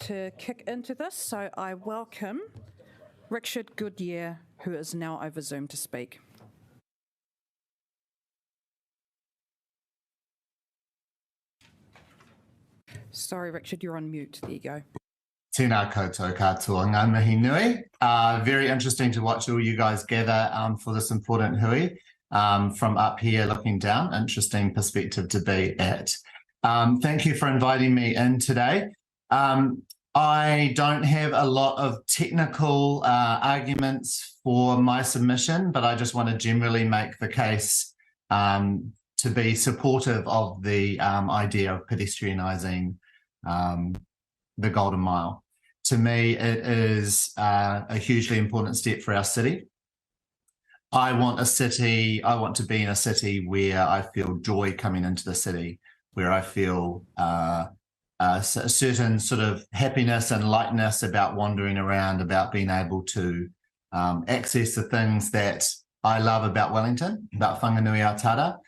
to kick into this, so I welcome Richard Goodyear, who is now over Zoom to speak. Sorry, Richard, you're on mute. There you go. Tēnā koutou katoa, ngā mihi nui. Very interesting to watch all you guys gather for this important hui from up here looking down. Interesting perspective to be at. Thank you for inviting me in today. I don't have a lot of technical arguments for my submission, but I just want to generally make the case to be supportive of the idea of pedestrianising the Golden Mile. To me, it is a hugely important step for our city. I want to be in a city where I feel joy coming into the city, where I feel a certain sort of happiness and lightness about wandering around, about being able to access the things that I love about Wellington, about Whanganui-a-Tara.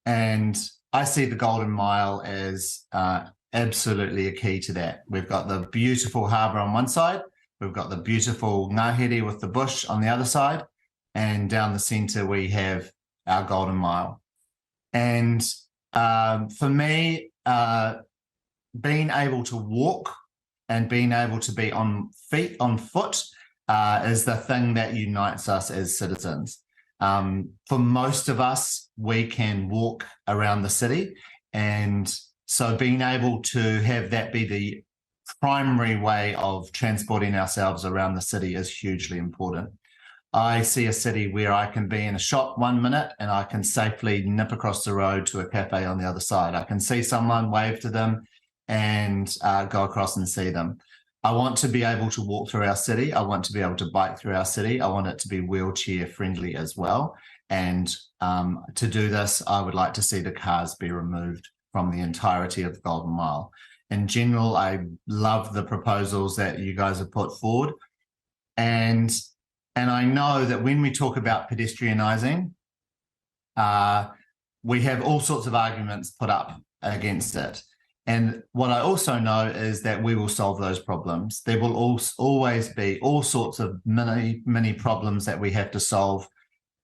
And I see the Golden Mile as absolutely a key to that. We've got the beautiful harbour on one side, we've got the beautiful ngahere with the bush on the other side, and down the centre we have our Golden Mile. And for me, being able to walk and being able to be on foot is the thing that unites us as citizens. For most of us, we can walk around the city, and so being able to have that be the primary way of transporting ourselves around the city is hugely important. I see a city where I can be in a shop 1 minute and I can safely nip across the road to a cafe on the other side. I can see someone, wave to them, and go across and see them. I want to be able to walk through our city. I want to be able to bike through our city. I want it to be wheelchair friendly as well. And to do this, I would like to see the cars be removed from the entirety of the Golden Mile. In general, I love the proposals that you guys have put forward. And I know that when we talk about pedestrianising, we have all sorts of arguments put up against it. And what I also know is that we will solve those problems. There will always be all sorts of many problems that we have to solve.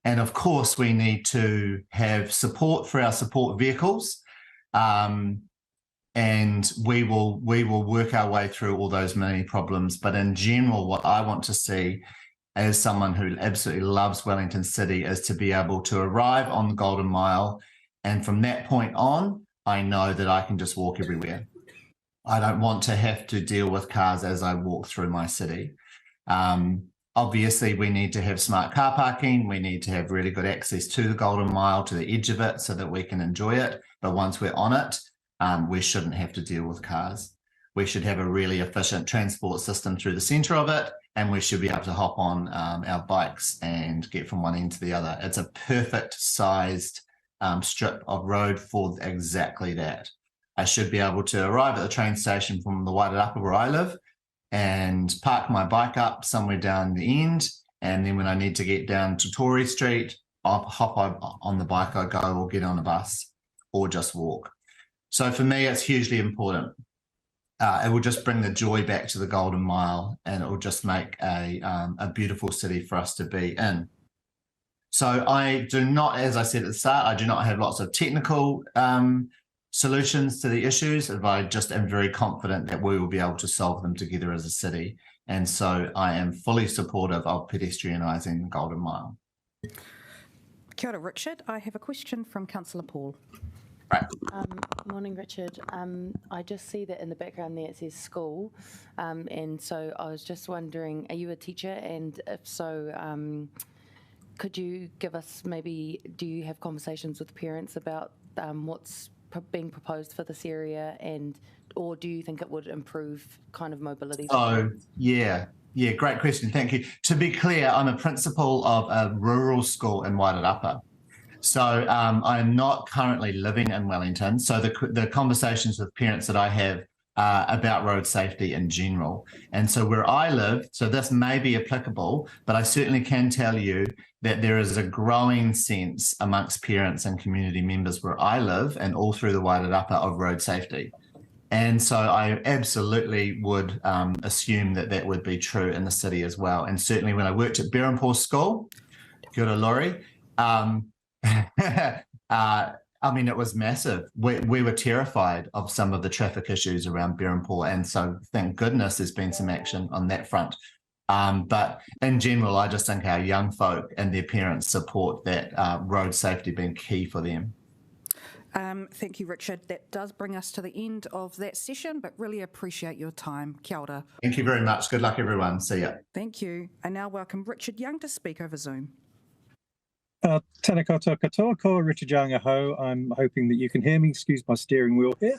And of course, we need to have support for our support vehicles. And we will work our way through all those many problems. But in general, what I want to see as someone who absolutely loves Wellington City is to be able to arrive on the Golden Mile. And from that point on, I know that I can just walk everywhere. I don't want to have to deal with cars as I walk through my city. Obviously, we need to have smart car parking. We need to have really good access to the Golden Mile, to the edge of it, so that we can enjoy it. But once we're on it, we shouldn't have to deal with cars. We should have a really efficient transport system through the centre of it, and we should be able to hop on our bikes and get from one end to the other. It's a perfect sized strip of road for exactly that. I should be able to arrive at the train station from the Wairarapa where I live and park my bike up somewhere down the end, and then when I need to get down to Tory Street, I'll hop on the bike, I go, or get on a bus, or just walk. So for me, it's hugely important. It will just bring the joy back to the Golden Mile, and it will just make a beautiful city for us to be in. So I do not, as I said at the start, I do not have lots of technical solutions to the issues, but I just am very confident that we will be able to solve them together as a city. And so I am fully supportive of pedestrianising the Golden Mile. Kia ora, Richard. I have a question from Councillor Paul. Right. Morning, Richard. I just see that in the background there it says school, and so I was just wondering, are you a teacher? And if so, could you give us maybe, do you have conversations with parents about what's being proposed for this area, and or do you think it would improve kind of mobility? Oh, yeah, great question. Thank you. To be clear, I'm a principal of a rural school in Wairarapa. So I am not currently living in Wellington. So the conversations with parents that I have about road safety in general. And so where I live, so this may be applicable, but I certainly can tell you that there is a growing sense amongst parents and community members where I live and all through the Wairarapa of road safety. And so I absolutely would assume that that would be true in the city as well. And certainly when I worked at Berempore School, kia ora, Laurie, I mean, it was massive. We were terrified of some of the traffic issues around Berempore. And so thank goodness there's been some action on that front. But in general, I just think our young folk and their parents support that road safety being key for them. Thank you, Richard. That does bring us to the end of that session, but really appreciate your time. Kia ora. Thank you very much. Good luck, everyone. See ya. Thank you. I now welcome Richard Young to speak over Zoom. Tēnā koutou katoa, ko Richard Young aho. I'm hoping that you can hear me. Excuse my steering wheel here.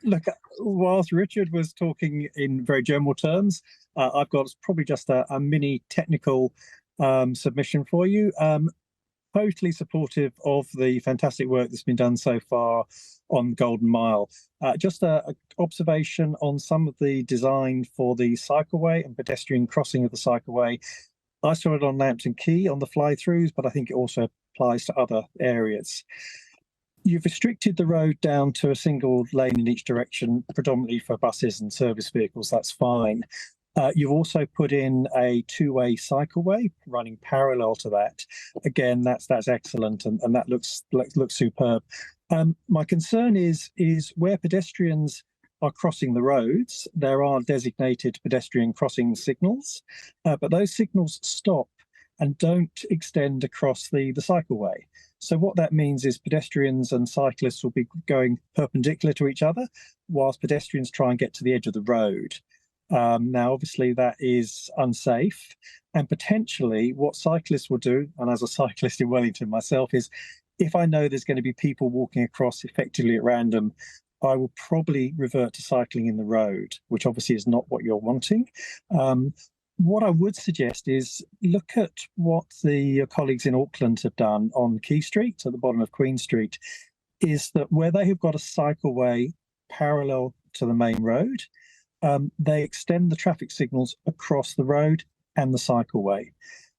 Look, whilst Richard was talking in very general terms, I've got probably just a mini technical submission for you. Totally supportive of the fantastic work that's been done so far on Golden Mile. Just a observation on some of the design for the cycleway and pedestrian crossing of the cycleway. I saw it on Lambton Quay on the fly-throughs, but I think it also applies to other areas. You've restricted the road down to a single lane in each direction, predominantly for buses and service vehicles. That's fine. You've also put in a two-way cycleway running parallel to that. Again, that's excellent, and that looks superb. My concern is where pedestrians are crossing the roads, there are designated pedestrian crossing signals, but those signals stop and don't extend across the cycleway. So what that means is pedestrians and cyclists will be going perpendicular to each other, whilst pedestrians try and get to the edge of the road. Now, obviously, that is unsafe, and potentially what cyclists will do, and as a cyclist in Wellington myself, is if I know there's going to be people walking across effectively at random, I will probably revert to cycling in the road, which obviously is not what you're wanting. What I would suggest is look at what the colleagues in Auckland have done on Quay Street, at the bottom of Queen Street, is that where they have got a cycleway parallel to the main road, they extend the traffic signals across the road and the cycleway.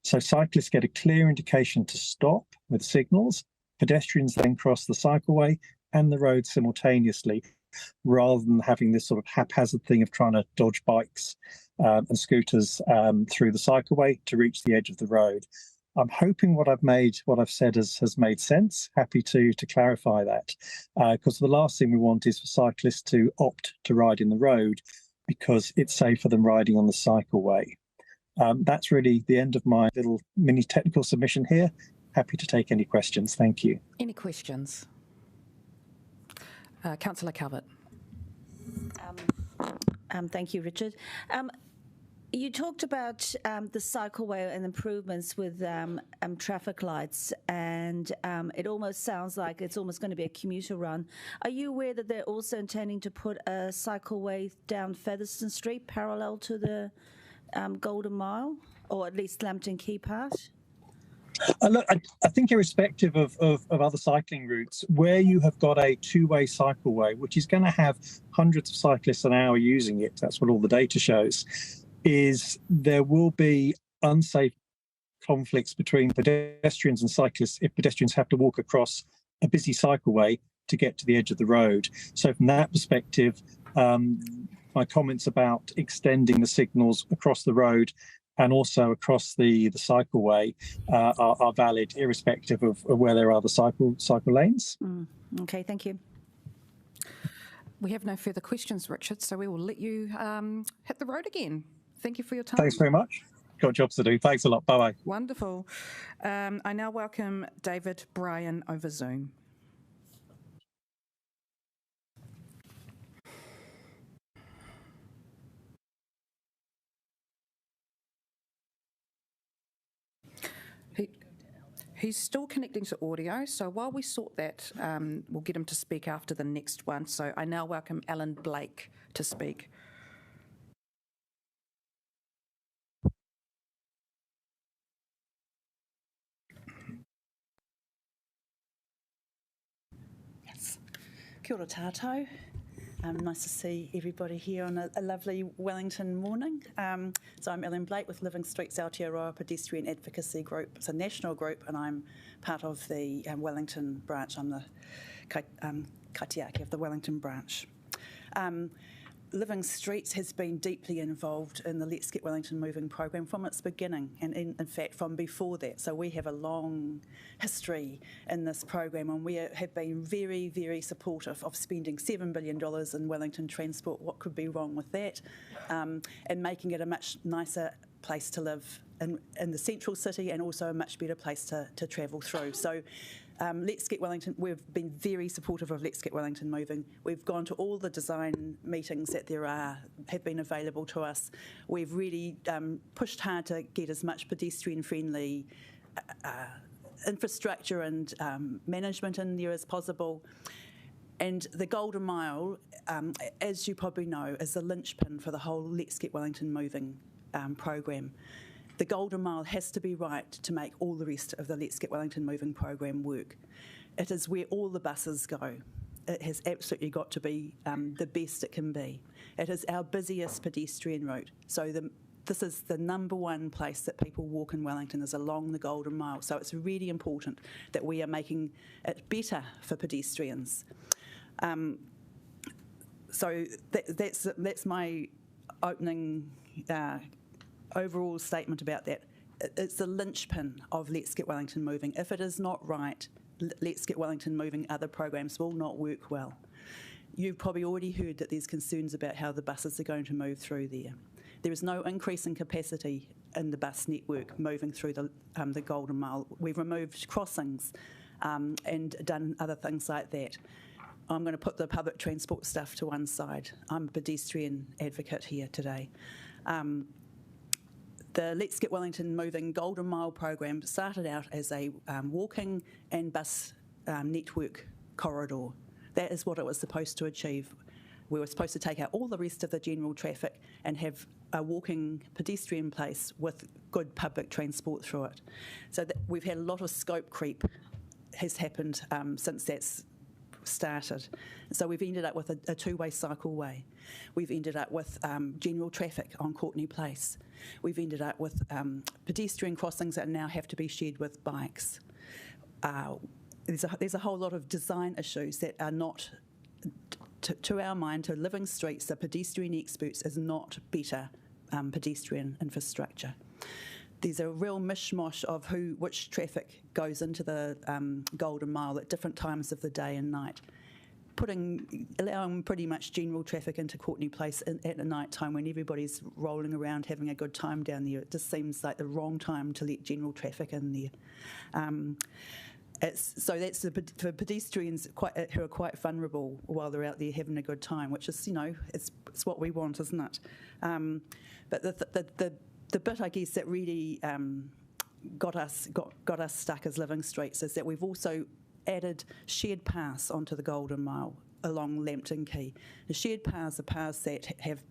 So cyclists get a clear indication to stop with signals, pedestrians then cross the cycleway and the road simultaneously, rather than having this sort of haphazard thing of trying to dodge bikes and scooters through the cycleway to reach the edge of the road. I'm hoping what I've said has made sense. Happy to clarify that, because the last thing we want is for cyclists to opt to ride in the road because it's safer than riding on the cycleway. That's really the end of my little mini technical submission here. Happy to take any questions. Thank you. Any questions? Councillor Calvert. Thank you, Richard. You talked about the cycleway and improvements with traffic lights, and it almost sounds like it's almost going to be a commuter run. Are you aware that they're also intending to put a cycleway down Featherston Street parallel to the Golden Mile, or at least Lambton Quay part? Look, I think irrespective of other cycling routes, where you have got a two-way cycleway, which is going to have hundreds of cyclists an hour using it, that's what all the data shows, is there will be unsafe conflicts between pedestrians and cyclists if pedestrians have to walk across a busy cycleway to get to the edge of the road. So from that perspective, my comments about extending the signals across the road and also across the cycleway are valid, irrespective of where there are the cycle lanes. Okay, thank you. We have no further questions, Richard, so we will let you hit the road again. Thank you for your time. Thanks very much. Got jobs to do. Thanks a lot. Bye-bye. Wonderful. I now welcome David Bryan over Zoom. He's still connecting to audio, so while we sort that, we'll get him to speak after the next one. So I now welcome Alan Blake to speak. Yes. Kia ora tātou. Nice to see everybody here on a lovely Wellington morning. So I'm Ellen Blake with Living Streets Aotearoa Pedestrian Advocacy Group. It's a national group, and I'm part of the Wellington branch. I'm the kaitiaki of the Wellington branch. Living Streets has been deeply involved in the Let's Get Wellington Moving program from its beginning, and in fact from before that. So we have a long history in this program, and we have been very, very supportive of spending $7 billion in Wellington transport. What could be wrong with that? And making it a much nicer place to live in the central city, and also a much better place to travel through. So Let's Get Wellington, we've been very supportive of Let's Get Wellington Moving. We've gone to all the design meetings that have been available to us. We've really pushed hard to get as much pedestrian-friendly infrastructure and management in there as possible. And the Golden Mile, as you probably know, is the linchpin for the whole Let's Get Wellington Moving program. The Golden Mile has to be right to make all the rest of the Let's Get Wellington Moving program work. It is where all the buses go. It has absolutely got to be the best it can be. It is our busiest pedestrian route. So this is the number one place that people walk in Wellington, is along the Golden Mile. So it's really important that we are making it better for pedestrians. So that's my opening overall statement about that. It's the linchpin of Let's Get Wellington Moving. If it is not right, Let's Get Wellington Moving other programs will not work well. You've probably already heard that there's concerns about how the buses are going to move through there. There is no increase in capacity in the bus network moving through the Golden Mile. We've removed crossings and done other things like that. I'm going to put the public transport stuff to one side. I'm a pedestrian advocate here today. The Let's Get Wellington Moving Golden Mile program started out as a walking and bus network corridor. That is what it was supposed to achieve. We were supposed to take out all the rest of the general traffic and have a walking pedestrian place with good public transport through it. So we've had a lot of scope creep has happened since that's started. So we've ended up with a two-way cycleway. We've ended up with general traffic on Courtenay Place. We've ended up with pedestrian crossings that now have to be shared with bikes. There's a whole lot of design issues that are not, to our mind, to Living Streets, the pedestrian experts, is not better pedestrian infrastructure. There's a real mishmash of which traffic goes into the Golden Mile at different times of the day and night, allowing pretty much general traffic into Courtenay Place at the night time when everybody's rolling around having a good time down there. It just seems like the wrong time to let general traffic in there. So that's for pedestrians who are quite vulnerable while they're out there having a good time, which is, it's what we want, isn't it? But the bit, I guess, that really got us stuck as Living Streets is that we've also added shared paths onto the Golden Mile along Lambton Quay. The shared paths are paths that have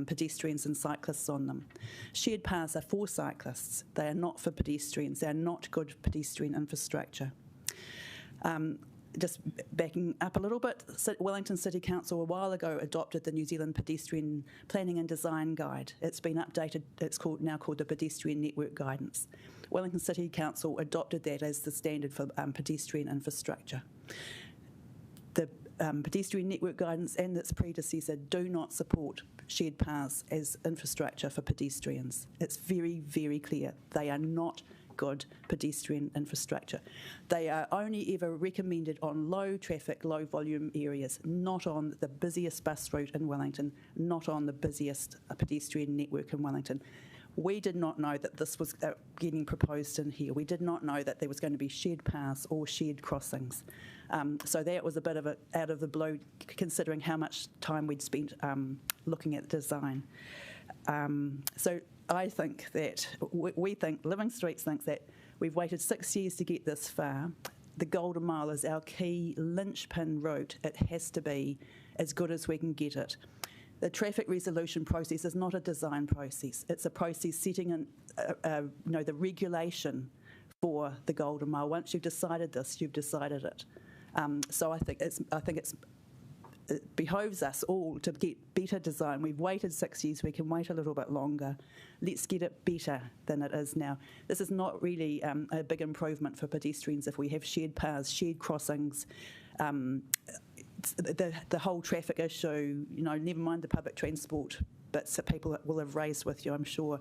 pedestrians and cyclists on them. Shared paths are for cyclists. They are not for pedestrians. They are not good pedestrian infrastructure. Just backing up a little bit, Wellington City Council a while ago adopted the New Zealand Pedestrian Planning and Design Guide. It's been updated, it's now called the Pedestrian Network Guidance. Wellington City Council adopted that as the standard for pedestrian infrastructure. The Pedestrian Network Guidance and its predecessor do not support shared paths as infrastructure for pedestrians. It's very, very clear. They are not good pedestrian infrastructure. They are only ever recommended on low traffic, low volume areas, not on the busiest bus route in Wellington, not on the busiest pedestrian network in Wellington. We did not know that this was getting proposed in here. We did not know that there was going to be shared paths or shared crossings. So that was a bit of out of the blue, considering how much time we'd spent looking at design. So I think that Living Streets thinks that we've waited 6 years to get this far. The Golden Mile is our key linchpin route. It has to be as good as we can get it. The traffic resolution process is not a design process. It's a process setting in, the regulation for the Golden Mile. Once you've decided this, you've decided it. So I think it behoves us all to get better design. We've waited 6 years, we can wait a little bit longer. Let's get it better than it is now. This is not really a big improvement for pedestrians if we have shared paths, shared crossings. the whole traffic issue, never mind the public transport bits that people will have raised with you, I'm sure.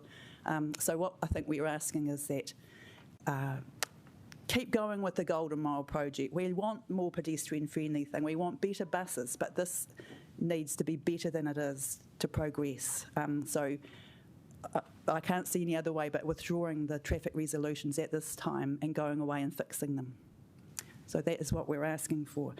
So what I think we're asking is that keep going with the Golden Mile project. We want more pedestrian-friendly thing. We want better buses, but this needs to be better than it is to progress. So I can't see any other way but withdrawing the traffic resolutions at this time and going away and fixing them. So that is what we're asking for.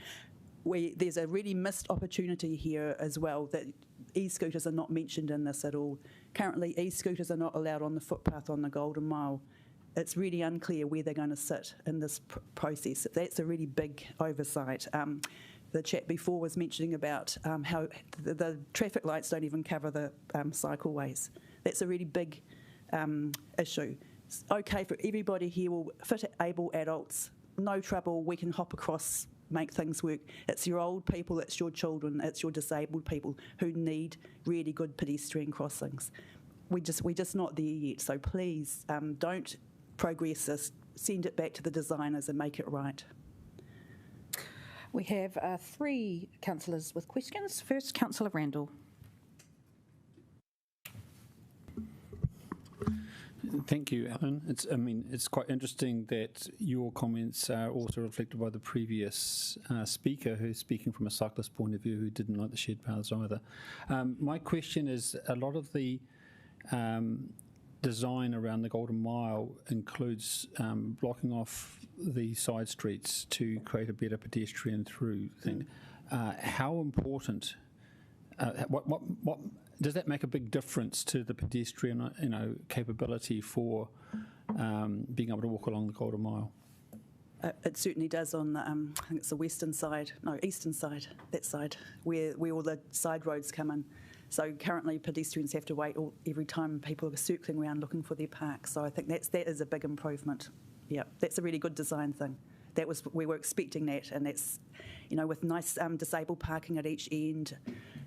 There's a really missed opportunity here as well that e-scooters are not mentioned in this at all. Currently, e-scooters are not allowed on the footpath on the Golden Mile. It's really unclear where they're going to sit in this process. That's a really big oversight. The chat before was mentioning about how the traffic lights don't even cover the cycleways. That's a really big issue. It's okay for everybody here, fit able adults, no trouble, we can hop across, make things work. It's your old people, it's your children, it's your disabled people who need really good pedestrian crossings. We're just not there yet, so please don't progress this, send it back to the designers and make it right. We have 3 councillors with questions. First, Councillor Randall. Thank you, Alan. It's quite interesting that your comments are also reflected by the previous speaker, who's speaking from a cyclist point of view, who didn't like the shared paths either. My question is, a lot of the design around the Golden Mile includes blocking off the side streets to create a better pedestrian through thing. How important? What does that make a big difference to the pedestrian, capability for being able to walk along the Golden Mile? It certainly does on the, I think it's the eastern side, that side, where all the side roads come in. So currently pedestrians have to wait every time people are circling around looking for their park. So I think that is a big improvement. Yeah, that's a really good design thing. We were expecting that, and that's, with nice disabled parking at each end,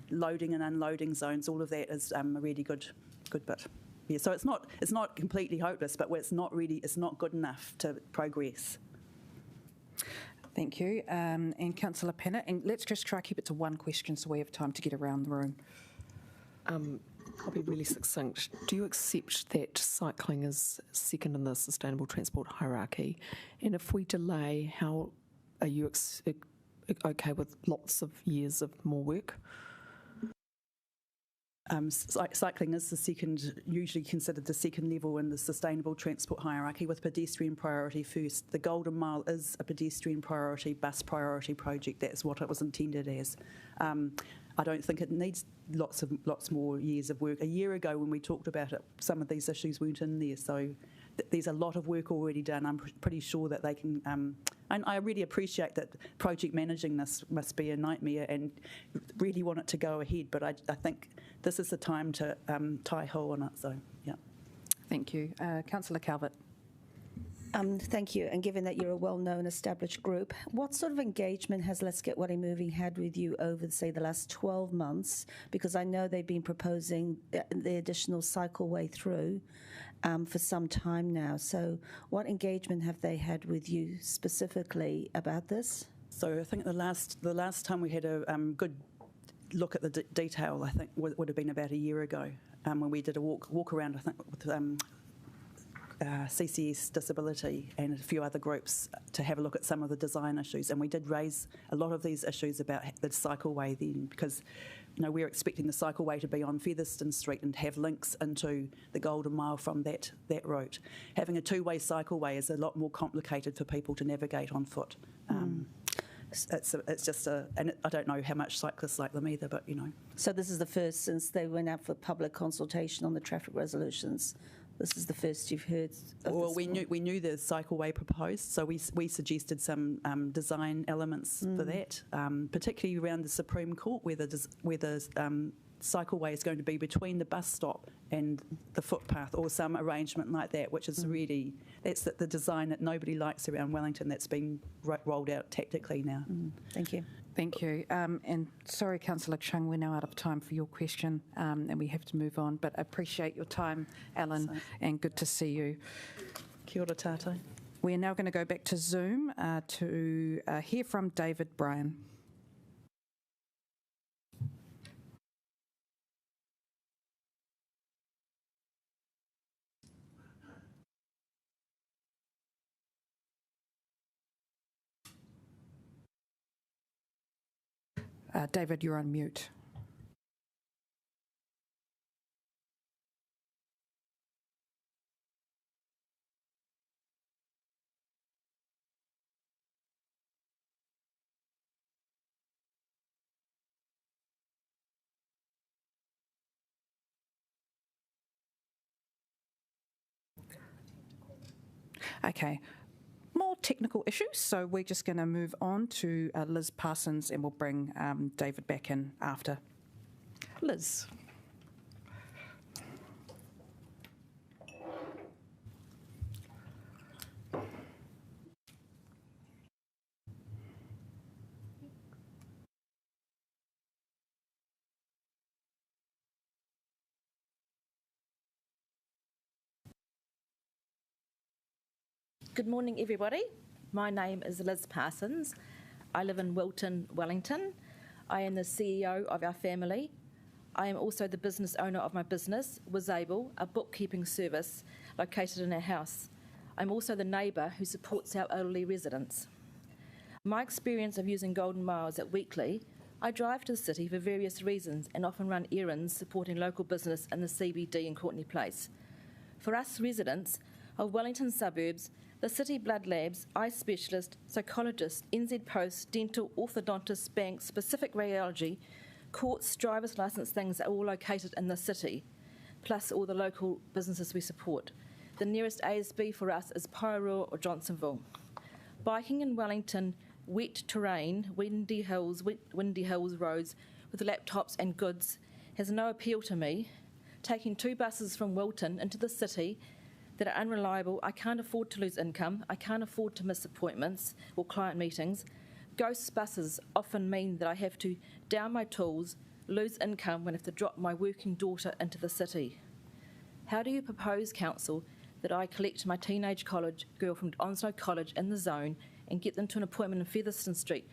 loading and unloading zones, all of that is a really good bit. Yeah, so it's not completely hopeless, but it's not good enough to progress. Thank you. And Councillor Pennant, and let's just try to keep it to one question so we have time to get around the room. I'll be really succinct. Do you accept that cycling is second in the sustainable transport hierarchy? And if we delay, how are you okay with lots of years of more work? Cycling is usually considered the second level in the sustainable transport hierarchy, with pedestrian priority first. The Golden Mile is a pedestrian priority, bus priority project. That's what it was intended as. I don't think it needs lots more years of work. A year ago when we talked about it, some of these issues weren't in there, so there's a lot of work already done. I'm pretty sure that they can, and I really appreciate that project managing this must be a nightmare and really want it to go ahead, but I think this is the time to tie ho on it, so yeah. Thank you. Councillor Calvert. Thank you. And given that you're a well-known established group, what sort of engagement has Let's Get Wari Moving had with you over, say, the last 12 months? Because I know they've been proposing the additional cycleway through for some time now. So what engagement have they had with you specifically about this? So I think the last time we had a good look at the detail, I think, would have been about a year ago when we did a walk around, I think, with CCS Disability and a few other groups to have a look at some of the design issues, and we did raise a lot of these issues about the cycleway then, because we're expecting the cycleway to be on Featherston Street and have links into the Golden Mile from that route. Having a two-way cycleway is a lot more complicated for people to navigate on foot. It's just and I don't know how much cyclists like them either, but So this is the first since they went out for public consultation on the traffic resolutions. This is the first you've heard of. Well, we knew the cycleway proposed, so we suggested some design elements for that, particularly around the Supreme Court, where the cycleway is going to be between the bus stop and the footpath, or some arrangement like that, which is really, that's the design that nobody likes around Wellington that's been rolled out tactically now. Thank you. Thank you. And sorry, Councillor Chung, we're now out of time for your question and we have to move on, but I appreciate your time, Alan, and good to see you. Kia ora tātou. We're now going to go back to Zoom to hear from David Bryan. David, you're on mute. Okay, more technical issues, so we're just going to move on to Liz Parsons, and we'll bring David back in after. Liz. Good morning, everybody. My name is Liz Parsons. I live in Wilton, Wellington. I am the CEO of our family. I am also the business owner of my business, Wizable, a bookkeeping service located in our house. I'm also the neighbour who supports our elderly residents. My experience of using Golden Mile is that weekly, I drive to the city for various reasons and often run errands supporting local business in the CBD in Courtenay Place. For us residents of Wellington suburbs, the City Blood Labs, eye specialist, psychologist, NZ Post, dental, orthodontist, bank, specific radiology, courts, driver's licence things are all located in the city, plus all the local businesses we support. The nearest ASB for us is Pairua or Johnsonville. Biking in Wellington, wet terrain, windy hills roads with laptops and goods has no appeal to me. Taking 2 buses from Wilton into the city that are unreliable, I can't afford to lose income, I can't afford to miss appointments or client meetings. Ghost buses often mean that I have to down my tools, lose income when I have to drop my working daughter into the city. How do you propose, Council, that I collect my teenage college girl from Onslow College in the zone and get them to an appointment in Featherston Street?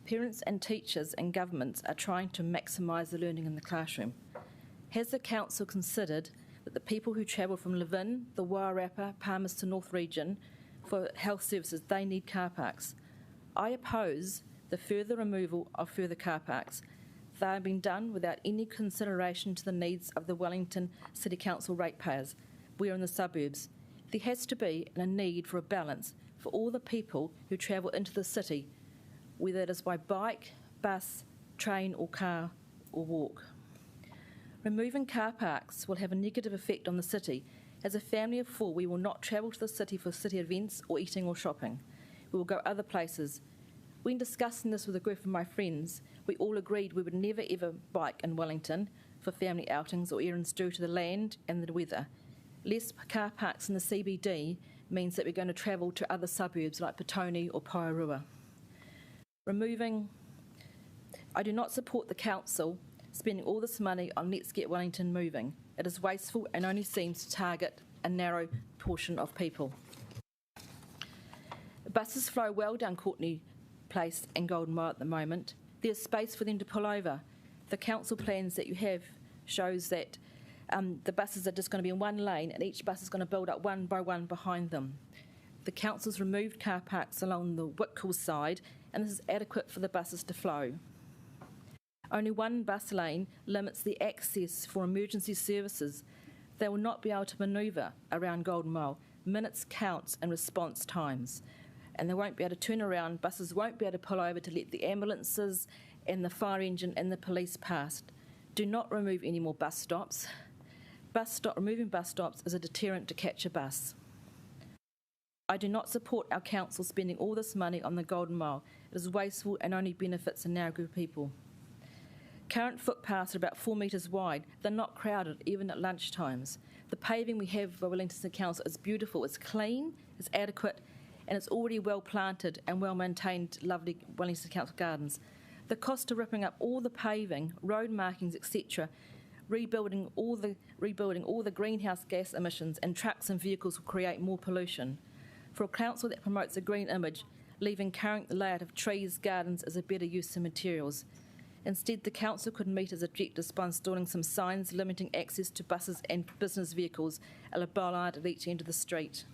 Parents and teachers and governments are trying to maximise the learning in the classroom. Has the Council considered that the people who travel from Levin, the Wairarapa, Palmerston North region for health services, they need car parks? I oppose the further removal of further car parks. They are being done without any consideration to the needs of the Wellington City Council ratepayers. We are in the suburbs. There has to be a need for a balance for all the people who travel into the city, whether it is by bike, bus, train or car or walk. Removing car parks will have a negative effect on the city. As a family of 4, we will not travel to the city for city events or eating or shopping. We will go other places. When discussing this with a group of my friends, we all agreed we would never ever bike in Wellington for family outings or errands due to the land and the weather. Less car parks in the CBD means that we're going to travel to other suburbs like Pōneke or Pairua. I do not support the council spending all this money on Let's Get Wellington Moving. It is wasteful and only seems to target a narrow portion of people. Buses flow well down Courtenay Place and Golden Mile at the moment. There's space for them to pull over. The council plans that you have shows that the buses are just going to be in one lane and each bus is going to build up one by one behind them. The council's removed car parks along the Whitcool side and this is adequate for the buses to flow. Only one bus lane limits the access for emergency services. They will not be able to manoeuvre around Golden Mile. Minutes counts in response times. And they won't be able to turn around. Buses won't be able to pull over to let the ambulances and the fire engine and the police pass. Do not remove any more bus stops. Removing bus stops is a deterrent to catch a bus. I do not support our council spending all this money on the Golden Mile. It is wasteful and only benefits a narrow group of people. Current footpaths are about 4 metres wide. They're not crowded, even at lunch times. The paving we have for Wellington City Council is beautiful, it's clean, it's adequate, and it's already well planted and well maintained, lovely Wellington City Council gardens. The cost of ripping up all the paving, road markings, etc., rebuilding all the greenhouse gas emissions and trucks and vehicles will create more pollution. For a council that promotes a green image, leaving current layout of trees, gardens is a better use of materials. Instead, the council could meet its objectives by installing some signs limiting access to buses and business vehicles at a bollard at each end of the street.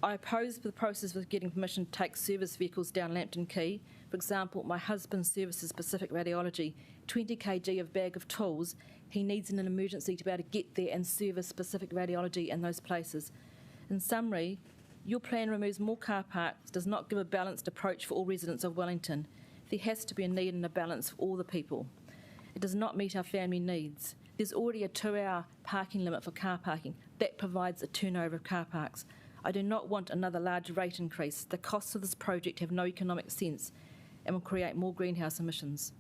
I oppose the process of getting permission to take service vehicles down Lambton Quay For example, my husband services specific radiology, 20 kg of bag of tools. He needs in an emergency to be able to get there and service specific radiology in those places. In summary, your plan removes more car parks, does not give a balanced approach for all residents of Wellington. There has to be a need and a balance for all the people. It does not meet our family needs. There's already a 2-hour parking limit for car parking. That provides a turnover of car parks. I do not want another large rate increase. The costs of this project have no economic sense and will create more greenhouse emissions.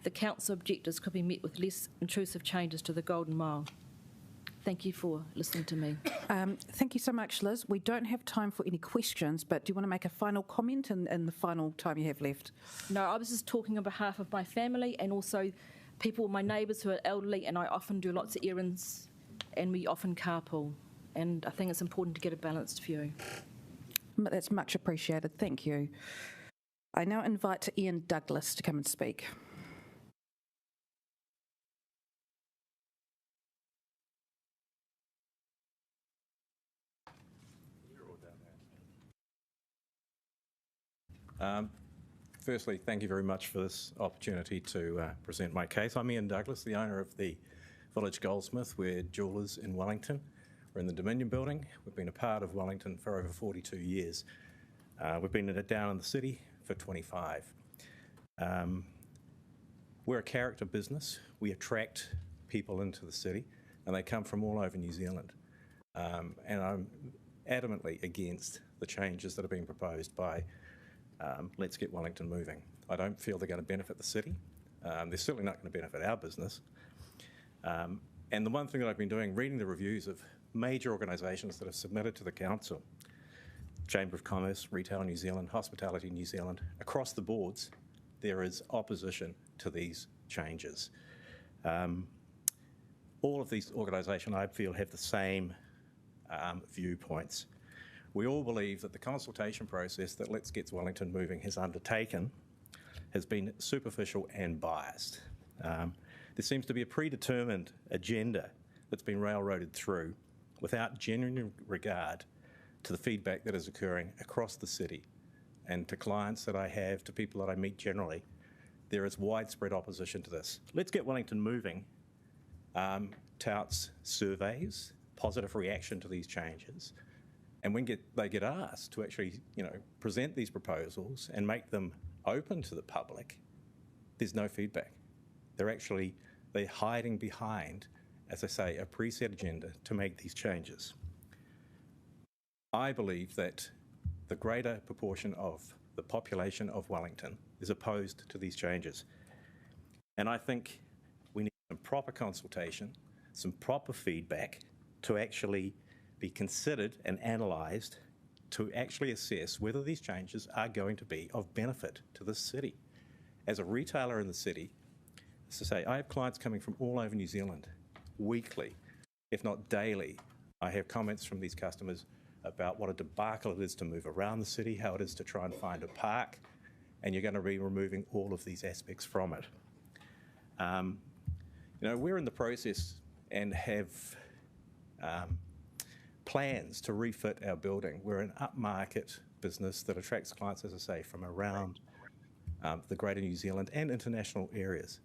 The council objectives could be met with less intrusive changes to the Golden Mile. Thank you for listening to me. Thank you so much, Liz. We don't have time for any questions, but do you want to make a final comment in the final time you have left? No, I was just talking on behalf of my family and also people, my neighbours who are elderly, and I often do lots of errands and we often carpool. And I think it's important to get a balanced view. That's much appreciated. Thank you. I now invite Ian Douglas to come and speak. Firstly, thank you very much for this opportunity to present my case. I'm Ian Douglas, the owner of the Village Goldsmith. We're jewellers in Wellington. We're in the Dominion building. We've been a part of Wellington for over 42 years. We've been down in the city for 25. We're a character business. We attract people into the city and they come from all over New Zealand. And I'm adamantly against the changes that are being proposed by Let's Get Wellington Moving. I don't feel they're going to benefit the city. They're certainly not going to benefit our business. And the one thing that I've been doing, reading the reviews of major organisations that have submitted to the council, Chamber of Commerce, Retail New Zealand, Hospitality New Zealand, across the boards, there is opposition to these changes. All of these organisations, I feel, have the same viewpoints. We all believe that the consultation process that Let's Get Wellington Moving has undertaken has been superficial and biased. There seems to be a predetermined agenda that's been railroaded through without genuine regard to the feedback that is occurring across the city and to clients that I have, to people that I meet generally. There is widespread opposition to this. Let's Get Wellington Moving touts surveys, positive reaction to these changes, and when they get asked to actually, present these proposals and make them open to the public, there's no feedback. They're hiding behind, as I say, a preset agenda to make these changes. I believe that the greater proportion of the population of Wellington is opposed to these changes. And I think we need some proper consultation, some proper feedback to actually be considered and analysed to actually assess whether these changes are going to be of benefit to the city. As a retailer in the city, as I say, I have clients coming from all over New Zealand weekly, if not daily. I have comments from these customers about what a debacle it is to move around the city, how it is to try and find a park, and you're going to be removing all of these aspects from it. We're in the process and have plans to refit our building. We're an upmarket business that attracts clients, as I say, from around the greater New Zealand and international areas.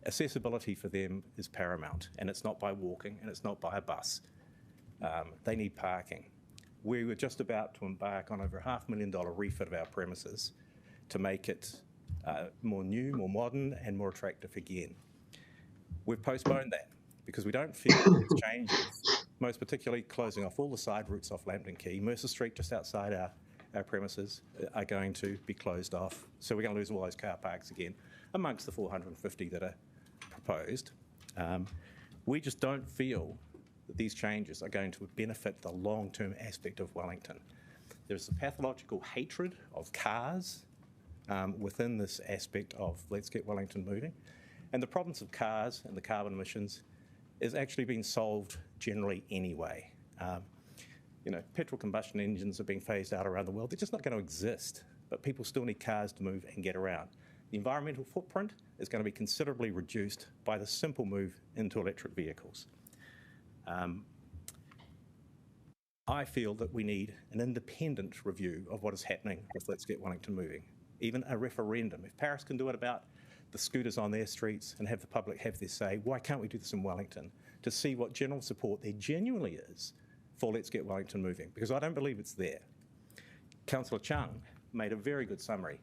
Accessibility for them is paramount, and it's not by walking and it's not by a bus. They need parking. We were just about to embark on over $500,000 refit of our premises to make it more new, more modern and more attractive again. We've postponed that because we don't feel these changes, most particularly closing off all the side routes off Lambton Quay. Mercer Street, just outside our premises, are going to be closed off. So we're going to lose all those car parks again, amongst the 450 that are proposed. We just don't feel that these changes are going to benefit the long-term aspect of Wellington. There's a pathological hatred of cars within this aspect of Let's Get Wellington Moving. And the problems of cars and the carbon emissions is actually being solved generally anyway. Petrol combustion engines are being phased out around the world. They're just not going to exist, but people still need cars to move and get around. The environmental footprint is going to be considerably reduced by the simple move into electric vehicles. I feel that we need an independent review of what is happening with Let's Get Wellington Moving. even a referendum. If Paris can do it about the scooters on their streets and have the public have their say, why can't we do this in Wellington to see what general support there genuinely is for Let's Get Wellington Moving? Because I don't believe it's there. Councillor Chung made a very good summary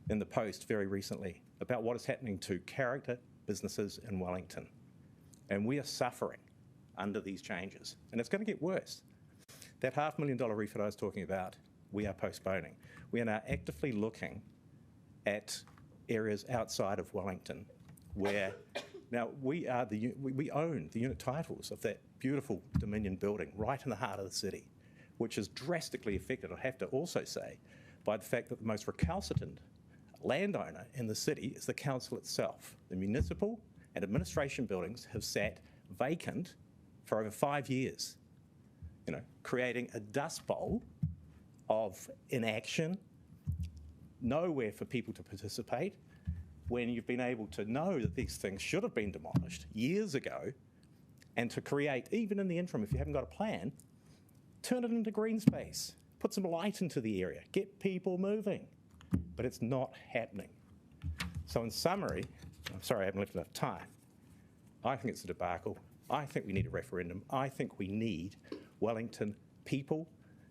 in the Post very recently about what is happening to character businesses in Wellington. And we are suffering under these changes, and it's going to get worse. That $500,000 refit I was talking about, we are postponing. We are now actively looking at areas outside of Wellington where now we own the unit titles of that beautiful Dominion building right in the heart of the city, which is drastically affected, I have to also say, by the fact that the most recalcitrant landowner in the city is the council itself. The municipal and administration buildings have sat vacant for over 5 years, creating a dust bowl of inaction, nowhere for people to participate, when you've been able to know that these things should have been demolished years ago, and to create, even in the interim, if you haven't got a plan, turn it into green space, put some light into the area, get people moving. But it's not happening. So in summary, I'm sorry I haven't left enough time, I think it's a debacle. I think we need a referendum. I think we need Wellington people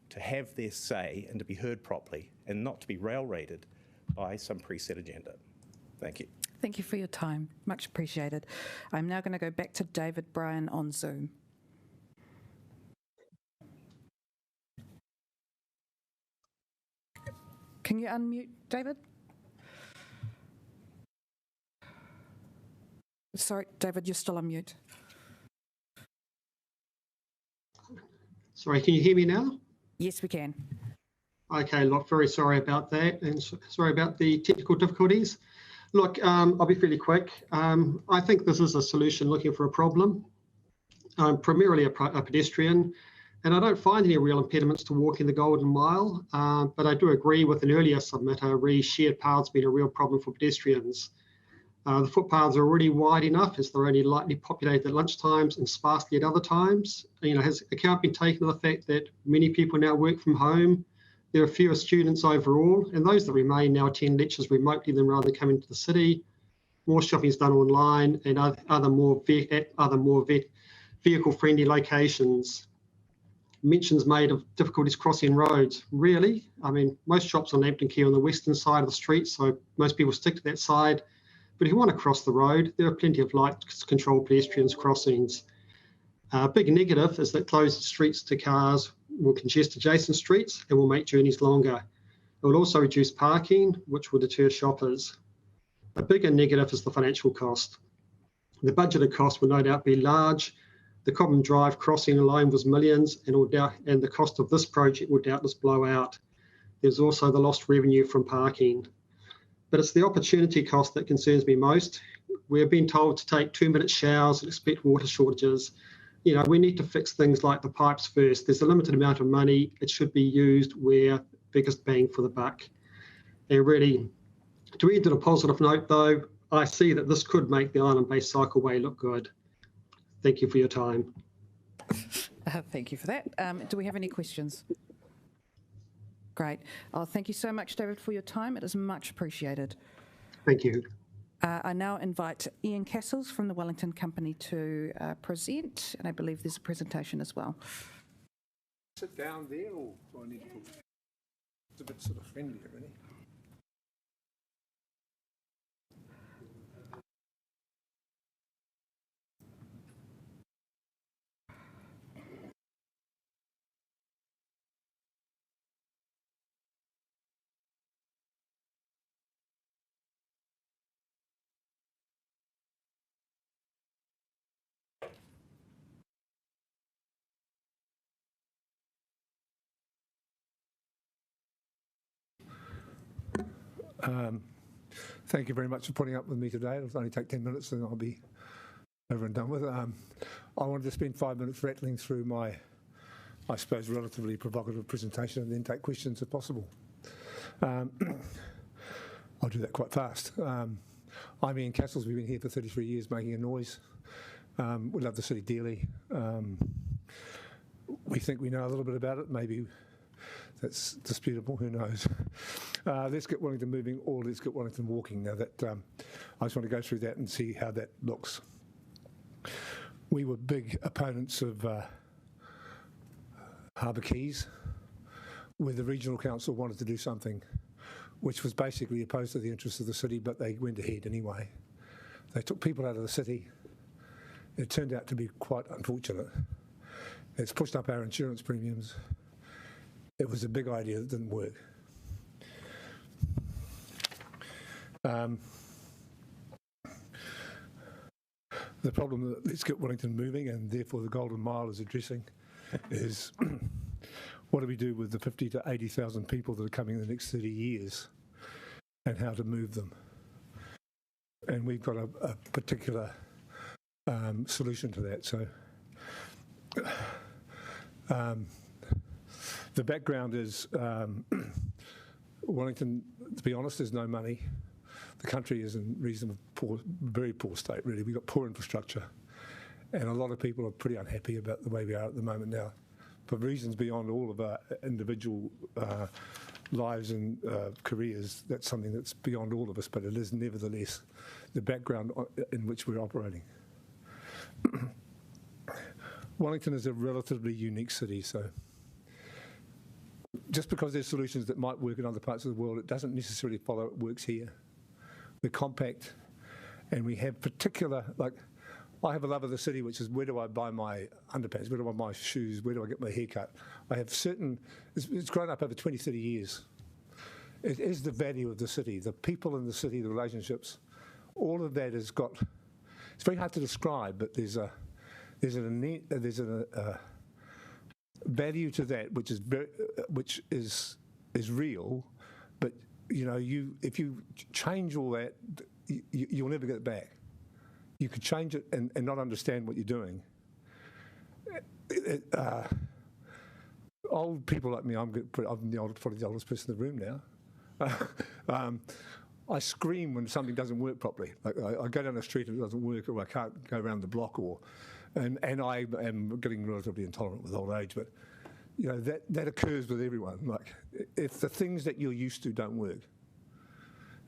to have their say and to be heard properly and not to be railroaded by some preset agenda. Thank you. Thank you for your time. Much appreciated. I'm now going to go back to David Bryan on Zoom. Can you unmute, David? Sorry, David, you're still on mute. Sorry, can you hear me now? Yes, we can. Okay, look, very sorry about that, and sorry about the technical difficulties. Look, I'll be fairly quick. I think this is a solution looking for a problem. I'm primarily a pedestrian, and I don't find any real impediments to walking the Golden Mile, but I do agree with an earlier submitter, shared paths being a real problem for pedestrians. The footpaths are already wide enough as they're only lightly populated at lunchtimes and sparsely at other times. Has account been taken of the fact that many people now work from home? There are fewer students overall, and those that remain now attend lectures remotely than rather than coming to the city. More shopping is done online and other more vehicle-friendly locations. Mentions made of difficulties crossing roads. Really? I mean, most shops on Lambton Quay on the western side of the street, so most people stick to that side. But if you want to cross the road, there are plenty of light-controlled pedestrians crossings. Big negative is that closed streets to cars will congest adjacent streets and will make journeys longer. It will also reduce parking, which will deter shoppers. A bigger negative is the financial cost. The budgeted cost will no doubt be large. The Common Drive crossing alone was millions, and the cost of this project will doubtless blow out. There's also the lost revenue from parking. But it's the opportunity cost that concerns me most. We're being told to take 2-minute showers and expect water shortages. We need to fix things like the pipes first. There's a limited amount of money. It should be used where biggest bang for the buck. And really, to end on a positive note though, I see that this could make the island-based cycleway look good. Thank you for your time. Thank you for that. Do we have any questions? Great. Oh, thank you so much, David, for your time. It is much appreciated. Thank you. I now invite Ian Castles from the Wellington Company to present, and I believe there's a presentation as well. Sit down there, or do I need to put... It's a bit sort of friendlier, really. Thank you very much for putting up with me today. It'll only take 10 minutes and I'll be over and done with it. I wanted to spend 5 minutes rattling through my, I suppose, relatively provocative presentation and then take questions if possible. I'll do that quite fast. I'm Ian Castles. We've been here for 33 years making a noise. We love the city dearly. We think we know a little bit about it. Maybe that's disputable, who knows. Let's get Wellington moving, or let's get Wellington walking. Now that I just want to go through that and see how that looks. We were big opponents of Harbour Quays, where the regional council wanted to do something which was basically opposed to the interests of the city, but they went ahead anyway. They took people out of the city. It turned out to be quite unfortunate. It's pushed up our insurance premiums. It was a big idea that didn't work. The problem that Let's Get Wellington Moving, and therefore the Golden Mile is addressing, is what do we do with the 50 to 80,000 people that are coming in the next 30 years, and how to move them? And we've got a particular solution to that. So the background is Wellington, to be honest, there's no money. The country is in reasonably poor, very poor state, really. We've got poor infrastructure, and a lot of people are pretty unhappy about the way we are at the moment now, for reasons beyond all of our individual lives and careers. That's something that's beyond all of us, but it is nevertheless the background in which we're operating. Wellington is a relatively unique city, so just because there's solutions that might work in other parts of the world, it doesn't necessarily follow it works here. We're compact, and we have particular, like, I have a love of the city, which is where do I buy my underpants, where do I buy my shoes, where do I get my hair cut? I have certain, it's grown up over 20, 30 years. It is the value of the city, the people in the city, the relationships, all of that has got, it's very hard to describe, but there's a value to that which is real, but you know, if you change all that, you'll never get it back. You could change it and not understand what you're doing. Old people like me, I'm probably the oldest person in the room now. I scream when something doesn't work properly. Like I go down the street and it doesn't work, or I can't go around the block, and I am getting relatively intolerant with old age. But you know that occurs with everyone. Like if the things that you're used to don't work,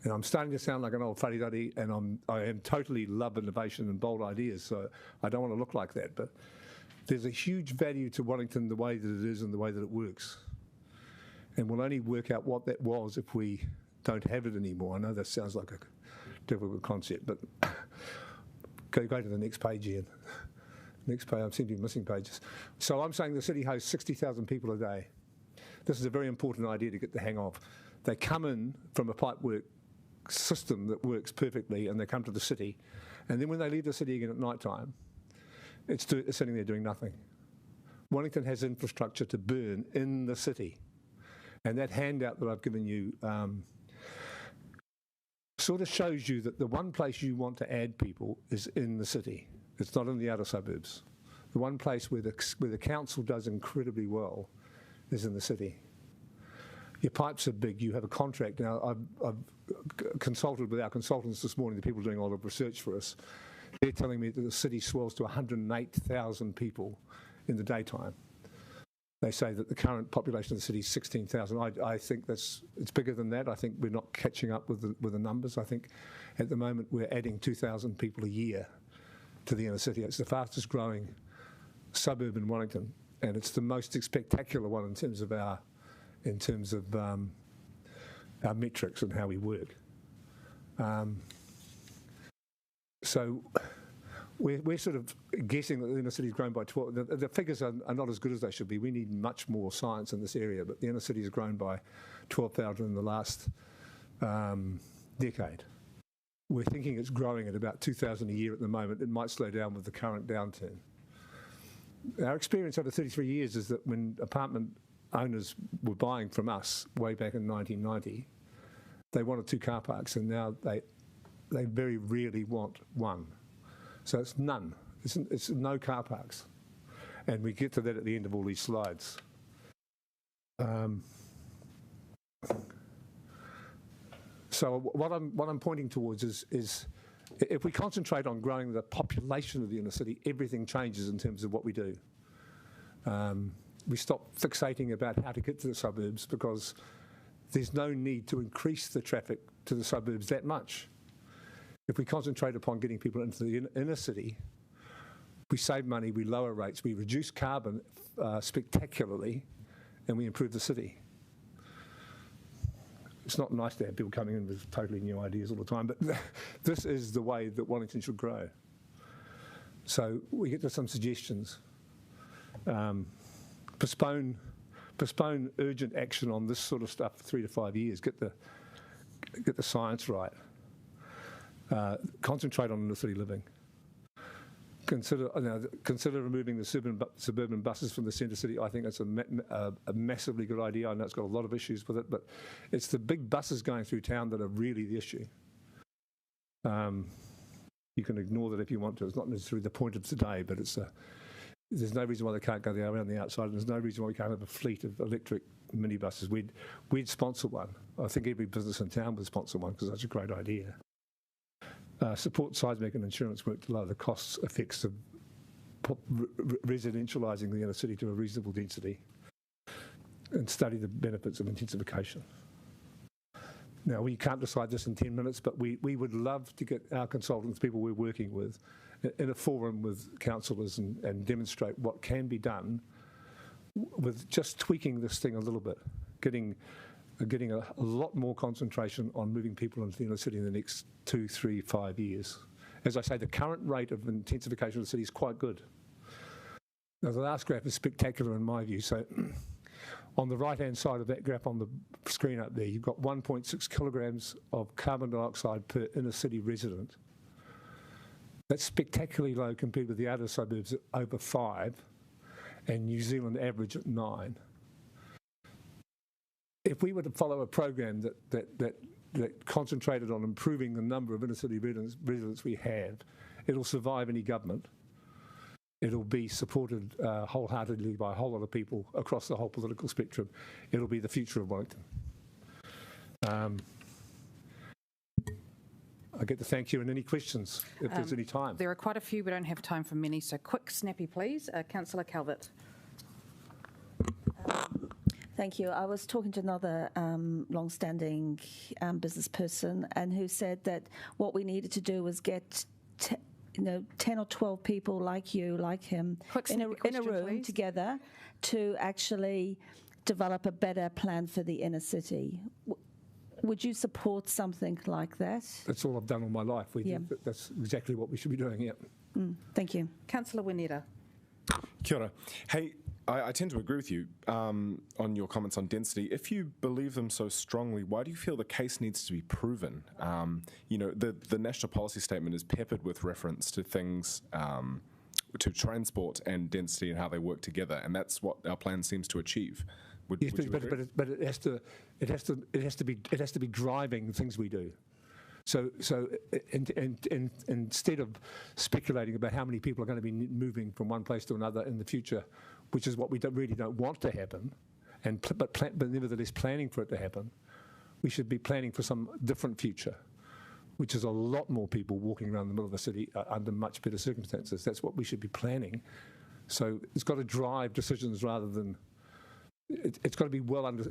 and I'm starting to sound like an old fuddy-duddy, and I am totally love innovation and bold ideas. So I don't want to look like that, but there's a huge value to Wellington, the way that it is and the way that it works. And we'll only work out what that was if we don't have it anymore. I know that sounds like a difficult concept, but go to the next page, Ian. Next page, I seem to be missing pages. So I'm saying the city hosts 60,000 people a day. This is a very important idea to get the hang of. They come in from a pipework system that works perfectly, and they come to the city, and then when they leave the city again at night time, it's sitting there doing nothing. Wellington has infrastructure to burn in the city, and that handout that I've given you sort of shows you that the one place you want to add people is in the city. It's not in the outer suburbs. The one place where the council does incredibly well is in the city. Your pipes are big. You have a contract. Now, I've consulted with our consultants this morning, the people doing all the research for us. They're telling me that the city swells to 108,000 people in the daytime. They say that the current population of the city is 16,000. I think it's bigger than that. I think we're not catching up with the numbers. I think at the moment we're adding 2,000 people a year to the inner city. It's the fastest growing suburb in Wellington, and it's the most spectacular one in terms of our metrics and how we work. So we're sort of guessing that the inner city's grown by 12. The figures are not as good as they should be. We need much more science in this area, but the inner city has grown by 12,000 in the last decade. We're thinking it's growing at about 2,000 a year at the moment. It might slow down with the current downturn. Our experience over 33 years is that when apartment owners were buying from us way back in 1990, they wanted 2 car parks, and now they very rarely want 1. So it's none. It's no car parks. And we get to that at the end of all these slides. So what I'm pointing towards is if we concentrate on growing the population of the inner city, everything changes in terms of what we do. we stop fixating about how to get to the suburbs, because there's no need to increase the traffic to the suburbs that much. If we concentrate upon getting people into the inner city, we save money, we lower rates, we reduce carbon spectacularly, and we improve the city. It's not nice to have people coming in with totally new ideas all the time, but this is the way that Wellington should grow. So we get to some suggestions. Postpone urgent action on this sort of stuff for 3 to 5 years. Get the science right. Concentrate on inner city living. Consider removing the suburban buses from the centre city. I think that's a massively good idea. I know it's got a lot of issues with it, but it's the big buses going through town that are really the issue. You can ignore that if you want to. It's not necessarily the point of today, but there's no reason why they can't go around the outside, and there's no reason why we can't have a fleet of electric minibuses. We'd sponsor one. I think every business in town would sponsor one, because that's a great idea. Support seismic and insurance work to lower the costs effects of residentialising the inner city to a reasonable density, and study the benefits of intensification. Now, we can't decide this in 10 minutes, but we would love to get our consultants, people we're working with, in a forum with councillors and demonstrate what can be done with just tweaking this thing a little bit, getting a lot more concentration on moving people into the inner city in the next 2, 3, 5 years. As I say, the current rate of intensification of the city is quite good. Now, the last graph is spectacular in my view. So on the right-hand side of that graph on the screen up there, you've got 1.6 kilograms of carbon dioxide per inner city resident. That's spectacularly low compared with the other suburbs at over 5, and New Zealand average at 9. If we were to follow a program that concentrated on improving the number of inner city residents we have, it'll survive any government. It'll be supported wholeheartedly by a whole lot of people across the whole political spectrum. It'll be the future of Wellington. I get to thank you, and any questions if there's any time. There are quite a few. We don't have time for many, so quick, snappy, please. Councillor Calvert. Thank you. I was talking to another long-standing business person, and who said that what we needed to do was get 10 or 12 people like you, like him, in a room together to actually develop a better plan for the inner city. Would you support something like that? That's all I've done all my life. That's exactly what we should be doing, yeah. Thank you. Councillor Wineta. Kia ora. Hey, I tend to agree with you on your comments on density. If you believe them so strongly, why do you feel the case needs to be proven? The national policy statement is peppered with reference to things, to transport and density and how they work together, and that's what our plan seems to achieve. But it has to be driving the things we do. So instead of speculating about how many people are going to be moving from one place to another in the future, which is what we really don't want to happen, but nevertheless planning for it to happen, we should be planning for some different future, which is a lot more people walking around the middle of the city under much better circumstances. That's what we should be planning. So it's got to drive decisions rather than. It's got to be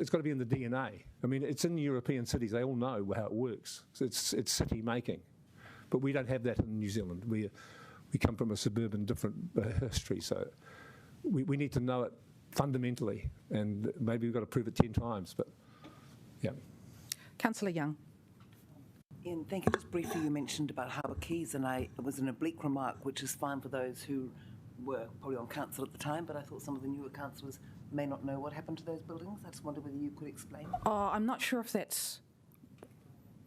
it's got to be in the DNA. I mean, it's in European cities. They all know how it works. So it's city making, but we don't have that in New Zealand. We come from a suburban different history, so we need to know it fundamentally, and maybe we've got to prove it 10 times. But yeah, Councillor Young. Ian, thank you. Just briefly, you mentioned about Harbour Quays, and it was an oblique remark, which is fine for those who were probably on council at the time, but I thought some of the newer councillors may not know what happened to those buildings. I just wondered whether you could explain. I'm not sure if that's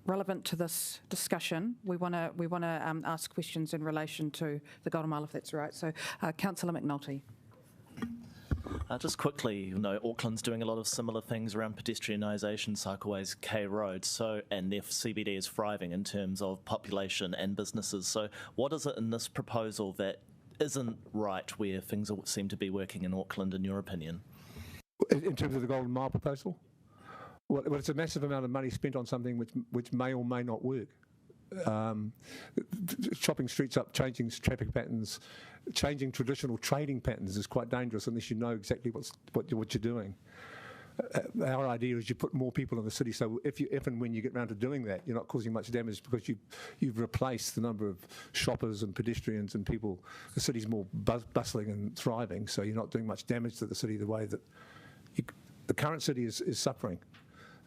relevant to this discussion. We want to ask questions in relation to the Golden Mile, if that's right. So, Councillor McNulty. Just quickly, Auckland's doing a lot of similar things around pedestrianisation, cycleways, K roads, and their CBD is thriving in terms of population and businesses. So what is it in this proposal that isn't right where things seem to be working in Auckland, in your opinion? In terms of the Golden Mile proposal? Well, it's a massive amount of money spent on something which may or may not work. chopping streets up, changing traffic patterns, changing traditional trading patterns is quite dangerous unless you know exactly what you're doing. Our idea is you put more people in the city, so if and when you get around to doing that, you're not causing much damage because you've replaced the number of shoppers and pedestrians and people. The city's more bustling and thriving, so you're not doing much damage to the city the way that the current city is suffering.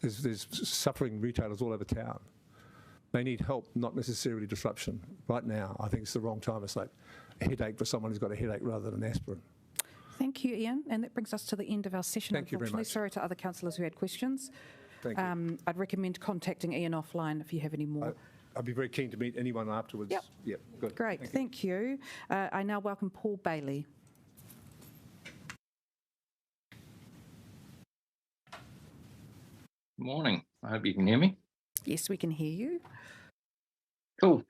There's suffering retailers all over town. They need help, not necessarily disruption. Right now, I think it's the wrong time. It's like a headache for someone who's got a headache rather than aspirin. Thank you, Ian. And that brings us to the end of our session. Thank you very much. Sorry to other councillors who had questions. Thank you. I'd recommend contacting Ian offline if you have any more. I'd be very keen to meet anyone afterwards. Yep. Good. Great, thank you. I now welcome Paul Bailey. Morning. I hope you can hear me. Yes, we can hear you. Cool.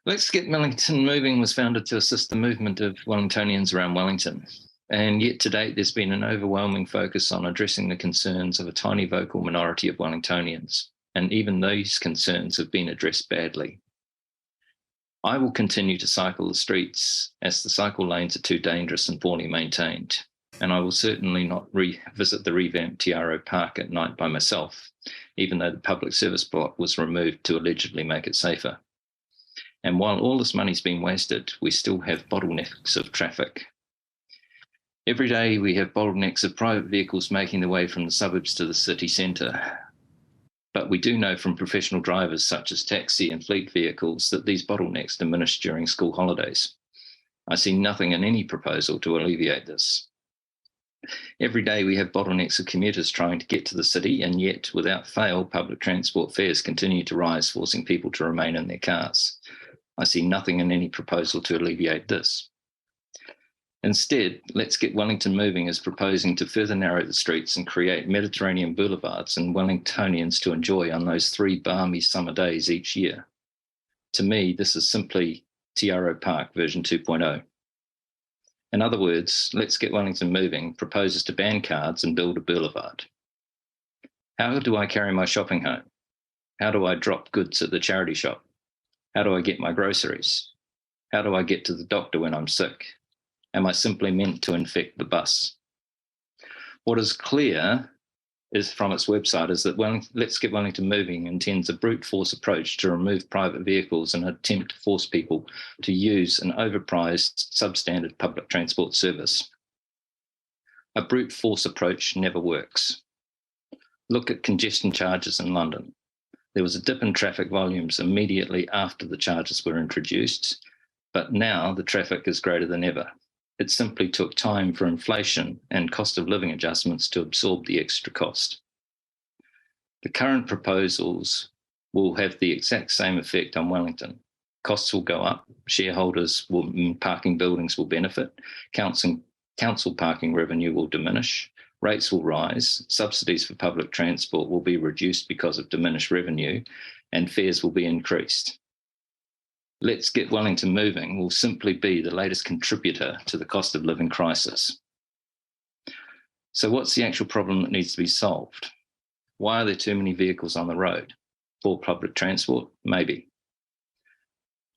Let's Get Wellington Moving was founded to assist the movement of Wellingtonians around Wellington. And yet to date, there's been an overwhelming focus on addressing the concerns of a tiny vocal minority of Wellingtonians. And even those concerns have been addressed badly. I will continue to cycle the streets as the cycle lanes are too dangerous and poorly maintained. And I will certainly not revisit the revamped Tiaro Park at night by myself, even though the public service block was removed to allegedly make it safer. And while all this money's been wasted, we still have bottlenecks of traffic. Every day we have bottlenecks of private vehicles making their way from the suburbs to the city centre. But we do know from professional drivers such as taxi and fleet vehicles that these bottlenecks diminish during school holidays. I see nothing in any proposal to alleviate this. Every day we have bottlenecks of commuters trying to get to the city, and yet, without fail, public transport fares continue to rise, forcing people to remain in their cars. I see nothing in any proposal to alleviate this. Instead, Let's Get Wellington Moving is proposing to further narrow the streets and create Mediterranean boulevards and Wellingtonians to enjoy on those 3 balmy summer days each year. To me, this is simply Tiaro Park version 2.0. In other words, Let's Get Wellington Moving proposes to ban cards and build a boulevard. How do I carry my shopping home? How do I drop goods at the charity shop? How do I get my groceries? How do I get to the doctor when I'm sick? Am I simply meant to infect the bus? What is clear is from its website is that Let's Get Wellington Moving intends a brute force approach to remove private vehicles and attempt to force people to use an overpriced, substandard public transport service. A brute force approach never works. Look at congestion charges in London. There was a dip in traffic volumes immediately after the charges were introduced, but now the traffic is greater than ever. It simply took time for inflation and cost of living adjustments to absorb the extra cost. The current proposals will have the exact same effect on Wellington. Costs will go up, parking buildings will benefit, council parking revenue will diminish, rates will rise, subsidies for public transport will be reduced because of diminished revenue, and fares will be increased. Let's Get Wellington Moving will simply be the latest contributor to the cost of living crisis. So what's the actual problem that needs to be solved? Why are there too many vehicles on the road? Poor public transport? Maybe.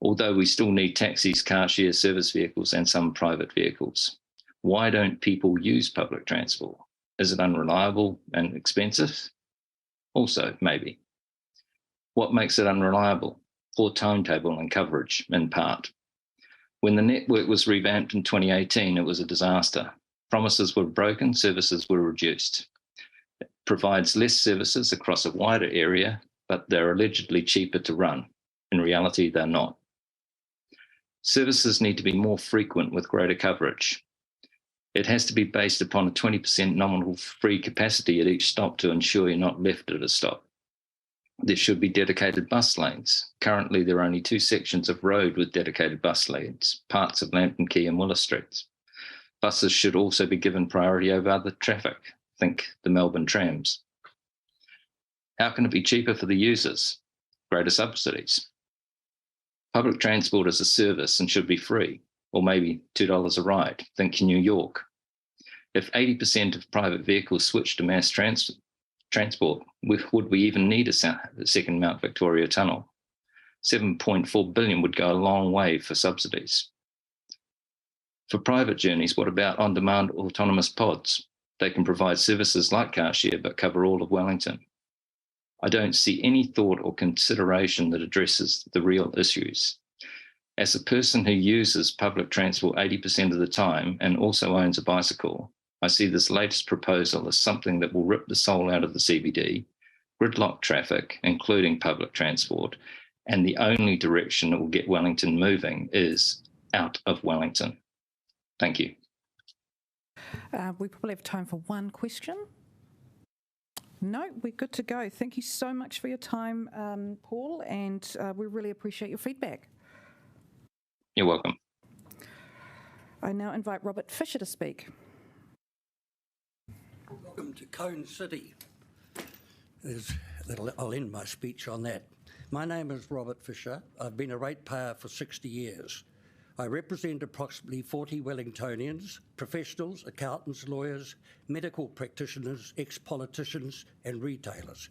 Although we still need taxis, car share service vehicles, and some private vehicles. Why don't people use public transport? Is it unreliable and expensive? Also, maybe. What makes it unreliable? Poor timetable and coverage, in part. When the network was revamped in 2018, it was a disaster. Promises were broken, services were reduced. It provides less services across a wider area, but they're allegedly cheaper to run. In reality, they're not. Services need to be more frequent with greater coverage. It has to be based upon a 20% nominal free capacity at each stop to ensure you're not left at a stop. There should be dedicated bus lanes. Currently, there are only 2 sections of road with dedicated bus lanes, parts of Lambton Quay and Willis Streets. Buses should also be given priority over other traffic. Think the Melbourne trams. How can it be cheaper for the users? Greater subsidies. Public transport is a service and should be free, or maybe $2 a ride. Think New York. If 80% of private vehicles switch to mass transport, would we even need a second Mount Victoria tunnel? 7.4 billion would go a long way for subsidies. For private journeys, what about on-demand autonomous pods? They can provide services like car share, but cover all of Wellington. I don't see any thought or consideration that addresses the real issues. As a person who uses public transport 80% of the time and also owns a bicycle, I see this latest proposal as something that will rip the soul out of the CBD, gridlock traffic, including public transport, and the only direction that will get Wellington moving is out of Wellington. Thank you. We probably have time for one question. No, we're good to go. Thank you so much for your time, Paul, and we really appreciate your feedback. You're welcome. I now invite Robert Fisher to speak. Welcome to Cone City. I'll end my speech on that. My name is Robert Fisher. I've been a ratepayer for 60 years. I represent approximately 40 Wellingtonians, professionals, accountants, lawyers, medical practitioners, ex-politicians and retailers.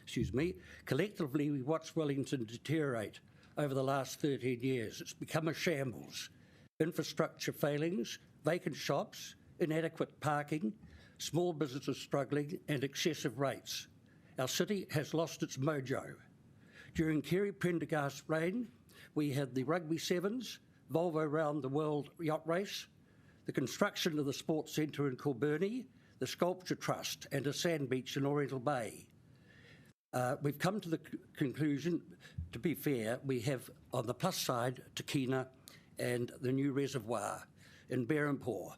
Excuse me. Collectively, we watched Wellington deteriorate over the last 13 years. It's become a shambles. Infrastructure failings, vacant shops, inadequate parking, small businesses struggling and excessive rates. Our city has lost its mojo. During Kerry Prendergast's reign, we had the Rugby Sevens, Volvo Round the World Yacht Race, the construction of the Sports Centre in Kilburnie, the Sculpture Trust and a sand beach in Oriental Bay. We've come to the conclusion, to be fair, we have on the plus side Takina and the new reservoir in Berhampore.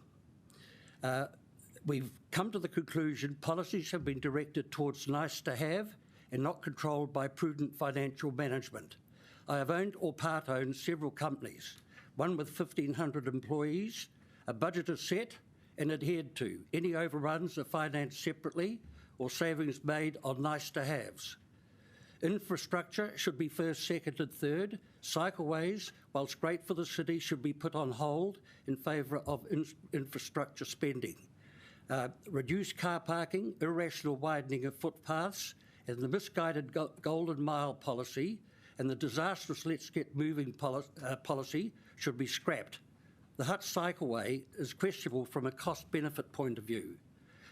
We've come to the conclusion policies have been directed towards nice to have and not controlled by prudent financial management. I have owned or part-owned several companies, one with 1,500 employees. A budget is set and adhered to. Any overruns are financed separately or savings made on nice-to-haves. Infrastructure should be first, second and third. Cycleways, whilst great for the city, should be put on hold in favour of infrastructure spending. Reduced car parking, irrational widening of footpaths and the misguided Golden Mile policy and the disastrous Let's Get Moving policy should be scrapped. The Hutt Cycleway is questionable from a cost-benefit point of view.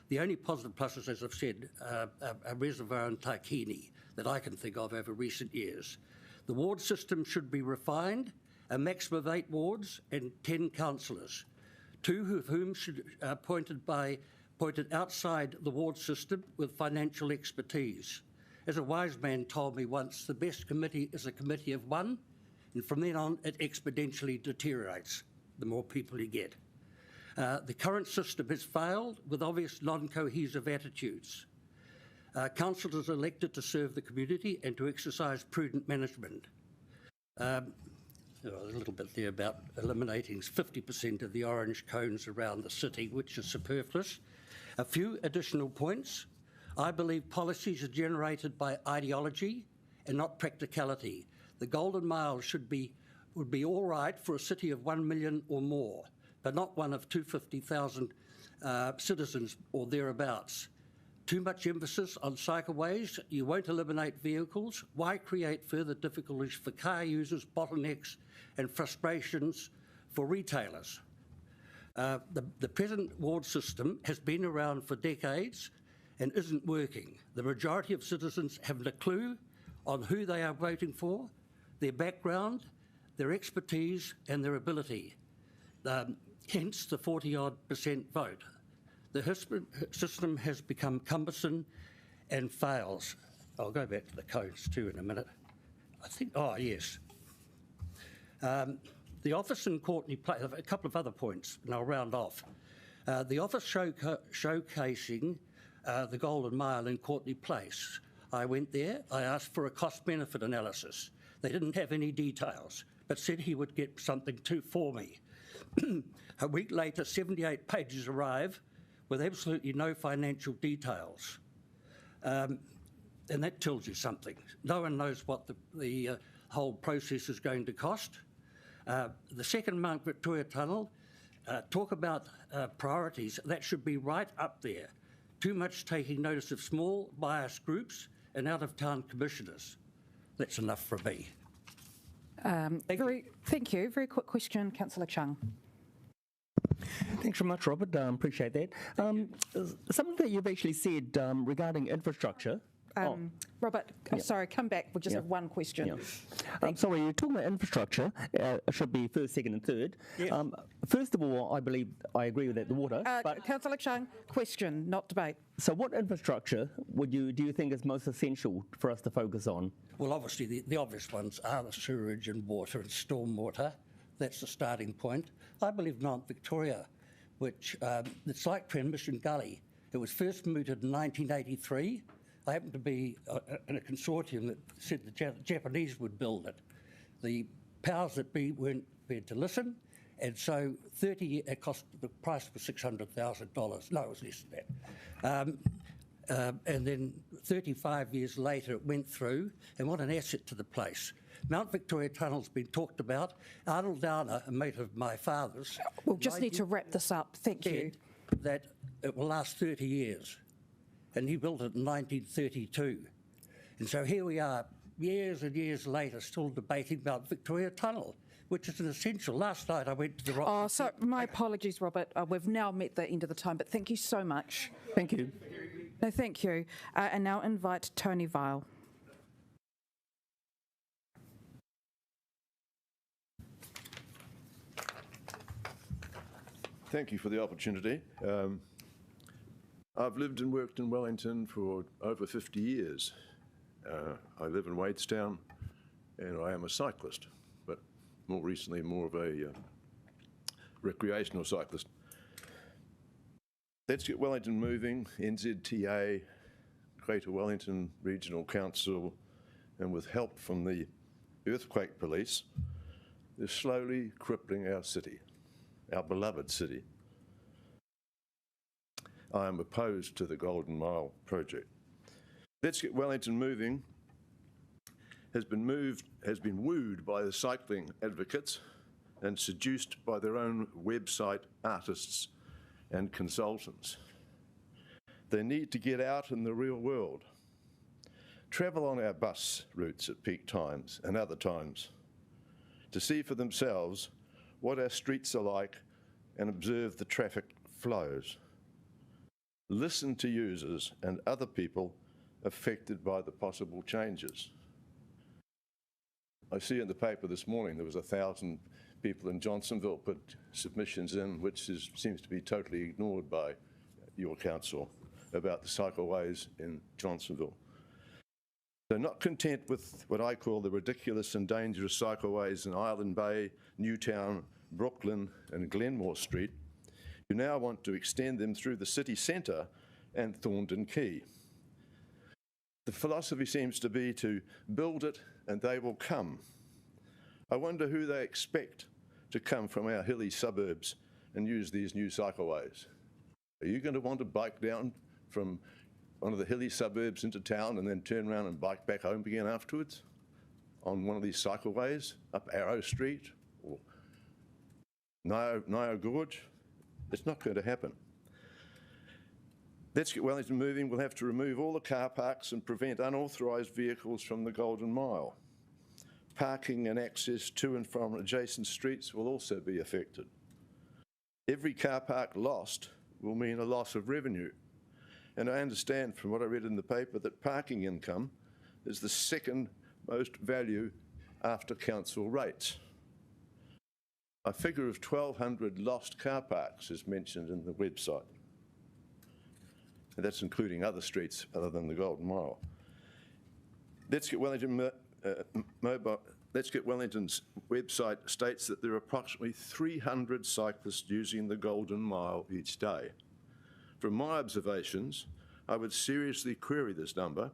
The only positive pluses, as I've said, a reservoir in Taikini that I can think of over recent years. The ward system should be refined, a maximum of 8 wards and 10 councillors, 2 of whom should appointed outside the ward system with financial expertise. As a wise man told me once, the best committee is a committee of one, and from then on it exponentially deteriorates the more people you get. The current system has failed with obvious non-cohesive attitudes. Councillors are elected to serve the community and to exercise prudent management. A little bit there about eliminating 50% of the orange cones around the city, which is superfluous. A few additional points. I believe policies are generated by ideology and not practicality. The Golden Mile would be all right for a city of 1 million or more, but not one of 250,000 citizens or thereabouts. Too much emphasis on cycleways. You won't eliminate vehicles. Why create further difficulties for car users, bottlenecks and frustrations for retailers? The present ward system has been around for decades and isn't working. The majority of citizens haven't a clue on who they are voting for, their background, their expertise and their ability. Hence the 40-odd% vote. The system has become cumbersome and fails. I'll go back to the codes too in a minute. Yes. The office in Courtenay Place, a couple of other points, and I'll round off. The office showcasing the Golden Mile in Courtenay Place. I went there, I asked for a cost-benefit analysis. They didn't have any details, but said he would get something for me. A week later, 78 pages arrive with absolutely no financial details. And that tells you something. No one knows what the whole process is going to cost. The second Mount Victoria Tunnel, talk about priorities, that should be right up there. Too much taking notice of small biased groups and out-of-town commissioners. That's enough from me. Thank you. Very quick question, Councillor Chung. Thanks very much, Robert. Appreciate that. Something that you've actually said regarding infrastructure. Robert, sorry, come back. We'll just have one question. Sorry, you're talking about infrastructure. It should be first, second and third. Yes. First of all, I agree with that, the water. Councillor Chung, question, not debate. So what infrastructure do you think is most essential for us to focus on? Well, obviously, the obvious ones are the sewerage and water and stormwater. That's the starting point. I believe Mount Victoria, which it's like Transmission Gully. It was first mooted in 1983. I happened to be in a consortium that said the Japanese would build it. The powers that be weren't prepared to listen, and so it cost, the price was $600,000. No, it was less than that. And then 35 years later, it went through, and what an asset to the place. Mount Victoria Tunnel's been talked about. Arnold Downer, a mate of my father's... We'll just need to wrap this up. Thank you. ...that it will last 30 years. And he built it in 1932. And so here we are, years and years later, still debating Mount Victoria Tunnel, which is an essential. Last night I went to the rock... Oh, so my apologies, Robert. We've now met the end of the time, but thank you so much. Thank you. No, thank you. And now invite Tony Vile. Thank you for the opportunity. I've lived and worked in Wellington for over 50 years. I live in Wadestown and I am a cyclist, but more recently more of a recreational cyclist. Let's Get Wellington Moving, NZTA, Greater Wellington Regional Council, and with help from the Earthquake Police, is slowly crippling our city, our beloved city. I am opposed to the Golden Mile project. Let's Get Wellington Moving has been wooed by the cycling advocates and seduced by their own website artists and consultants. They need to get out in the real world, travel on our bus routes at peak times and other times, to see for themselves what our streets are like and observe the traffic flows. Listen to users and other people affected by the possible changes. I see in the paper this morning there was 1,000 people in Johnsonville put submissions in, which seems to be totally ignored by your council, about the cycleways in Johnsonville. So not content with what I call the ridiculous and dangerous cycleways in Island Bay, Newtown, Brooklyn and Glenmore Street, you now want to extend them through the city centre and Thorndon Quay. The philosophy seems to be to build it and they will come. I wonder who they expect to come from our hilly suburbs and use these new cycleways. Are you going to want to bike down from one of the hilly suburbs into town and then turn around and bike back home again afterwards on one of these cycleways up Arrow Street or Nio Gorge? It's not going to happen. Let's Get Wellington Moving will have to remove all the car parks and prevent unauthorised vehicles from the Golden Mile. Parking and access to and from adjacent streets will also be affected. Every car park lost will mean a loss of revenue. And I understand from what I read in the paper that parking income is the second most value after council rates. A figure of 1,200 lost car parks is mentioned in the website. And that's including other streets other than the Golden Mile. Let's Get Wellington's website states that there are approximately 300 cyclists using the Golden Mile each day. From my observations, I would seriously query this number,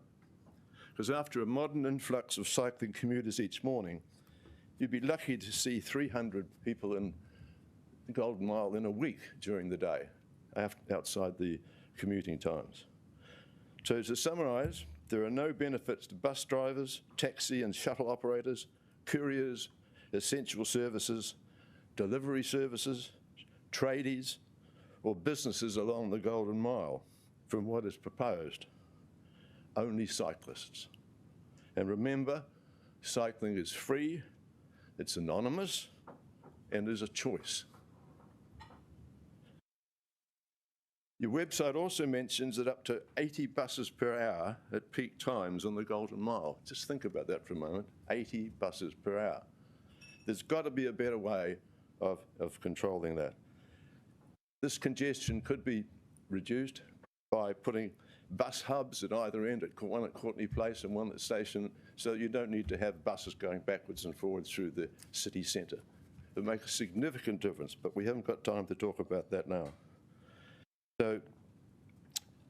because after a modern influx of cycling commuters each morning, you'd be lucky to see 300 people in the Golden Mile in a week during the day, outside the commuting times. So to summarise, there are no benefits to bus drivers, taxi and shuttle operators, couriers, essential services, delivery services, tradies, or businesses along the Golden Mile from what is proposed. Only cyclists. And remember, cycling is free, It's anonymous and there's a choice. Your website also mentions that up to 80 buses per hour at peak times on the Golden Mile. Just think about that for a moment, 80 buses per hour. There's got to be a better way of controlling that. This congestion could be reduced by putting bus hubs at either end, one at Courtney Place and one at the station, so that you don't need to have buses going backwards and forwards through the city centre. It would make a significant difference, but we haven't got time to talk about that now. So,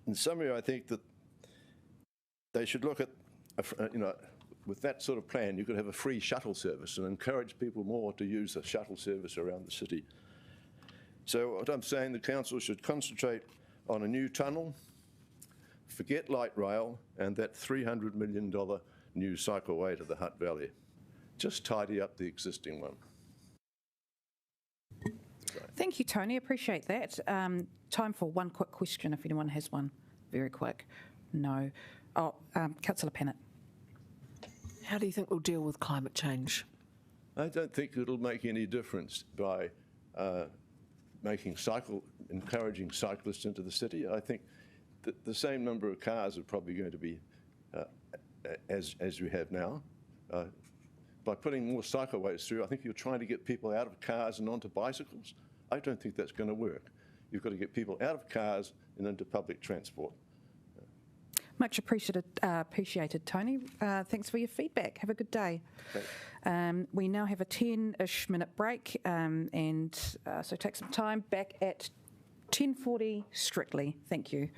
in summary, I think that they should look at, with that sort of plan, you could have a free shuttle service and encourage people more to use the shuttle service around the city. So what I'm saying, the council should concentrate on a new tunnel, forget light rail, and that $300 million new cycleway to the Hutt Valley. Just tidy up the existing one. Thank you, Tony. Appreciate that. Time for one quick question, if anyone has one. Very quick. No. Oh, Councillor Pennant. How do you think we'll deal with climate change? I don't think it'll make any difference by encouraging cyclists into the city. I think that the same number of cars are probably going to be as you have now. By putting more cycleways through, I think you're trying to get people out of cars and onto bicycles. I don't think that's going to work. You've got to get people out of cars and into public transport. Much appreciated, Tony. Thanks for your feedback. Have a good day. We now have a 10-ish minute break, so take some time. Back at 10:40 strictly. Thank you.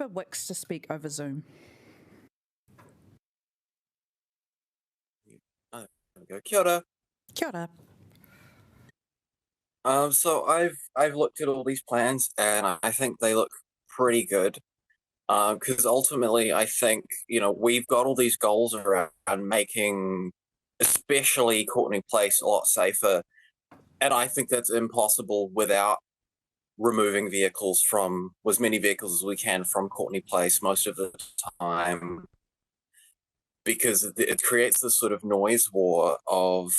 for Wix to speak over Zoom. There we go. Kia ora. Kia ora. So I've looked at all these plans and I think they look pretty good. Because ultimately, I think, we've got all these goals around making, especially Courtenay Place, a lot safer. And I think that's impossible without removing vehicles as many vehicles as we can from Courtenay Place most of the time. Because it creates this sort of noise war of,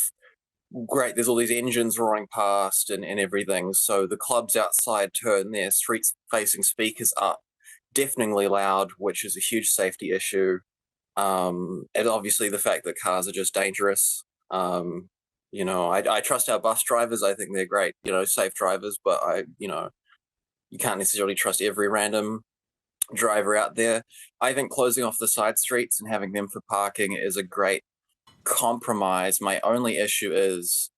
great, there's all these engines roaring past and everything. So the clubs outside turn their street-facing speakers up deafeningly loud, which is a huge safety issue. And obviously the fact that cars are just dangerous. I trust our bus drivers. I think they're great, safe drivers, but you can't necessarily trust every random driver out there. I think closing off the side streets and having them for parking is a great compromise. My only issue is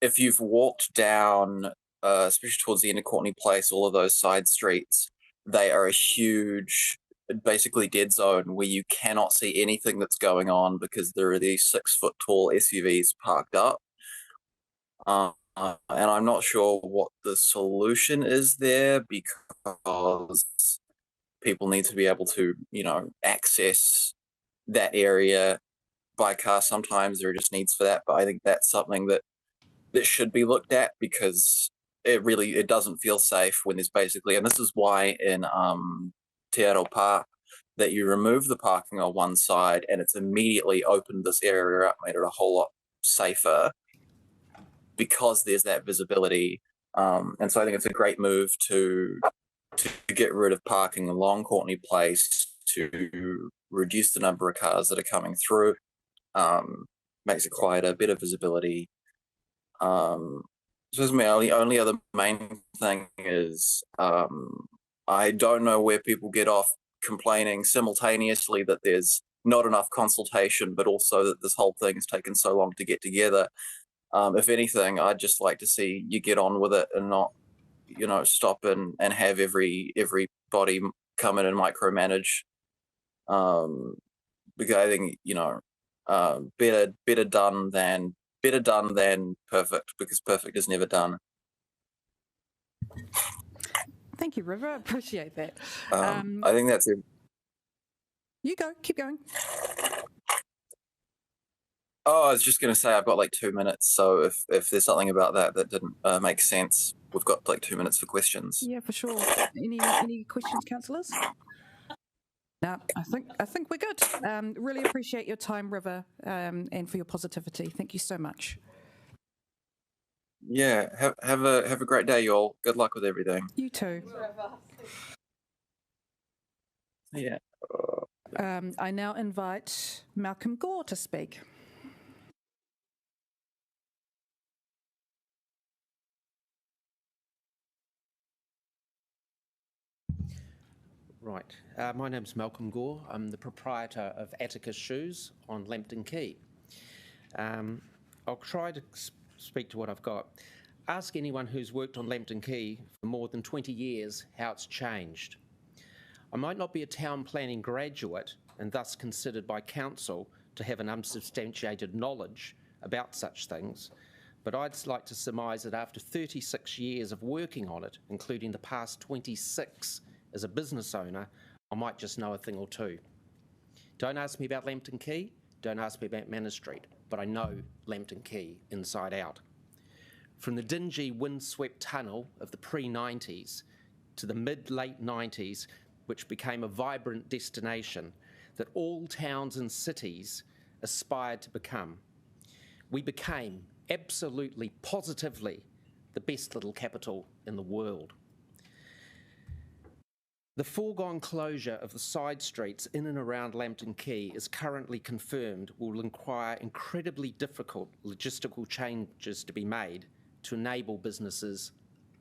if you've walked down, especially towards the end of Courtenay Place, all of those side streets, they are a huge, basically dead zone where you cannot see anything that's going on because there are these 6-foot-tall SUVs parked up. And I'm not sure what the solution is there because people need to be able to, access that area by car. Sometimes there are just needs for that, but I think that's something that should be looked at because it doesn't feel safe when there's basically, and this is why in Te Aropa that you remove the parking on one side and it's immediately opened this area up, made it a whole lot safer because there's that visibility. And so I think it's a great move to get rid of parking along Courtenay Place to reduce the number of cars that are coming through. Makes it quite a bit of visibility. So my only other main thing is I don't know where people get off complaining simultaneously that there's not enough consultation, but also that this whole thing has taken so long to get together. If anything, I'd just like to see you get on with it and not, stop and have everybody come in and micromanage. Because I think, better done than perfect, because perfect is never done. Thank you, River. I appreciate that. I think that's it. You go. Keep going. Oh, I was just going to say I've got like 2 minutes, so if there's something about that didn't make sense, we've got like 2 minutes for questions. Yeah, for sure. Any questions, councillors? No, I think we're good. Really appreciate your time, River, and for your positivity. Thank you so much. Yeah, have a great day, y'all. Good luck with everything. You too. Yeah. I now invite Malcolm Gore to speak. Right. My name's Malcolm Gore. I'm the proprietor of Atticus Shoes on Lambton Quay. I'll try to speak to what I've got. Ask anyone who's worked on Lambton Quay for more than 20 years how it's changed. I might not be a town planning graduate and thus considered by council to have an unsubstantiated knowledge about such things, but I'd like to surmise that after 36 years of working on it, including the past 26 as a business owner, I might just know a thing or two. Don't ask me about Lambton Quay, don't ask me about Manor Street, but I know Lambton Quay inside out. From the dingy windswept tunnel of the pre-90s to the mid-late 90s, which became a vibrant destination that all towns and cities aspired to become. We became absolutely, positively, the best little capital in the world. The foregone closure of the side streets in and around Lambton Quay is currently confirmed will require incredibly difficult logistical changes to be made to enable businesses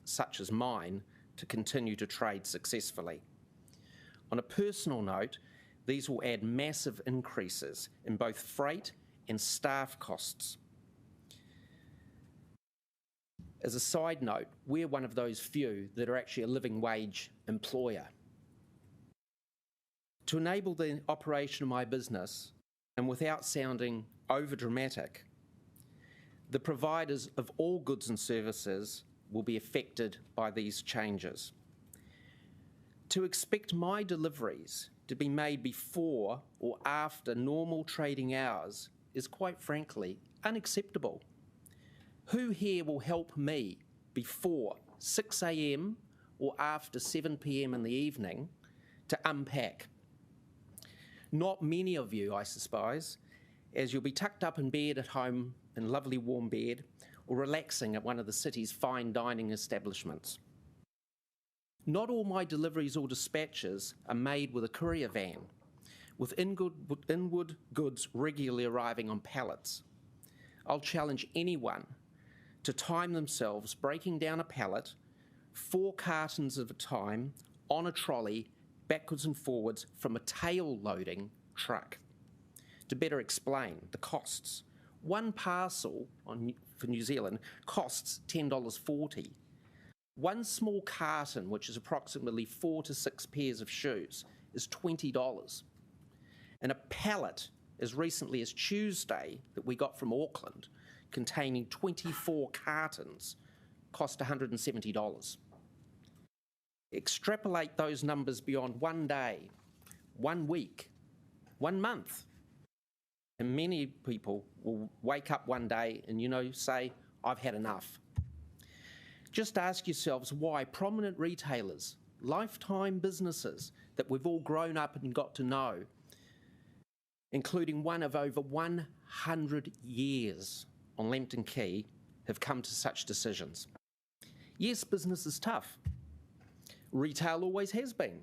such as mine to continue to trade successfully. On a personal note, these will add massive increases in both freight and staff costs. As a side note, we're one of those few that are actually a living wage employer. To enable the operation of my business, and without sounding over-dramatic, the providers of all goods and services will be affected by these changes. To expect my deliveries to be made before or after normal trading hours is, quite frankly, unacceptable. Who here will help me before 6 a.m. or after 7 p.m. in the evening to unpack? Not many of you, I suppose, as you'll be tucked up in bed at home in lovely warm bed or relaxing at one of the city's fine dining establishments. Not all my deliveries or dispatches are made with a courier van, with inward goods regularly arriving on pallets. I'll challenge anyone to time themselves breaking down a pallet, 4 cartons at a time, on a trolley, backwards and forwards from a tail-loading truck. To better explain the costs, one parcel for New Zealand costs $10.40. One small carton, which is approximately 4 to 6 pairs of shoes, is $20. And a pallet, as recently as Tuesday, that we got from Auckland, containing 24 cartons, cost $170. Extrapolate those numbers beyond 1 day, 1 week, 1 month, and many people will wake up one day and, say, I've had enough. Just ask yourselves why prominent retailers, lifetime businesses that we've all grown up and got to know, including one of over 100 years on Lambton Quay, have come to such decisions. Yes, business is tough. Retail always has been.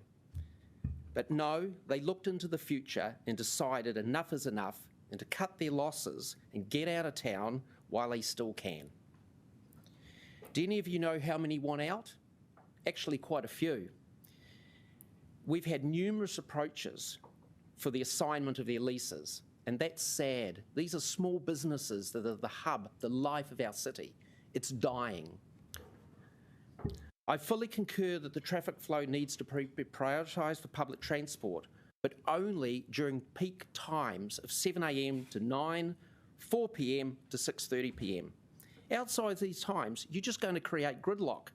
But no, they looked into the future and decided enough is enough and to cut their losses and get out of town while they still can. Do any of you know how many want out? Actually, quite a few. We've had numerous approaches for the assignment of their leases, and that's sad. These are small businesses that are the hub, the life of our city. It's dying. I fully concur that the traffic flow needs to be prioritised for public transport, but only during peak times of 7 a.m. to 9, 4 p.m. to 6:30 p.m. Outside these times, you're just going to create gridlock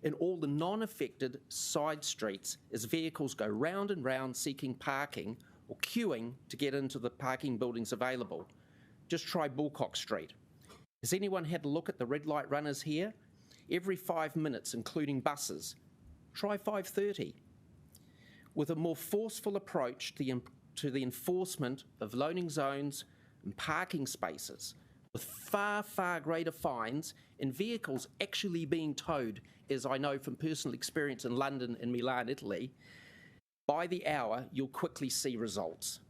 in all the non-affected side streets as vehicles go round and round seeking parking or queuing to get into the parking buildings available. Just try Bullcock Street. Has anyone had a look at the red light runners here? Every 5 minutes, including buses. Try 5:30. With a more forceful approach to the enforcement of loading zones and parking spaces, with far, far greater fines and vehicles actually being towed, as I know from personal experience in London and Milan, Italy, by the hour, you'll quickly see results.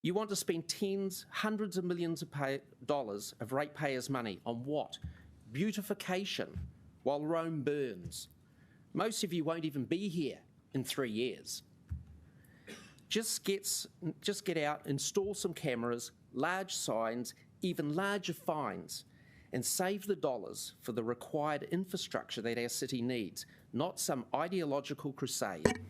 You want to spend tens, hundreds of millions of dollars of ratepayers' money on what? Beautification while Rome burns. Most of you won't even be here in 3 years. Just get out, install some cameras, large signs, even larger fines, and save the dollars for the required infrastructure that our city needs, not some ideological crusade.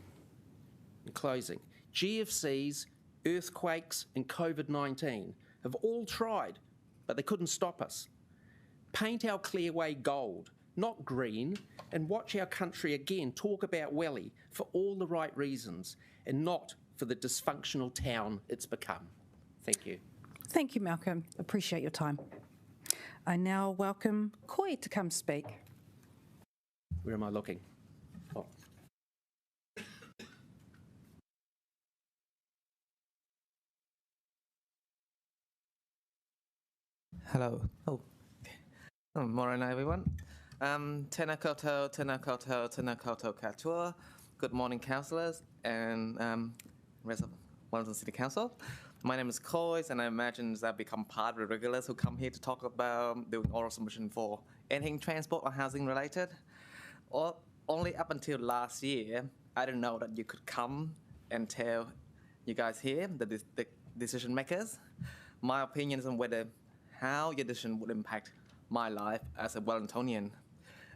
In closing, GFCs, earthquakes, and COVID-19 have all tried, but they couldn't stop us. Paint our clearway gold, not green, and watch our country again talk about Welly for all the right reasons and not for the dysfunctional town it's become. Thank you. Thank you, Malcolm. Appreciate your time. I now welcome Koi to come speak. Where am I looking? Oh. Hello. Morning, everyone. Tēnā koutou, tēnā koutou, tēnā koutou katoa. Good morning, councillors and rest of Wellington City Council. My name is Coys, and I imagine I've become part of the regulars who come here to talk about doing oral submission for anything transport or housing related. Only up until last year, I didn't know that you could come and tell you guys here, the decision makers, my opinions on how your decision would impact my life as a Wellingtonian.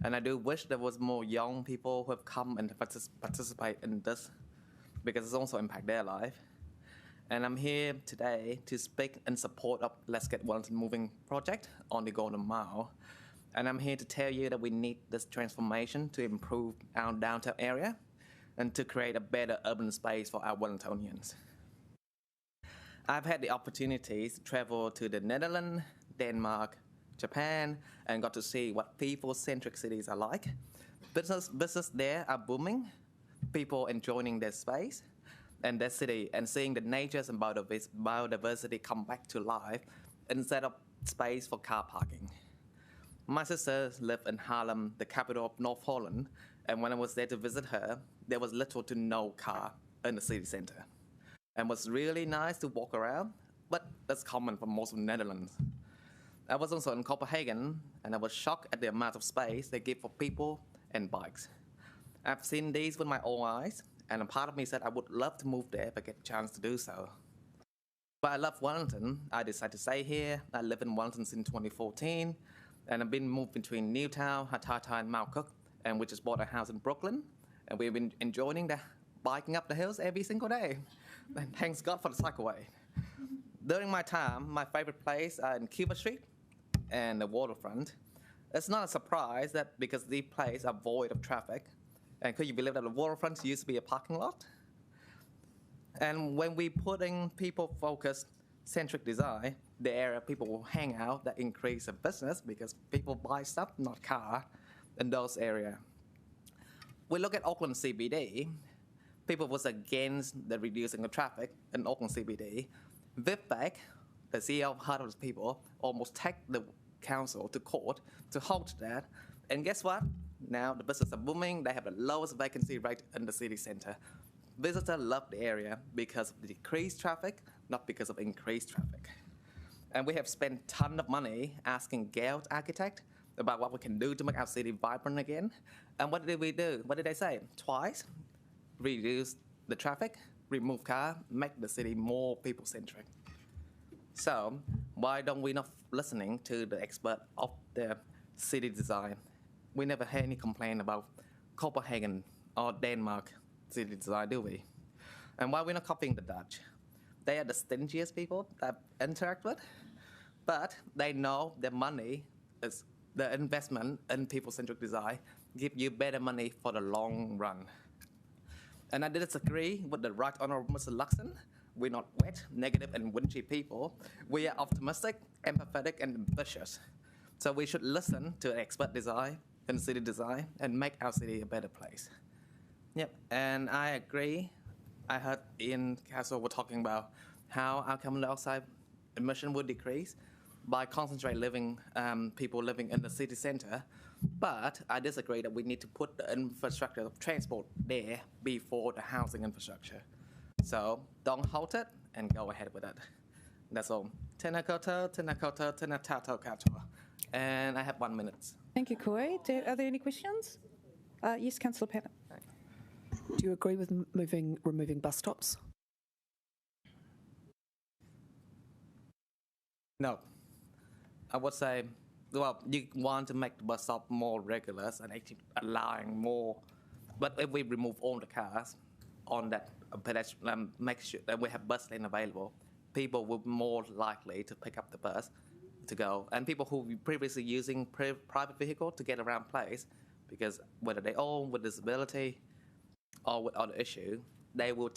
And I do wish there was more young people who have come and participate in this because it's also impact their life. And I'm here today to speak in support of Let's Get Wellington Moving project on the Golden Mile. And I'm here to tell you that we need this transformation to improve our downtown area and to create a better urban space for our Wellingtonians. I've had the opportunities to travel to the Netherlands, Denmark, Japan, and got to see what people-centric cities are like. Business there are booming, people enjoying their space and their city, and seeing the natures and biodiversity come back to life instead of space for car parking. My sister lived in Haarlem, the capital of North Holland, and when I was there to visit her, there was little to no car in the city center. And it was really nice to walk around, but that's common for most of the Netherlands. I was also in Copenhagen, and I was shocked at the amount of space they give for people and bikes. I've seen these with my own eyes, and a part of me said I would love to move there if I get a chance to do so. But I love Wellington. I decided to stay here. I live in Wellington since 2014, and I've been moved between Newtown, Hatata, and Mount Cook, and we just bought a house in Brooklyn, and we've been enjoying the biking up the hills every single day. And thanks God for the cycleway. During my time, my favorite place are in Cuba Street and the waterfront. It's not a surprise that because these places are void of traffic, and could you believe that the waterfront used to be a parking lot? And when we put in people-focused centric design, the area people will hang out, that increase the business because people buy stuff, not car, in those areas. We look at Auckland CBD, people was against the reducing the traffic in Auckland CBD. Vivek, the CEO of Heart of the People, almost took the council to court to halt that. And guess what? Now the business are booming. They have the lowest vacancy rate in the city center. Visitors love the area because of the decreased traffic, not because of increased traffic. And we have spent a ton of money asking Gale Architect about what we can do to make our city vibrant again. And what did we do? What did they say? Twice. Reduce the traffic, remove car, make the city more people-centric. So why don't we not listening to the expert of the city design? We never had any complaint about Copenhagen or Denmark city design, do we? And why we're not copying the Dutch? They are the stingiest people that I interact with, but they know their money is the investment in people-centric design give you better money for the long run. And I disagree with the Right Honourable Mr. Luxon. We're not wet, negative, and whingy people. We are optimistic, empathetic, and ambitious. So we should listen to expert design and city design and make our city a better place. Yep, and I agree. I heard Ian Castle were talking about how our carbon dioxide emission would decrease by concentrate people living in the city center. But I disagree that we need to put the infrastructure of transport there before the housing infrastructure. So don't halt it and go ahead with it. That's all. Tēnā koutou, tēnā koutou, tēnā tātou katoa. And I have 1 minute. Thank you, Koi. Are there any questions? Yes, Councillor Patton. Do you agree with removing bus stops? No. I would say, well, you want to make the bus stop more regular and actually allowing more. But if we remove all the cars on that pedestrian, make sure that we have bus lane available, people will be more likely to pick up the bus to go. And people who were previously using private vehicle to get around place, because whether they own with disability or with other issue, they will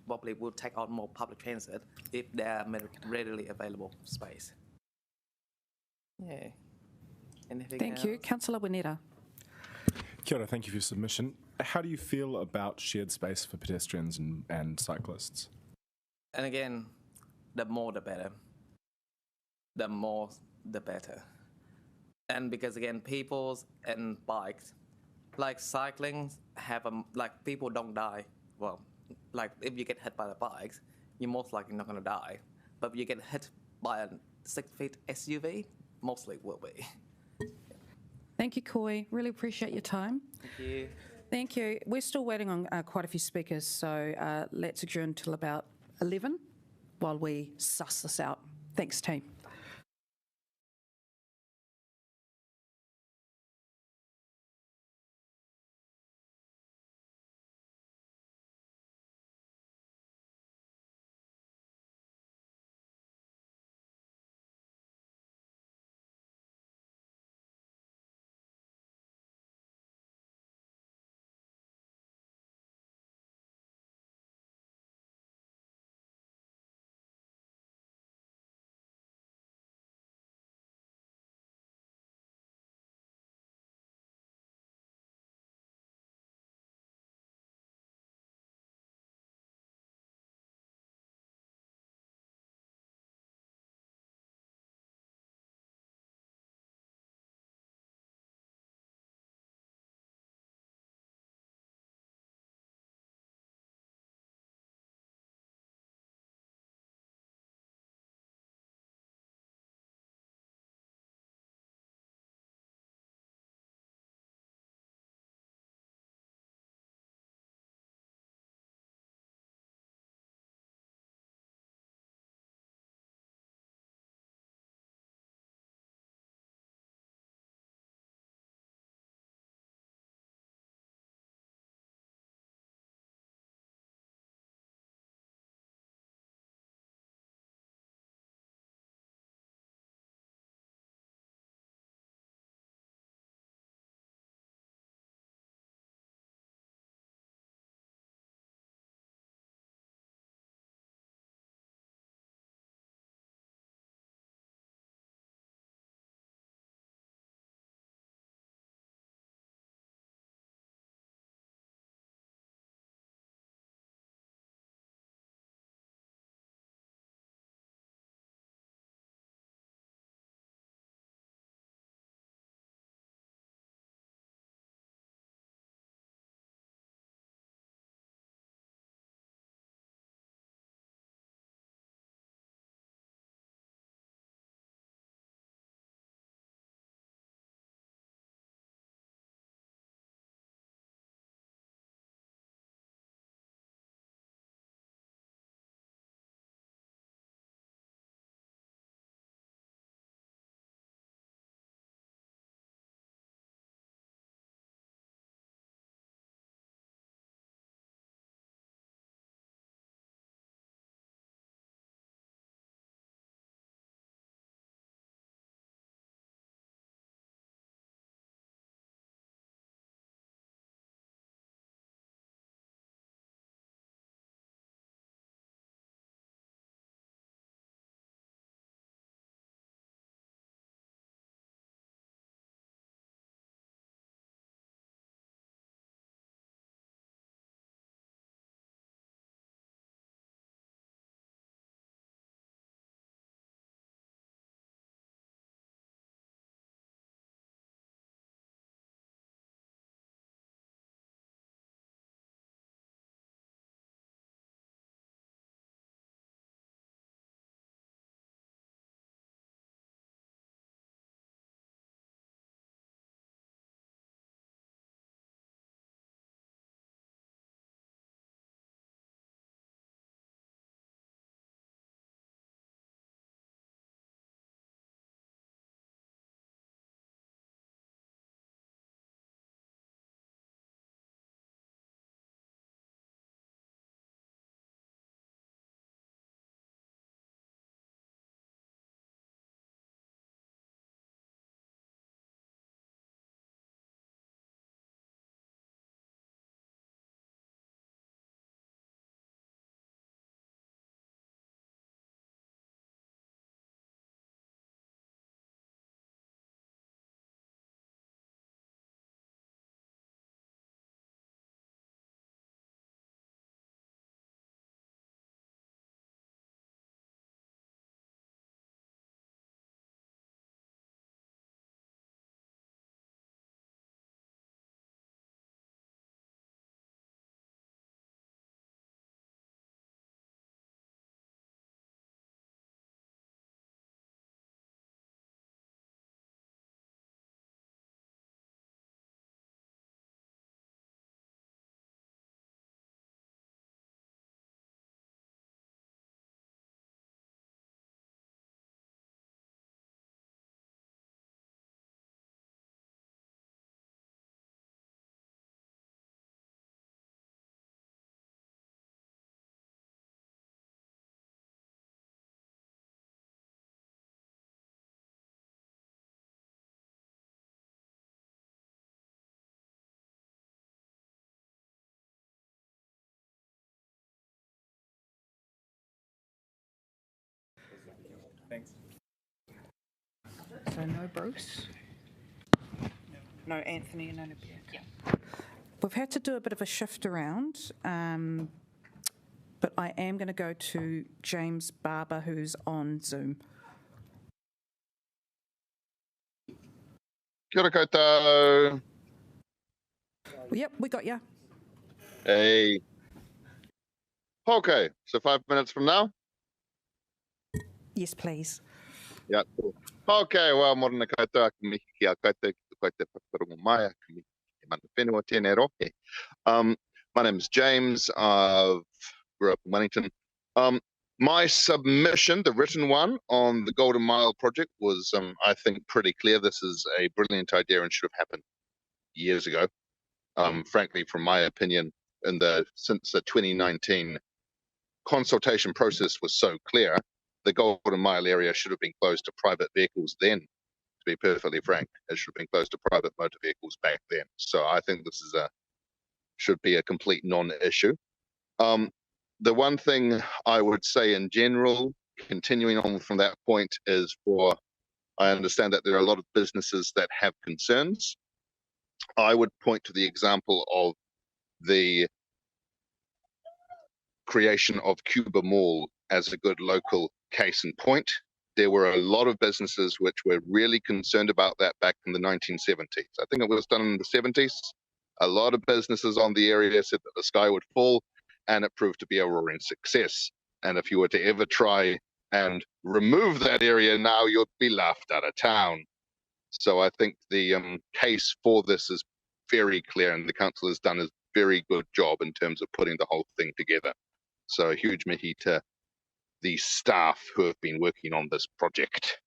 probably will take on more public transit if they're readily available space. Yeah. Anything Thank else? you. Councillor Wineta. Kia ora, thank you for your submission. How do you feel about shared space for pedestrians and cyclists? And again, the more the better. The more the better. And because again, peoples and bikes, like cycling, like people don't die. Well, like if you get hit by the bikes, you're most likely not going to die. But if you get hit by a 6-feet SUV, mostly will be. Thank you, Koi. Really appreciate your time. Thank you. Thank you. We're still waiting on quite a few speakers, so let's adjourn till about 11 while we suss this out. Thanks, team. Thanks. So no Bruce. No Anthony and no Napier. Yeah. We've had to do a bit of a shift around, but I am going to go to James Barber, who's on Zoom. Kia ora koutou. Yep, we got you. Hey. Okay, so 5 minutes from now? Yes, please. Yeah, cool. Okay, well, morena koutou, a mihi ki a koutou, ki te koutou whakarongo mai, a mihi ki mana whenua, tēnei rohe. My name is James, grew up in Wellington. My submission, the written one on the Golden Mile project was, I think, pretty clear. This is a brilliant idea and should have happened years ago. Frankly, from my opinion, since the 2019 consultation process was so clear, the Golden Mile area should have been closed to private vehicles then. To be perfectly frank, it should have been closed to private motor vehicles back then. So I think this is should be a complete non-issue. The one thing I would say in general, continuing on from that point, is I understand that there are a lot of businesses that have concerns. I would point to the example of the creation of Cuba Mall as a good local case in point. There were a lot of businesses which were really concerned about that back in the 1970s. I think it was done in the 70s. A lot of businesses on the area said that the sky would fall, and it proved to be a roaring success. And if you were to ever try and remove that area now, you'd be laughed out of town. So I think the case for this is very clear, and the council has done a very good job in terms of putting the whole thing together. So a huge mihi to the staff who have been working on this project.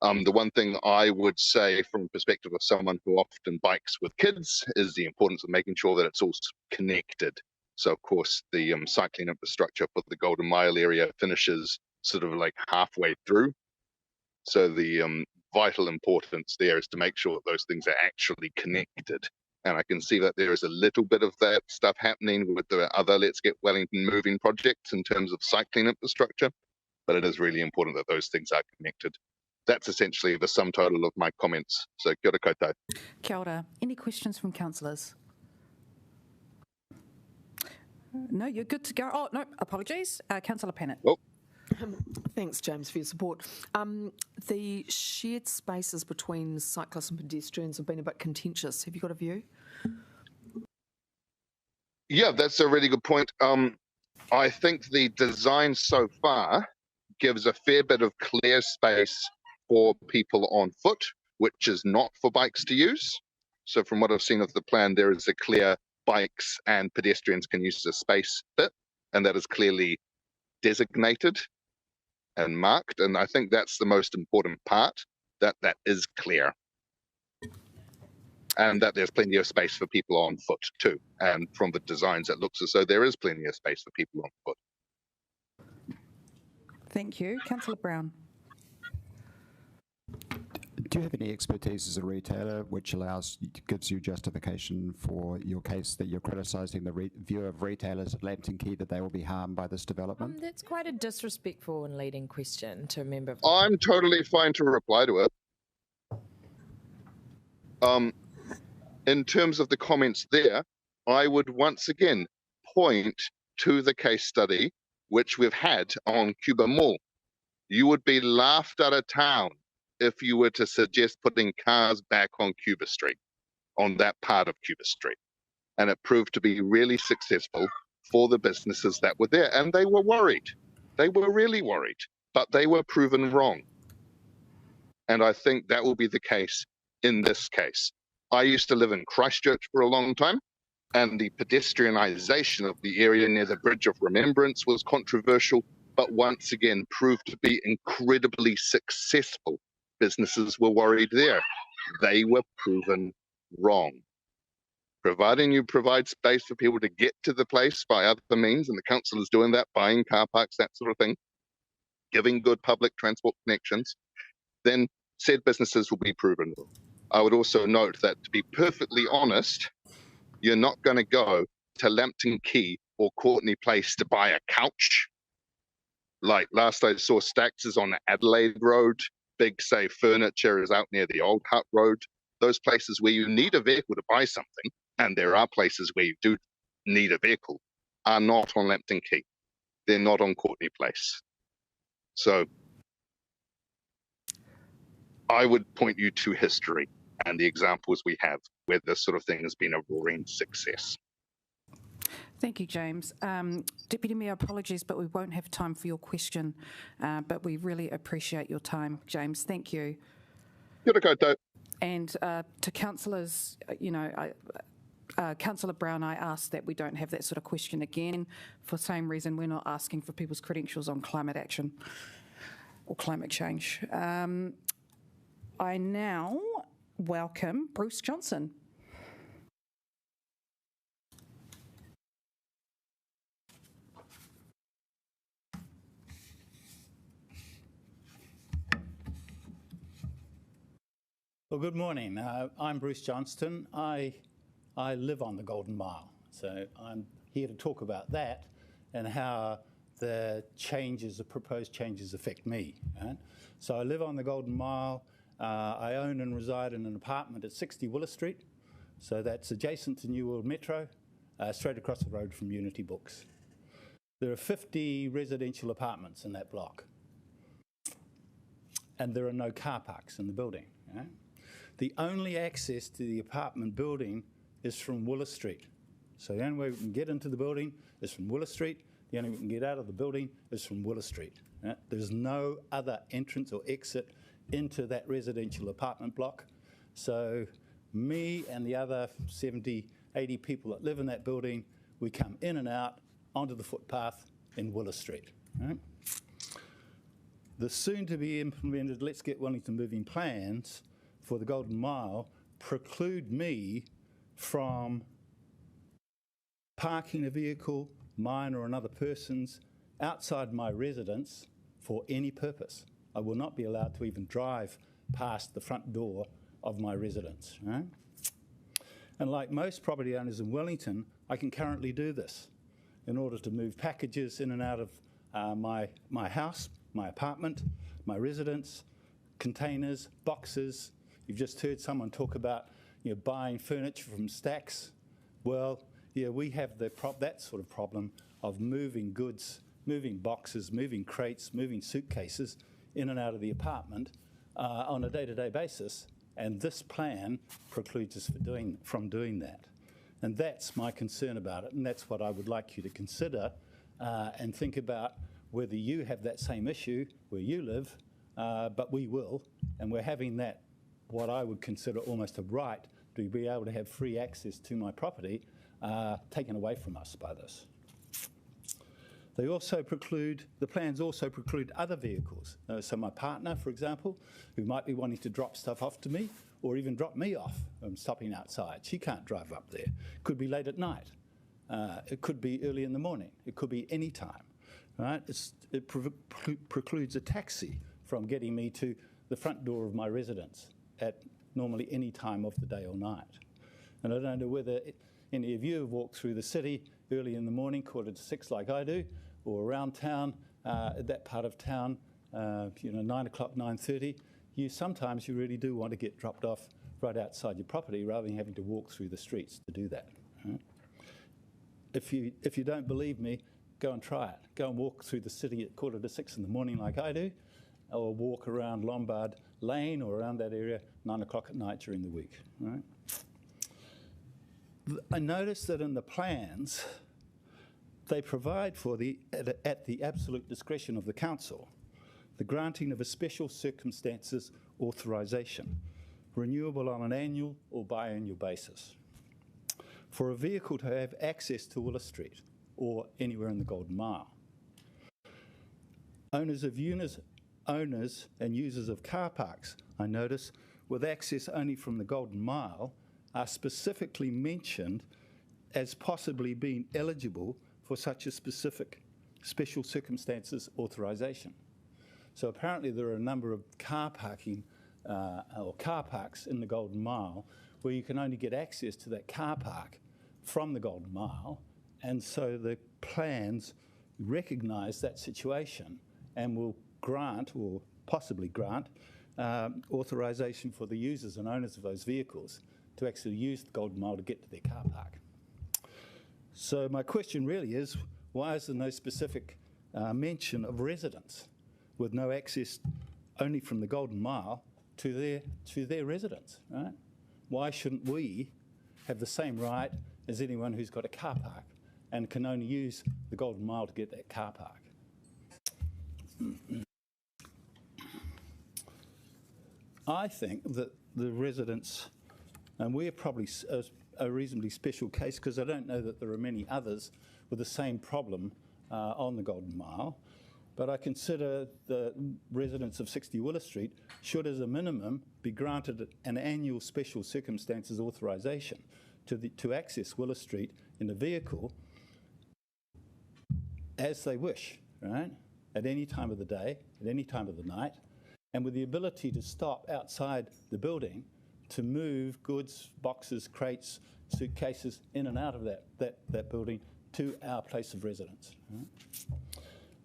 The one thing I would say from the perspective of someone who often bikes with kids is the importance of making sure that it's all connected. So, of course, the cycling infrastructure for the Golden Mile area finishes sort of like halfway through. So the vital importance there is to make sure that those things are actually connected. And I can see that there is a little bit of that stuff happening with the other Let's Get Wellington Moving projects in terms of cycling infrastructure, but it is really important that those things are connected. That's essentially the sum total of my comments. So kia ora koutou. Kia ora. Any questions from councillors? No, you're good to go. Oh, no, apologies. Councillor Pennant. Oh. Thanks, James, for your support. The shared spaces between cyclists and pedestrians have been a bit contentious. Have you got a view? Yeah, that's a really good point. I think the design so far gives a fair bit of clear space for people on foot, which is not for bikes to use. So from what I've seen of the plan, there is a clear bikes and pedestrians can use the space bit, and that is clearly designated and marked. And I think that's the most important part, that is clear. And that there's plenty of space for people on foot too. And from the designs, it looks as though there is plenty of space for people on foot. Thank you. Councillor Brown. Do you have any expertise as a retailer which gives you justification for your case that you're criticising the view of retailers at Lambton Quay that they will be harmed by this development? That's quite a disrespectful and leading question to a member of I'm totally fine to reply to it. In terms of the comments there, I would once again point to the case study which we've had on Cuba Mall. You would be laughed out of town if you were to suggest putting cars back on Cuba Street, on that part of Cuba Street. And it proved to be really successful for the businesses that were there. And they were worried. They were really worried, but they were proven wrong. And I think that will be the case in this case. I used to live in Christchurch for a long time, and the pedestrianisation of the area near the Bridge of Remembrance was controversial, but once again proved to be incredibly successful. Businesses were worried there. They were proven wrong. Providing you provide space for people to get to the place by other means, and the council is doing that, buying car parks, that sort of thing, giving good public transport connections, then said businesses will be proven wrong. I would also note that, to be perfectly honest, you're not going to go to Lambton Quay or Courtenay Place to buy a couch. Like last I saw, Stax is on Adelaide Road. Big Say Furniture is out near the Old Hut Road. Those places where you need a vehicle to buy something, and there are places where you do need a vehicle, are not on Lambton Quay. They're not on Courtney Place. So I would point you to history and the examples we have where this sort of thing has been a roaring success. Thank you, James. Deputy Mayor, apologies, but we won't have time for your question, but we really appreciate your time, James. Thank you. Kia ora koutou. And to councillors, Councillor Brown, I asked that we don't have that sort of question again. For the same reason, we're not asking for people's credentials on climate action or climate change. I now welcome Bruce Johnson. Well, good morning. I'm Bruce Johnston. I live on the Golden Mile, so I'm here to talk about that and how the proposed changes affect me. Right? So I live on the Golden Mile. I own and reside in an apartment at 60 Willow Street, so that's adjacent to New World Metro, straight across the road from Unity Books. There are 50 residential apartments in that block, and there are no car parks in the building. Right? The only access to the apartment building is from Willow Street. So the only way we can get into the building is from Willow Street. The only way we can get out of the building is from Willow Street. Right? There's no other entrance or exit into that residential apartment block. So me and the other 70, 80 people that live in that building, we come in and out onto the footpath in Willow Street. Right? The soon-to-be implemented Let's Get Wellington Moving plans for the Golden Mile preclude me from parking a vehicle, mine or another person's, outside my residence for any purpose. I will not be allowed to even drive past the front door of my residence. Right? And like most property owners in Wellington, I can currently do this in order to move packages in and out of my house, my apartment, my residence, containers, boxes. You've just heard someone talk about buying furniture from Stax. Well, yeah, we have that sort of problem of moving goods, moving boxes, moving crates, moving suitcases in and out of the apartment on a day-to-day basis, and this plan precludes us from doing that. And that's my concern about it, and that's what I would like you to consider and think about whether you have that same issue where you live, but we will, and we're having that, what I would consider almost a right to be able to have free access to my property taken away from us by this. The plans also preclude other vehicles. So my partner, for example, who might be wanting to drop stuff off to me or even drop me off stopping outside, she can't drive up there. It could be late at night. It could be early in the morning. It could be any time. Right? It precludes a taxi from getting me to the front door of my residence at normally any time of the day or night. And I don't know whether any of you have walked through the city early in the morning, 5:45 like I do, or around town, that part of town, 9 o'clock, 9:30. Sometimes you really do want to get dropped off right outside your property rather than having to walk through the streets to do that. Right? If you don't believe me, go and try it. Go and walk through the city at 5:45 in the morning like I do, or walk around Lombard Lane or around that area 9 o'clock at night during the week. Right? I noticed that in the plans, they provide for at the absolute discretion of the council, the granting of a special circumstances authorisation, renewable on an annual or biannual basis, for a vehicle to have access to Willow Street or anywhere in the Golden Mile. Owners and users of car parks, I notice, with access only from the Golden Mile, are specifically mentioned as possibly being eligible for such a specific special circumstances authorisation. So apparently there are a number of car parking or car parks in the Golden Mile where you can only get access to that car park from the Golden Mile, and so the plans recognise that situation and will grant, or possibly grant, authorisation for the users and owners of those vehicles to actually use the Golden Mile to get to their car park. So my question really is, why is there no specific mention of residents with no access only from the Golden Mile to their residence, right? Why shouldn't we have the same right as anyone who's got a car park and can only use the Golden Mile to get that car park? I think that the residents, and we're probably a reasonably special case because I don't know that there are many others with the same problem on the Golden Mile, but I consider the residents of 60 Willow Street should, as a minimum, be granted an annual special circumstances authorisation to access Willow Street in a vehicle as they wish, right? At any time of the day, at any time of the night, and with the ability to stop outside the building to move goods, boxes, crates, suitcases in and out of that building to our place of residence. Right?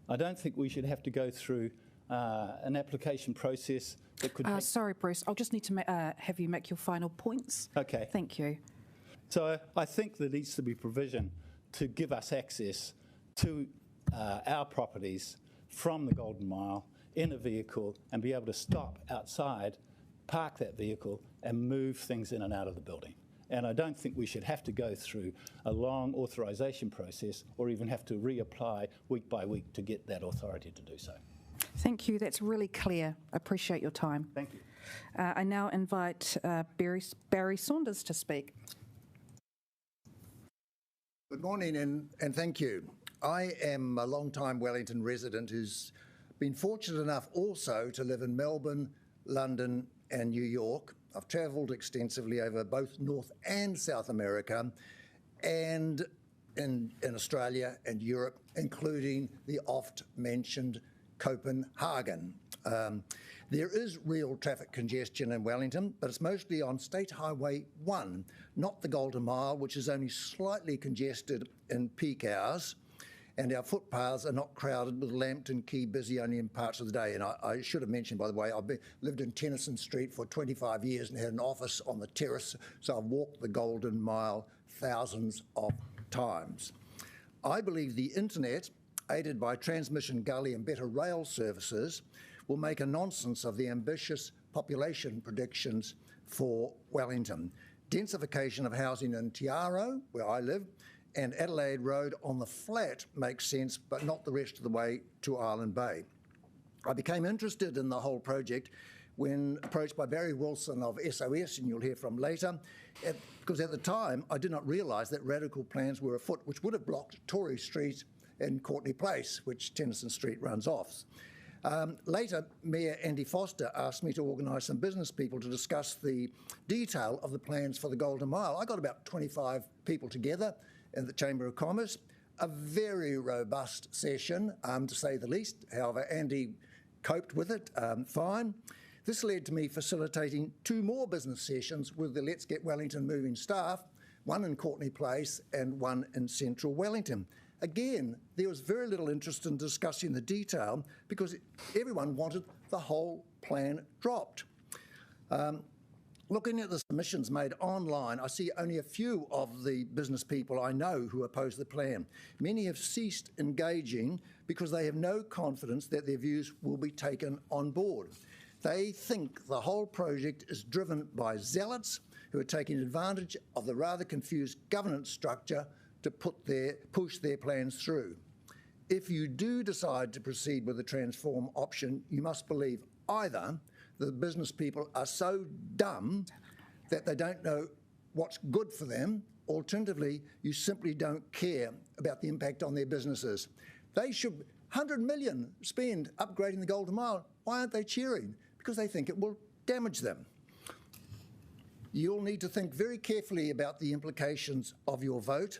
I don't think we should have to go through an application process that could take... Sorry, Bruce, I'll just need to have you make your final points. Okay. Thank you. So I think there needs to be provision to give us access to our properties from the Golden Mile in a vehicle and be able to stop outside, park that vehicle and move things in and out of the building. And I don't think we should have to go through a long authorisation process or even have to reapply week by week to get that authority to do so. Thank you. That's really clear. I appreciate your time. Thank you. I now invite Barry Saunders to speak. Good morning and thank you. I am a long-time Wellington resident who's been fortunate enough also to live in Melbourne, London and New York. I've travelled extensively over both North and South America and in Australia and Europe, including the oft-mentioned Copenhagen. There is real traffic congestion in Wellington, but it's mostly on State Highway 1, not the Golden Mile, which is only slightly congested in peak hours. And our footpaths are not crowded with Lambton Quay busy only in parts of the day. And I should have mentioned, by the way, I've lived in Tennyson Street for 25 years and had an office on the terrace, so I've walked the Golden Mile thousands of times. I believe the internet, aided by transmission gully and better rail services, will make a nonsense of the ambitious population predictions for Wellington. Densification of housing in Te Aro, where I live, and Adelaide Road on the flat makes sense, but not the rest of the way to Island Bay. I became interested in the whole project when approached by Barry Wilson of SOS, and you'll hear from later, because at the time I did not realise that radical plans were afoot, which would have blocked Tory Street and Courtney Place, which Tennyson Street runs off. Later, Mayor Andy Foster asked me to organise some business people to discuss the detail of the plans for the Golden Mile. I got about 25 people together in the Chamber of Commerce, a very robust session, to say the least. However, Andy coped with it fine. This led to me facilitating 2 more business sessions with the Let's Get Wellington Moving staff, one in Courtney Place and one in central Wellington. Again, there was very little interest in discussing the detail because everyone wanted the whole plan dropped. Looking at the submissions made online, I see only a few of the business people I know who oppose the plan. Many have ceased engaging because they have no confidence that their views will be taken on board. They think the whole project is driven by zealots who are taking advantage of the rather confused governance structure to push their plans through. If you do decide to proceed with the transform option, you must believe either the business people are so dumb that they don't know what's good for them. Alternatively, you simply don't care about the impact on their businesses. They should 100 million spend upgrading the Golden Mile. Why aren't they cheering? Because they think it will damage them. You'll need to think very carefully about the implications of your vote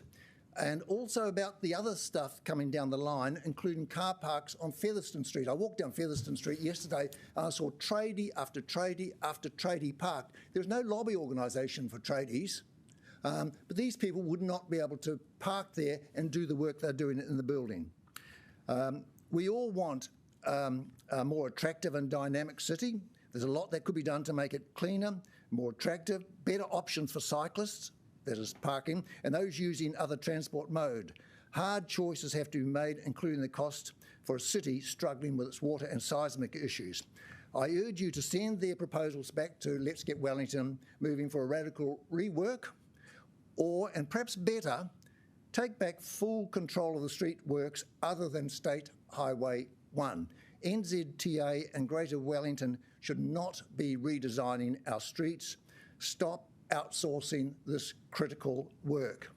and also about the other stuff coming down the line, including car parks on Featherston Street. I walked down Featherston Street yesterday and I saw tradie after tradie after tradie parked. There's no lobby organisation for tradies, but these people would not be able to park there and do the work they're doing in the building. We all want a more attractive and dynamic city. There's a lot that could be done to make it cleaner, more attractive, better options for cyclists, that is parking, and those using other transport mode. Hard choices have to be made, including the cost for a city struggling with its water and seismic issues. I urge you to send their proposals back to Let's Get Wellington, moving for a radical rework, or, and perhaps better, take back full control of the street works other than State Highway 1. NZTA and Greater Wellington should not be redesigning our streets. Stop outsourcing this critical work.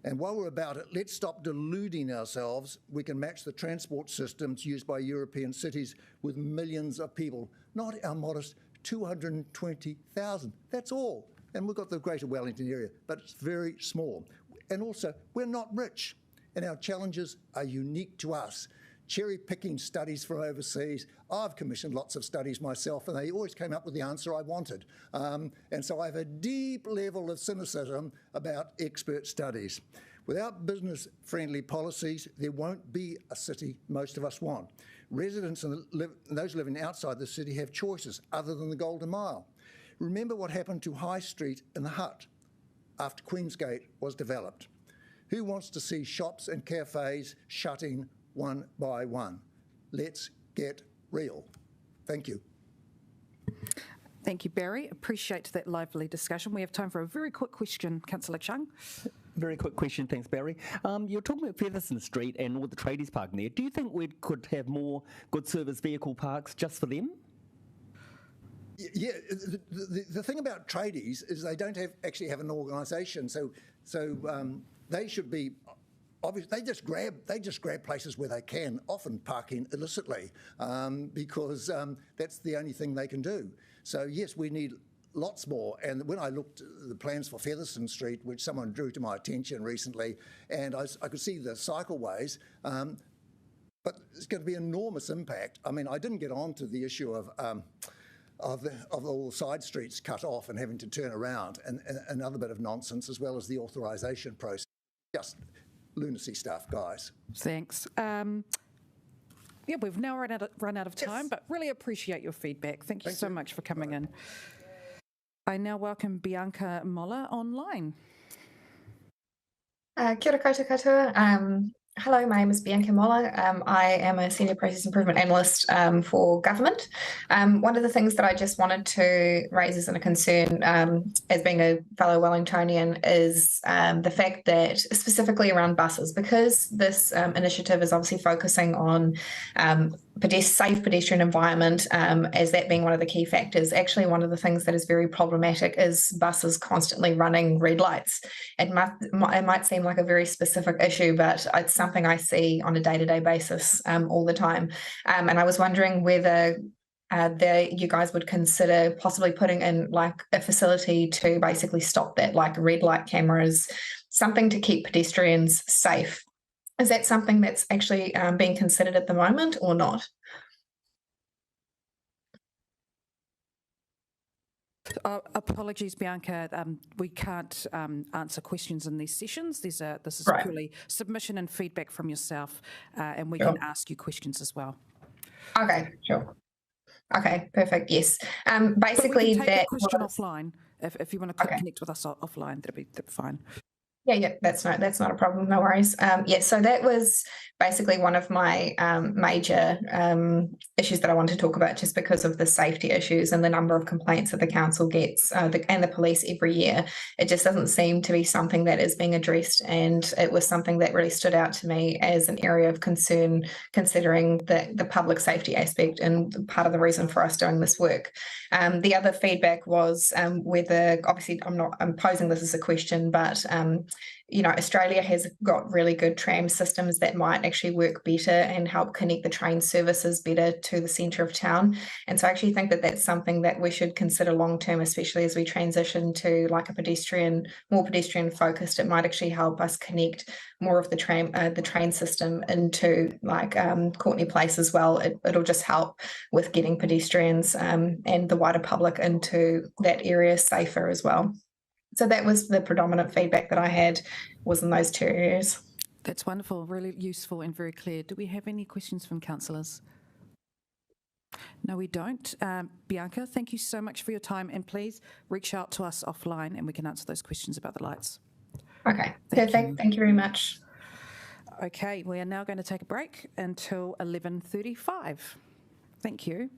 And while we're about it, let's stop deluding ourselves. We can match the transport systems used by European cities with millions of people, not our modest 220,000. That's all. And we've got the Greater Wellington area, but it's very small. And also, we're not rich, and our challenges are unique to us. Cherry-picking studies from overseas. I've commissioned lots of studies myself, and they always came up with the answer I wanted. And so I have a deep level of cynicism about expert studies. Without business-friendly policies, there won't be a city most of us want. Residents and those living outside the city have choices other than the Golden Mile. Remember what happened to High Street in the Hut after Queensgate was developed. Who wants to see shops and cafes shutting one by one? Let's get real. Thank you. Thank you, Barry. Appreciate that lively discussion. We have time for a very quick question, Councillor Chung. Very quick question, thanks, Barry. You're talking about Featherston Street and all the tradies parking there. Do you think we could have more good service vehicle parks just for them? Yeah, the thing about tradies is they don't actually have an organisation, so they should be. Obviously, they just grab places where they can, often parking illicitly, because that's the only thing they can do. So yes, we need lots more. And when I looked at the plans for Featherston Street, which someone drew to my attention recently, and I could see the cycleways, but it's going to be enormous impact. I mean, I didn't get on to the issue of all the side streets cut off and having to turn around, and another bit of nonsense, as well as the authorisation process. Just lunacy stuff, guys. Thanks. Yeah, we've now run out of time, but really appreciate your feedback. Thank you so much for coming in. I now welcome Bianca Moller online. Kia ora koutou katoa. Hello, my name is Bianca Moller. I am a Senior Process Improvement Analyst for Government. One of the things that I just wanted to raise as a concern as being a fellow Wellingtonian is the fact that specifically around buses, because this initiative is obviously focusing on safe pedestrian environment as that being one of the key factors. Actually, one of the things that is very problematic is buses constantly running red lights. It might seem like a very specific issue, but it's something I see on a day-to-day basis all the time. And I was wondering whether you guys would consider possibly putting in like a facility to basically stop that, like red light cameras, something to keep pedestrians safe. Is that something that's actually being considered at the moment or not? Apologies, Bianca. We can't answer questions in these sessions. This is Right. purely submission and feedback from yourself, and we can ask you questions as well. Okay, sure. Okay, perfect. Yes. But Basically, we can take that a question was- offline. If you want to connect with us offline, that'd be fine. Yeah, that's not a problem. No worries. Yeah, so that was basically one of my major issues that I want to talk about, just because of the safety issues and the number of complaints that the council gets and the police every year. It just doesn't seem to be something that is being addressed, and it was something that really stood out to me as an area of concern, considering the public safety aspect and part of the reason for us doing this work. The other feedback was whether, obviously, I'm posing this as a question, but Australia has got really good tram systems that might actually work better and help connect the train services better to the centre of town. And so I actually think that that's something that we should consider long term, especially as we transition to like more pedestrian focused. It might actually help us connect more of the train system into like Courtney Place as well. It'll just help with getting pedestrians and the wider public into that area safer as well. So that was the predominant feedback that I had, was in those two areas. That's wonderful, really useful and very clear. Do we have any questions from councillors? No, we don't. Bianca, thank you so much for your time, and please reach out to us offline and we can answer those questions about the lights. Okay, perfect. Thank you very much. Okay, we are now going to take a break until 11:35. Thank you.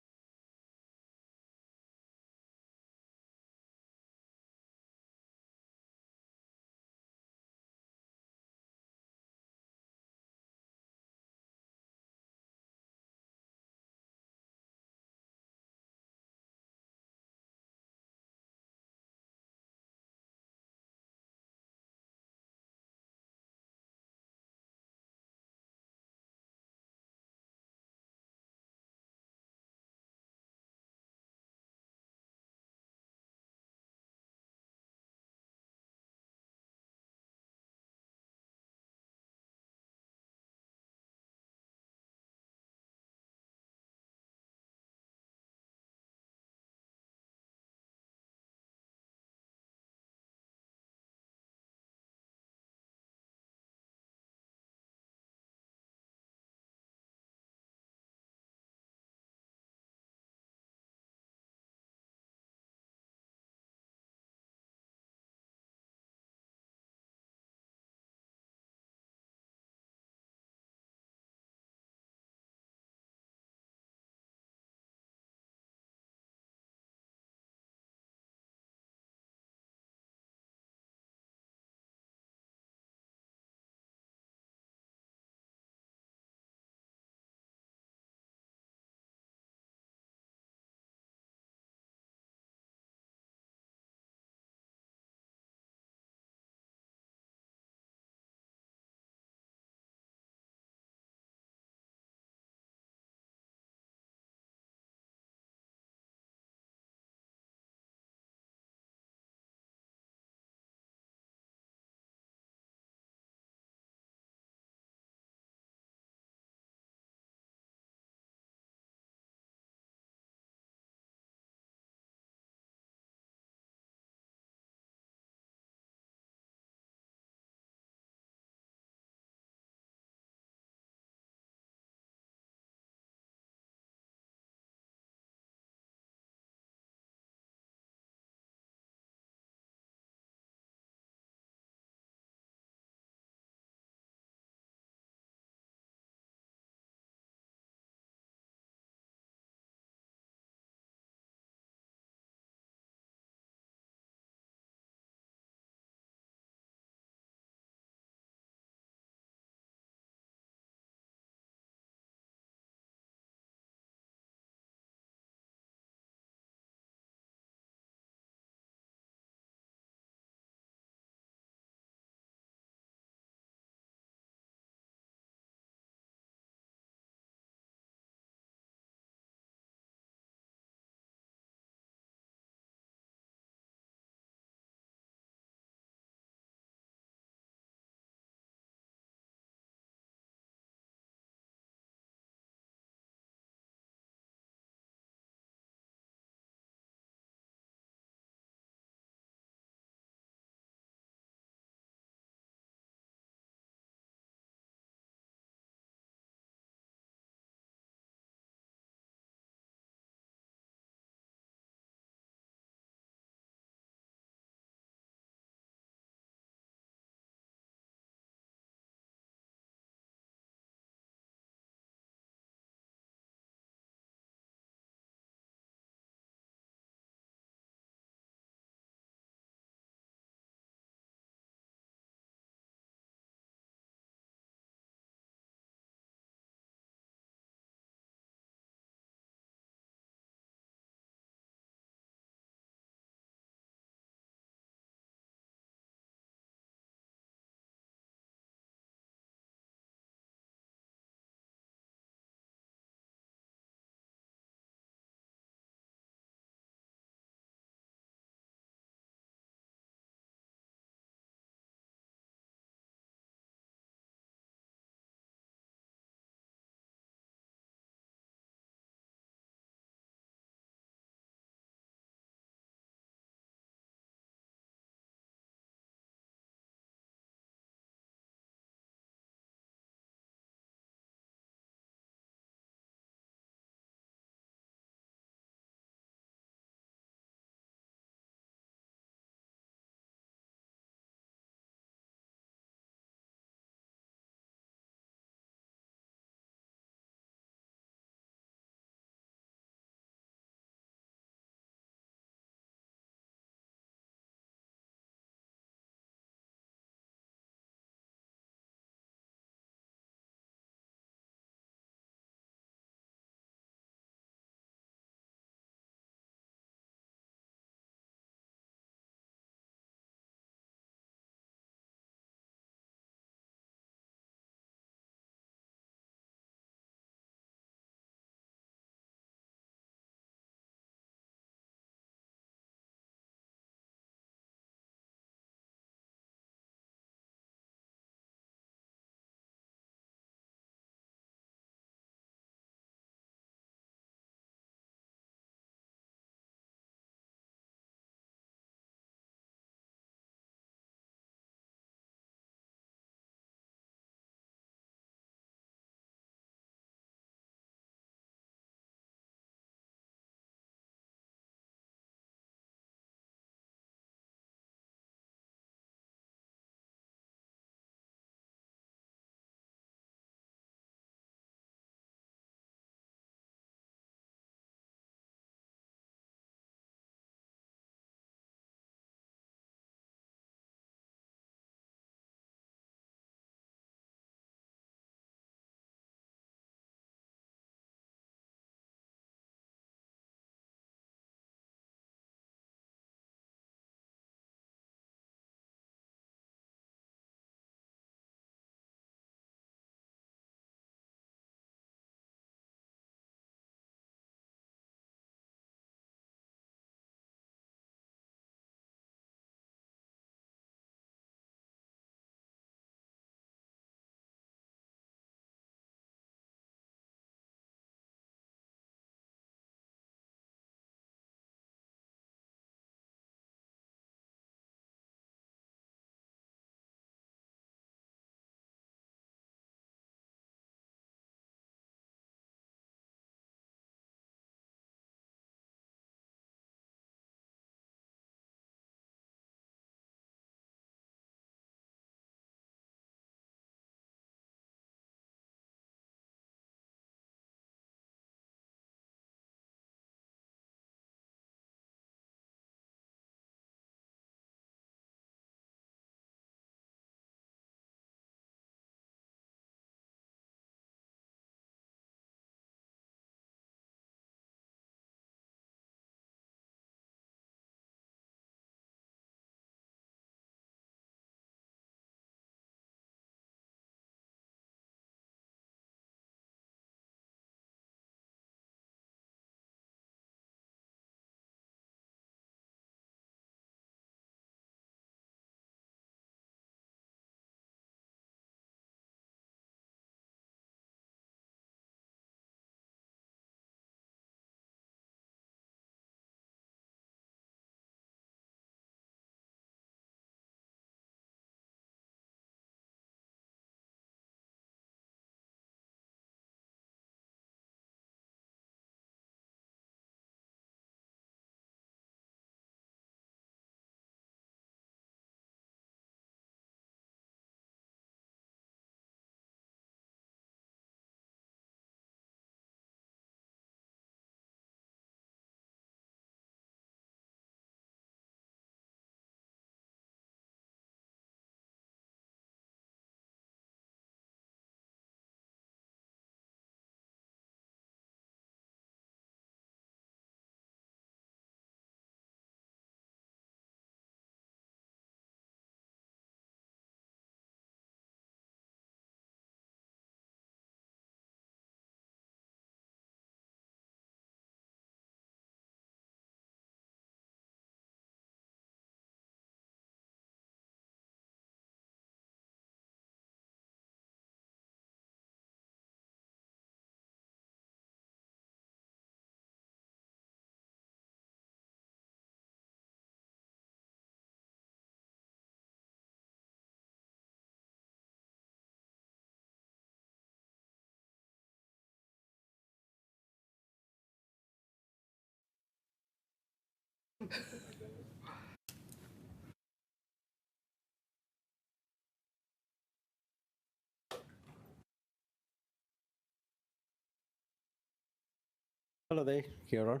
Hello there, Kieran.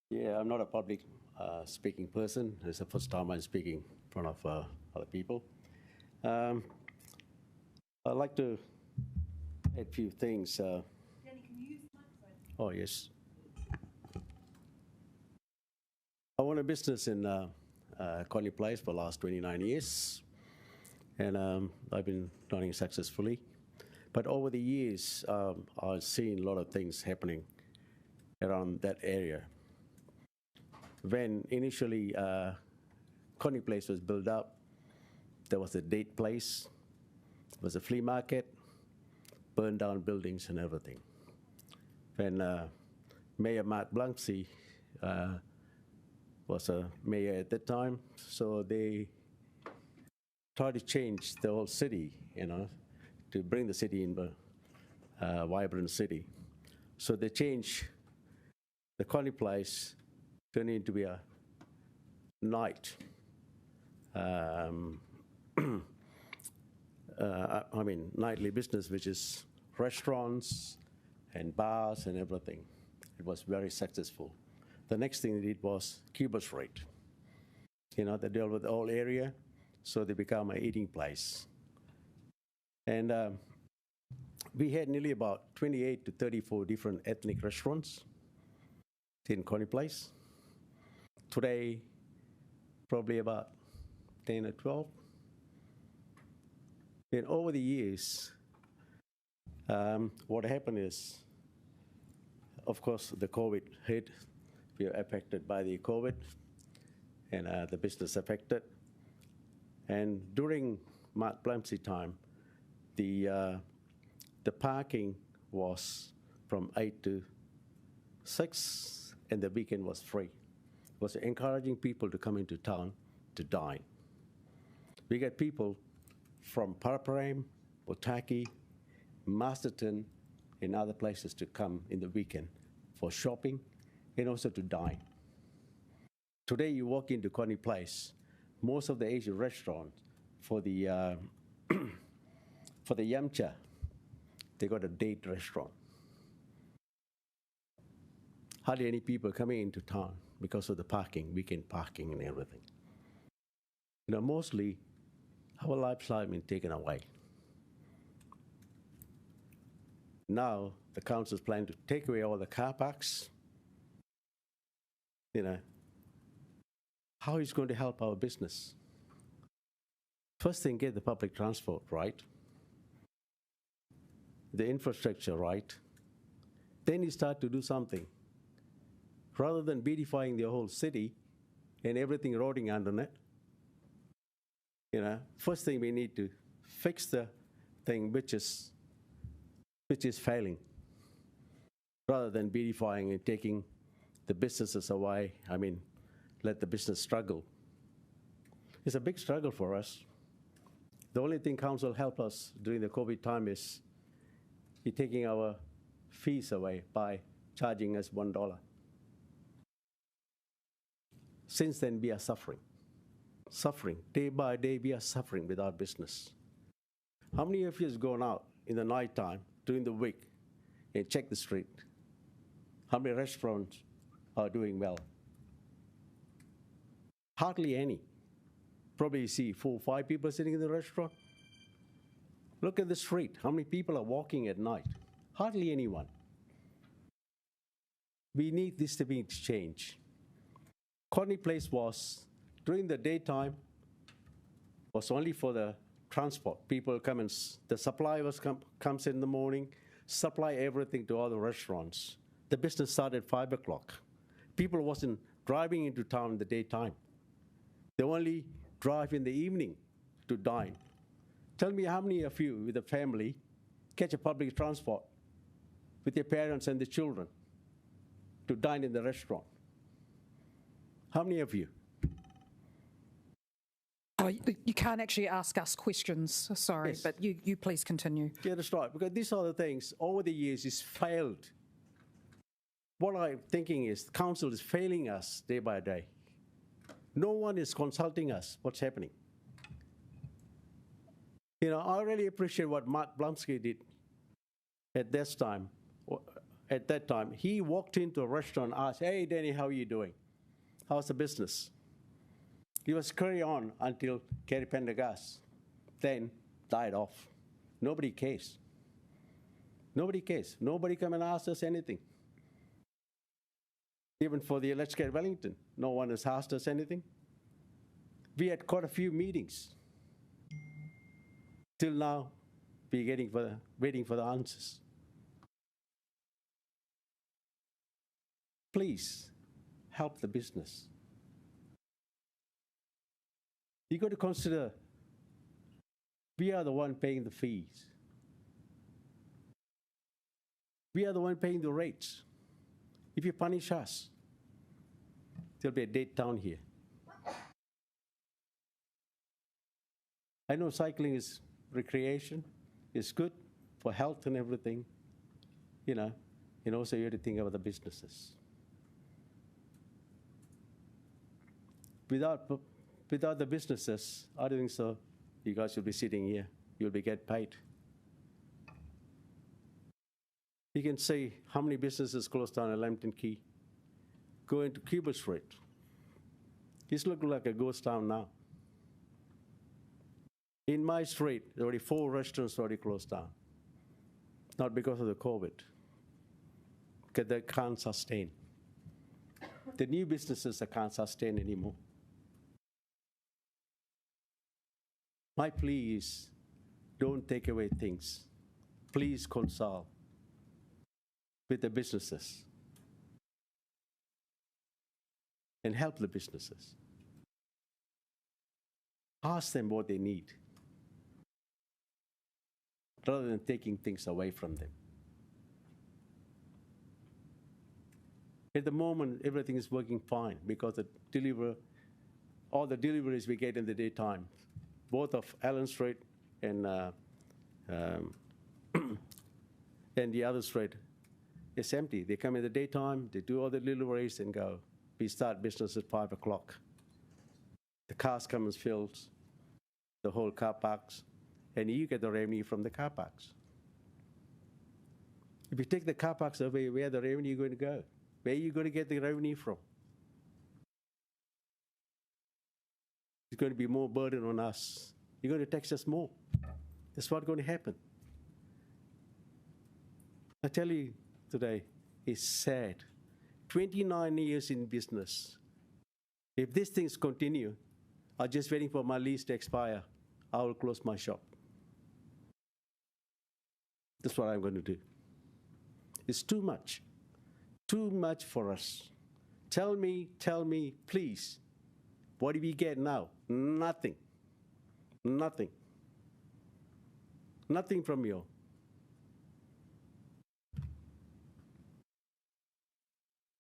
Yeah, I'm not a public speaking person. It's the first time I'm speaking in front of other people. I'd like to add a few things. Oh, yes. I own a business in Kaunihera Place for the last 29 years, and I've been running successfully. But over the years, I've seen a lot of things happening around that area. When initially Kaunihera Place was built up, there was a date place, there was a flea market, burned down buildings and everything. When Mayor Mark Blanksy was a mayor at that time, so they tried to change the whole city, to bring the city into a vibrant city. So they changed the Kaunihera Place, turned into be a night. Nightly business, which is restaurants and bars and everything. It was very successful. The next thing they did was Cuba Street. They dealt with the whole area, so they become an eating place. And we had nearly about 28 to 34 different ethnic restaurants in Kaunihera Place. Today, probably about 10 or 12. And over the years, what happened is, of course, the COVID hit. We were affected by the COVID, and the business affected. And during Mark Blanksy time, the parking was from 8 to 6, and the weekend was free. It was encouraging people to come into town to dine. We get people from Paraparaumu, Otaki, Masterton, and other places to come in the weekend for shopping and also to dine. Today, you walk into Kaunihera Place, most of the Asian restaurants for the for the Yamcha, they got a date restaurant. Hardly any people coming into town because of the parking, weekend parking and everything. Mostly our lifestyle has been taken away. Now the council is planning to take away all the car parks. How is it going to help our business? First thing, get the public transport right, the infrastructure right. Then you start to do something. Rather than beautifying the whole city and everything rotting underneath, first thing we need to fix the thing which is failing, rather than beautifying and taking the businesses away. Let the business struggle. It's a big struggle for us. The only thing council helped us during the COVID time is taking our fees away by charging us $1. Since then, we are suffering. Day by day, we are suffering with our business. How many of you has gone out in the night time during the week and checked the street? How many restaurants are doing well? Hardly any. Probably you see 4 or 5 people sitting in the restaurant. Look at the street. How many people are walking at night? Hardly anyone. We need this to be changed. Kaunihera Place was, during the daytime, was only for the transport. People come and, the supply comes in the morning, supply everything to all the restaurants. The business started at 5 o'clock. People wasn't driving into town in the daytime. They only drive in the evening to dine. Tell me how many of you with a family catch a public transport with your parents and the children to dine in the restaurant? How many of you? Oh, you can't actually ask us questions, sorry, yes. But you please continue. Yeah, that's right, because these are the things over the years is failed. What I'm thinking is council is failing us day by day. No one is consulting us what's happening. I really appreciate what Mark Blanksy did at this time. at that time, he walked into a restaurant and asked, "Hey, Danny, how are you doing? How's the business?" He was carry on until Kerry Pendergast, then died off. Nobody cares. Nobody cares. Nobody come and ask us anything. Even for the Let's Get Wellington, no one has asked us anything. We had quite a few meetings. Till now, we're waiting for the answers. Please help the business. You got to consider we are the one paying the fees. We are the one paying the rates. If you punish us, there'll be a dead town here. I know cycling is recreation, it's good for health and everything, you know, and also you have to think about the businesses. Without the businesses, I don't think so. You guys will be sitting here. You'll be get paid. You can see how many businesses closed down at Lambton Quay. Go into Cuba Street. It's looking like a ghost town now. In my street, there are already 4 restaurants already closed down. Not because of the COVID, because they can't sustain. The new businesses that can't sustain anymore. My plea is, don't take away things. Please consult with the businesses and help the businesses. Ask them what they need, rather than taking things away from them. At the moment, everything is working fine because all the deliveries we get in the daytime, both of Allen Street and the other street, it's empty. They come in the daytime, they do all the deliveries and go. We start business at 5 o'clock. The cars come and fills the whole car parks, and you get the revenue from the car parks. If you take the car parks away, where the revenue going to go? Where are you going to get the revenue from? It's going to be more burden on us. You're going to tax us more. That's what's going to happen. I tell you today, it's sad. 29 years in business. If these things continue, I'm just waiting for my lease to expire. I will close my shop. That's what I'm going to do. It's too much for us. Tell me, please, what do we get now? Nothing. Nothing from you.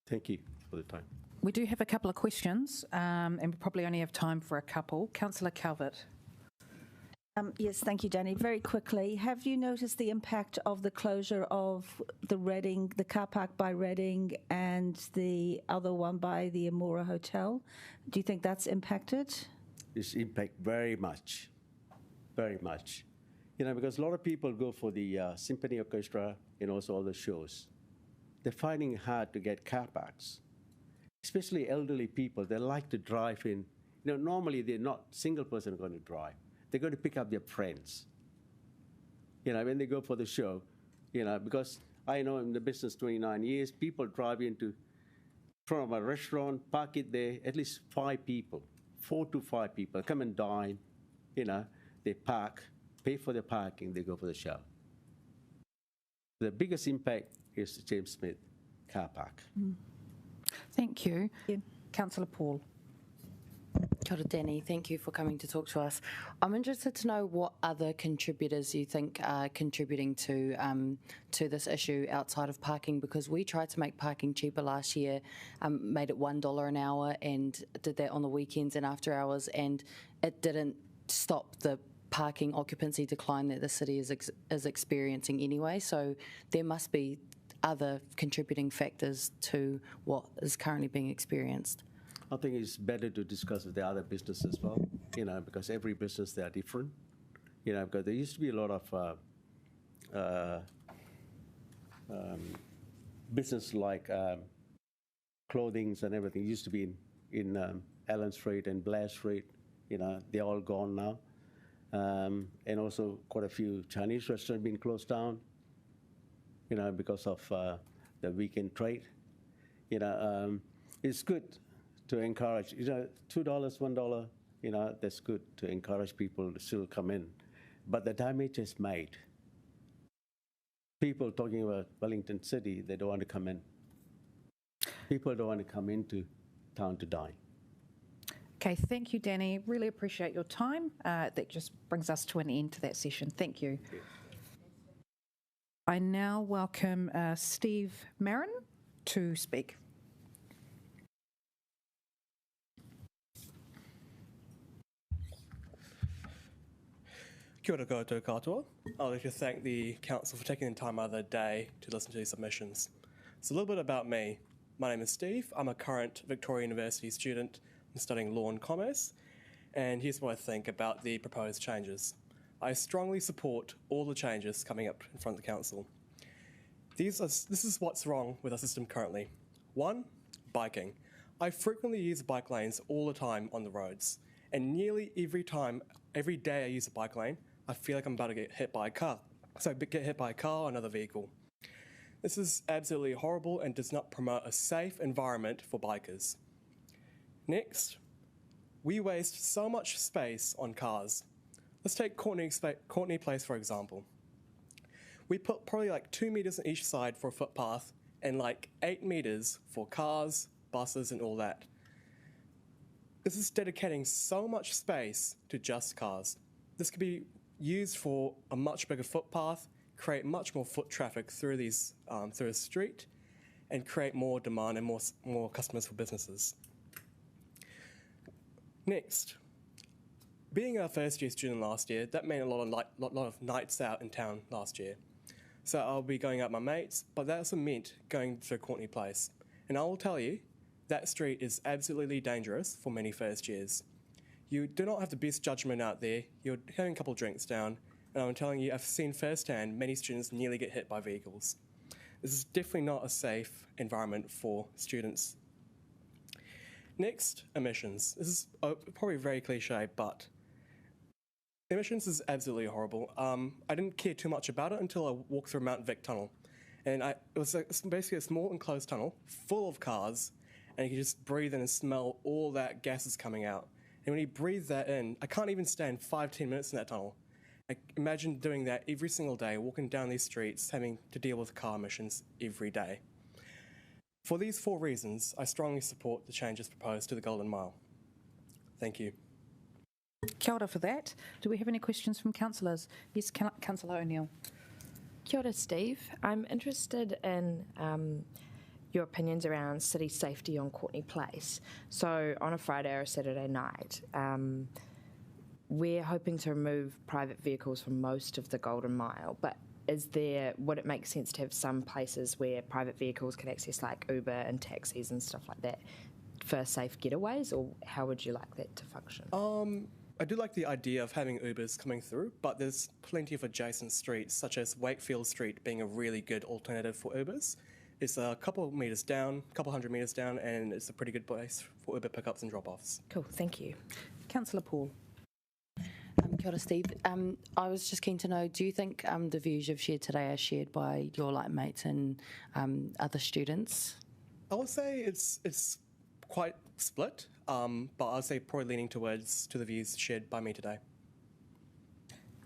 Thank you for the time. We do have a couple of questions, and we probably only have time for a couple. Councillor Calvert. Yes, thank you, Danny. Very quickly, have you noticed the impact of the closure of the car park by Reading and the other one by the Amora Hotel? Do you think that's impacted? It's impact very much, very much. You know, because a lot of people go for the symphony orchestra and also all the shows. They're finding it hard to get car parks, especially elderly people. They like to drive in. You know, normally they're not single person going to drive. They're going to pick up their friends. You know, when they go for the show, you know, because I know in the business 29 years, people drive into from a restaurant, park it there, at least 5 people, 4 to 5 people, come and dine, you know, they park, pay for the parking, they go for the show. The biggest impact is the James Smith car park. Thank you. Councillor Paul. Kia ora, Danny. Thank you for coming to talk to us. I'm interested to know what other contributors you think are contributing to this issue outside of parking, because we tried to make parking cheaper last year, made it $1 an hour and did that on the weekends and after hours, and it didn't stop the parking occupancy decline that the city is experiencing anyway. So there must be other contributing factors to what is currently being experienced. I think it's better to discuss with the other businesses as well, you know, because every business, they are different. You know, because there used to be a lot of business like clothings and everything used to be in Allen Street and Blair Street. They're all gone now. And also quite a few Chinese restaurants been closed down, because of the weekend trade. It's good to encourage, $2, $1, that's good to encourage people to still come in. But the damage is made. People talking about Wellington City, they don't want to come in. People don't want to come into town to dine. Okay, thank you, Danny. Really appreciate your time. That just brings us to an end to that session. Thank you. I now welcome Steve Marin to speak. Kia ora koutou katoa. I'd like to thank the Council for taking the time out of their day to listen to these submissions. So a little bit about me. My name is Steve. I'm a current Victoria University student. I'm studying law and commerce. And here's what I think about the proposed changes. I strongly support all the changes coming up in front of the Council. This is what's wrong with our system currently. 1, biking. I frequently use bike lanes all the time on the roads. And nearly every day I use a bike lane, I feel like I'm about to get hit by a car. So I get hit by a car or another vehicle. This is absolutely horrible and does not promote a safe environment for bikers. Next, we waste so much space on cars. Let's take Courtenay Place, for example. We put probably like 2 meters on each side for a footpath and like 8 meters for cars, buses, and all that. This is dedicating so much space to just cars. This could be used for a much bigger footpath, create much more foot traffic through the street, and create more demand and more customers for businesses. Next, being a first-year student last year, that meant a lot of nights out in town last year. So I'll be going out with my mates, but that also meant going to Courtenay Place. And I will tell you, that street is absolutely dangerous for many first years. You do not have the best judgment out there. You're having a couple of drinks down, and I'm telling you, I've seen firsthand many students nearly get hit by vehicles. This is definitely not a safe environment for students. Next, emissions. This is probably very cliche, but emissions is absolutely horrible. I didn't care too much about it until I walked through Mount Vic Tunnel. And it was basically a small enclosed tunnel full of cars, and you could just breathe in and smell all that gases coming out. And when you breathe that in, I can't even stand 5-10 minutes in that tunnel. I imagine doing that every single day, walking down these streets, having to deal with car emissions every day. For these 4 reasons, I strongly support the changes proposed to the Golden Mile. Thank you. Kia ora for that. Do we have any questions from councillors? Yes, Councillor O'Neill. Kia ora, Steve. I'm interested in your opinions around city safety on Courtenay Place. So on a Friday or a Saturday night, we're hoping to remove private vehicles from most of the Golden Mile, but would it make sense to have some places where private vehicles can access, like Uber and taxis and stuff like that, for safe getaways, or how would you like that to function? I do like the idea of having Ubers coming through, but there's plenty of adjacent streets, such as Wakefield Street being a really good alternative for Ubers. It's a couple hundred meters down, and it's a pretty good place for Uber pickups and drop-offs. Cool, thank you. Councillor Paul. Kia ora, Steve. I was just keen to know, do you think the views you've shared today are shared by your mates and other students? I would say it's quite split, but I'd say probably leaning to the views shared by me today.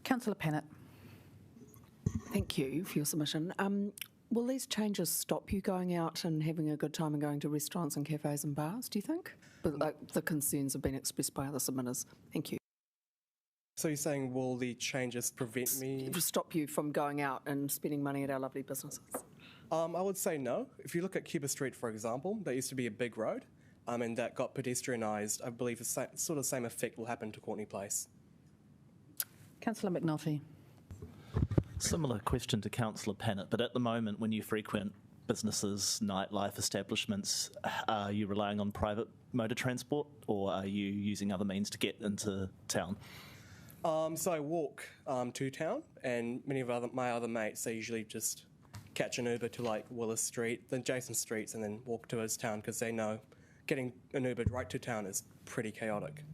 Councillor Pennant. Thank you for your submission. Will these changes stop you going out and having a good time and going to restaurants and cafes and bars, do you think? But the concerns have been expressed by other submitters. Thank you. So you're saying, will the changes prevent me? Stop you from going out and spending money at our lovely businesses? I would say no. If you look at Cuba Street, for example, that used to be a big road, and that got pedestrianised. I believe the sort of same effect will happen to Courtenay Place. Councillor McNulty. Similar question to Councillor Pennant, but at the moment when you frequent businesses, nightlife establishments, are you relying on private motor transport or are you using other means to get into town? So I walk to town, and many of my other mates, they usually just catch an Uber to like Willis Street, then adjacent streets, and then walk towards town because they know getting an Uber right to town is pretty chaotic.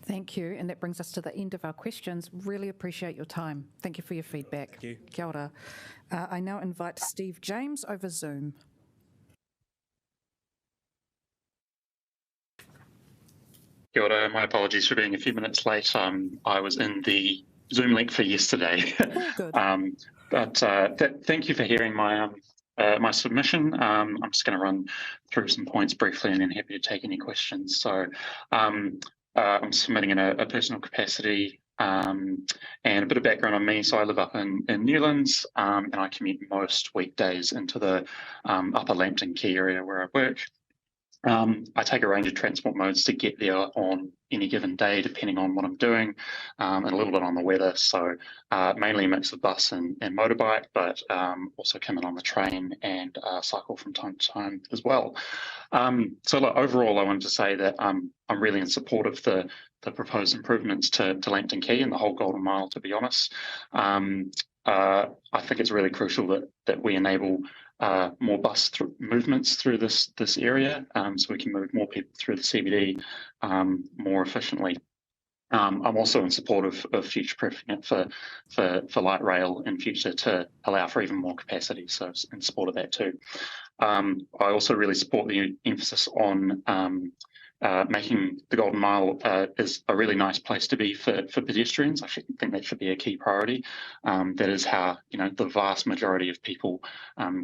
Thank you, and that brings us to the end of our questions. Really appreciate your time. Thank you for your feedback. Thank you. Kia ora. I now invite Steve James over Zoom. Kia ora. My apologies for being a few minutes late. I was in the Zoom link for yesterday. Good. Thank you for hearing my my submission. I'm just going to run through some points briefly and then happy to take any questions. So I'm submitting in a personal capacity and a bit of background on me. So I live up in Newlands and I commute most weekdays into the upper Lambton Quay area where I work. I take a range of transport modes to get there on any given day, depending on what I'm doing, and a little bit on the weather. So mainly a mix of bus and motorbike, but also come in on the train and cycle from time to time as well. So look, overall, I wanted to say that I'm really in support of the proposed improvements to Lambton Quay and the whole Golden Mile, to be honest. I think it's really crucial that we enable more bus movements through this area, so we can move more people through the CBD more efficiently. I'm also in support of future-proofing it for light rail in future to allow for even more capacity, so in support of that too. I also really support the emphasis on making the Golden Mile is a really nice place to be for pedestrians. I think that should be a key priority. That is how the vast majority of people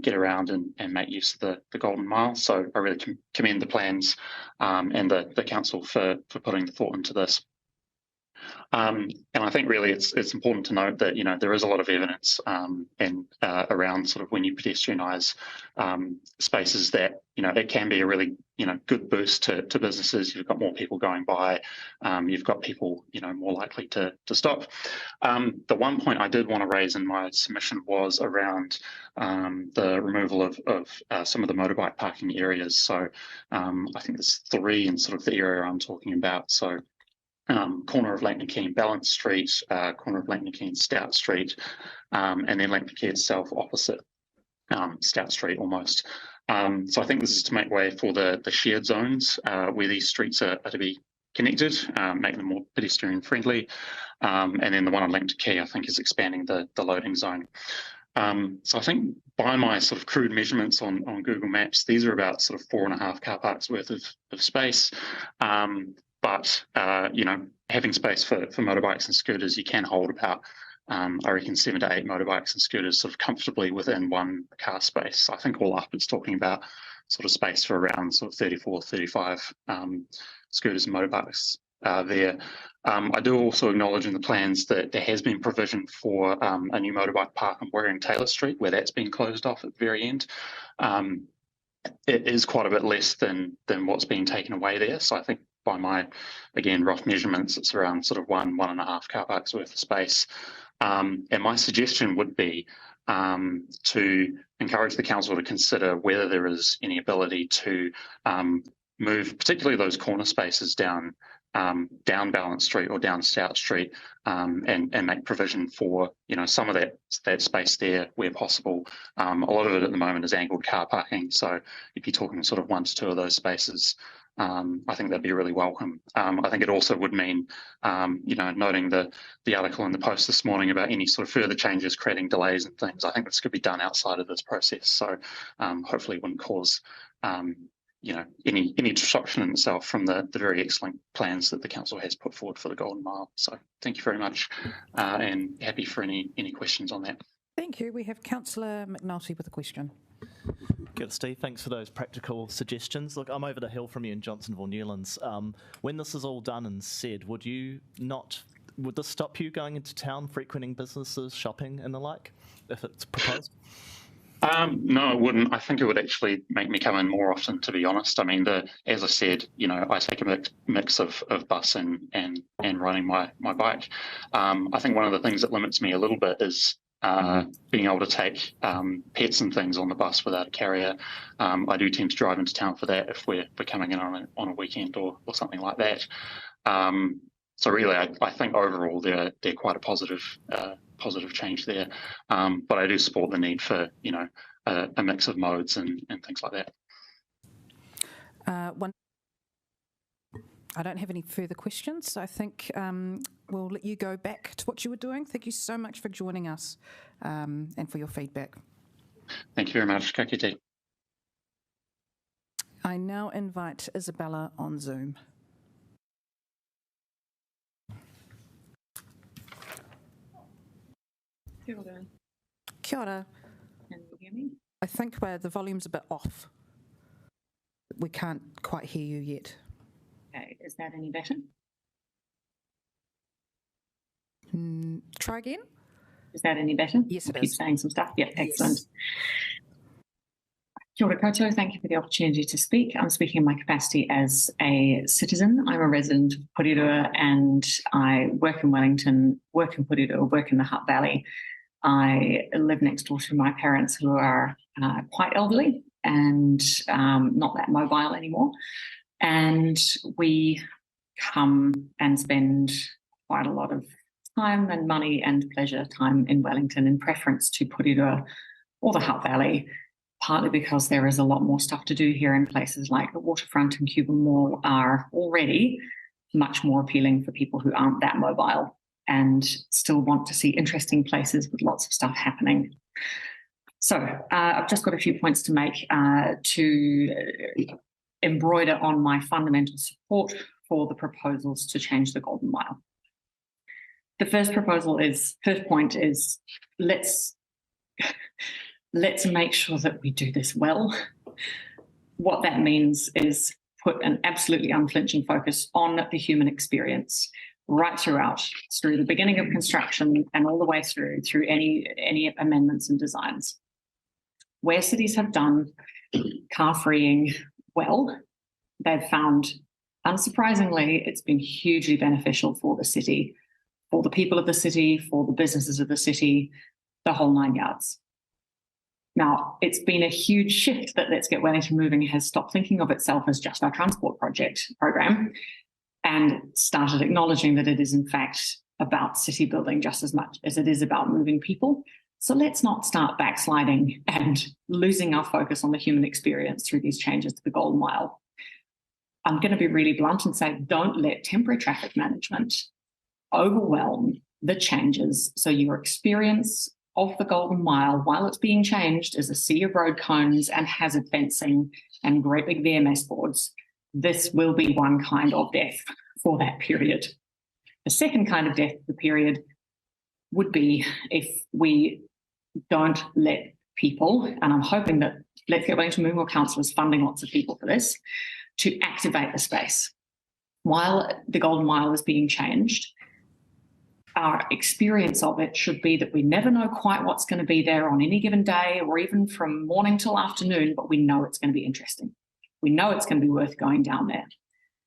get around and make use of the Golden Mile. So I really commend the plans and the council for putting the thought into this. And I think really it's important to note that there is a lot of evidence and around sort of when you pedestrianise spaces that it can be a really good boost to businesses. You've got more people going by, you've got people more likely to stop. The one point I did want to raise in my submission was around the removal of some of the motorbike parking areas. So I think there's 3 in sort of the area I'm talking about. So corner of Lambton Quay and Balance Street, corner of Lambton Quay and Stout Street, and then Lambton Quay itself opposite Stout Street almost. So I think this is to make way for the shared zones where these streets are to be connected, make them more pedestrian friendly. And then the one on Lambton Quay, I think, is expanding the loading zone. So I think by my sort of crude measurements on Google Maps, these are about sort of 4.5 car parks worth of space. But having space for motorbikes and scooters, you can hold about, I reckon, 7 to 8 motorbikes and scooters sort of comfortably within one car space. So I think all up, it's talking about sort of space for around sort of 34, 35 scooters and motorbikes there. I do also acknowledge in the plans that there has been provision for a new motorbike park on Waring Taylor Street, where that's been closed off at the very end. It is quite a bit less than what's being taken away there. So I think by my, again, rough measurements, it's around sort of 1.5 car parks worth of space. And my suggestion would be to encourage the council to consider whether there is any ability to move particularly those corner spaces down Balance Street or down Stout Street and make provision for some of that space there where possible. A lot of it at the moment is angled car parking, so if you're talking sort of 1 to 2 of those spaces, I think that'd be really welcome. I think it also would mean, noting the article in the Post this morning about any sort of further changes creating delays and things. I think this could be done outside of this process, so hopefully it wouldn't cause any disruption in itself from the very excellent plans that the council has put forward for the Golden Mile. So thank you very much, and happy for any questions on that. Thank you. We have Councillor McNulty with a question. Good, Steve. Thanks for those practical suggestions. Look, I'm over the hill from you in Johnsonville, Newlands. When this is all done and said, would this stop you going into town, frequenting businesses, shopping and the like, if it's proposed? No, it wouldn't. I think it would actually make me come in more often, to be honest. I mean, as I said, I take a mix of bus and riding my bike. I think one of the things that limits me a little bit is being able to take pets and things on the bus without a carrier. I do tend to drive into town for that if we're coming in on a weekend or something like that. So really, I think overall they're quite a positive positive change there. But I do support the need for, a mix of modes and things like that. I don't have any further questions, so I think we'll let you go back to what you were doing. Thank you so much for joining us and for your feedback. Thank you very much. Ka kite. I now invite Isabella on Zoom. Kia ora. Kia ora. Can you hear me? I think the volume's a bit off. We can't quite hear you yet. Okay, is that any better? Try again. Is that any better? Yes, it Keep is. saying some stuff. Yeah, excellent. Kia ora koutou. Thank you for the opportunity to speak. I'm speaking in my capacity as a citizen. I'm a resident of Porirua and I work in Wellington, work in Porirua, work in the Hutt Valley. I live next door to my parents who are quite elderly and not that mobile anymore. And we come and spend quite a lot of time and money and pleasure time in Wellington in preference to Porirua or the Hutt Valley, partly because there is a lot more stuff to do here in places like the waterfront and Cuba Mall are already much more appealing for people who aren't that mobile and still want to see interesting places with lots of stuff happening. So I've just got a few points to make to embroider on my fundamental support for the proposals to change the Golden Mile. The first point is let's make sure that we do this well. What that means is put an absolutely unflinching focus on the human experience right throughout, through the beginning of construction and all the way through any amendments and designs. Where cities have done car freeing well, they've found, unsurprisingly, it's been hugely beneficial for the city, for the people of the city, for the businesses of the city, the whole 9 yards. Now, it's been a huge shift that Let's Get Wellington Moving has stopped thinking of itself as just our transport program and started acknowledging that it is in fact about city building just as much as it is about moving people. So let's not start backsliding and losing our focus on the human experience through these changes to the Golden Mile. I'm going to be really blunt and say, don't let temporary traffic management overwhelm the changes. So your experience of the Golden Mile, while it's being changed, is a sea of road cones and hazard fencing and great big VMS boards. This will be one kind of death for that period. The second kind of death of the period would be if we don't let people, and I'm hoping that Let's Get Wellington Moving Council is funding lots of people for this, to activate the space. While the Golden Mile is being changed, our experience of it should be that we never know quite what's going to be there on any given day or even from morning till afternoon, but we know it's going to be interesting. We know it's going to be worth going down there.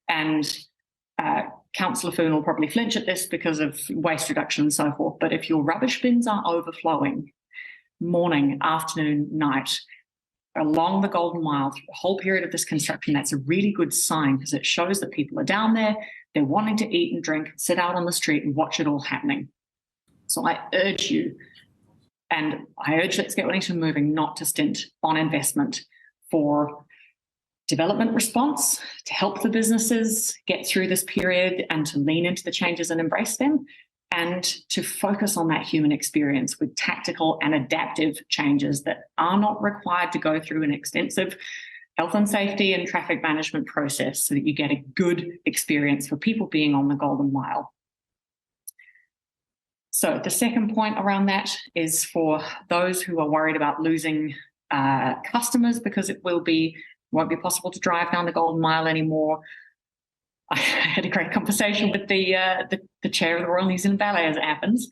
And Councillor Foon will probably flinch at this because of waste reduction and so forth, but if your rubbish bins are overflowing morning, afternoon, night, along the Golden Mile through the whole period of this construction, that's a really good sign because it shows that people are down there, they're wanting to eat and drink, sit out on the street and watch it all happening. So I urge you, and I urge Let's Get Wellington Moving not to stint on investment for development response, to help the businesses get through this period and to lean into the changes and embrace them, and to focus on that human experience with tactical and adaptive changes that are not required to go through an extensive health and safety and traffic management process so that you get a good experience for people being on the Golden Mile. So the second point around that is for those who are worried about losing customers because it won't be possible to drive down the Golden Mile anymore. I had a great conversation with the chair of the Royal New Zealand Ballet, as it happens,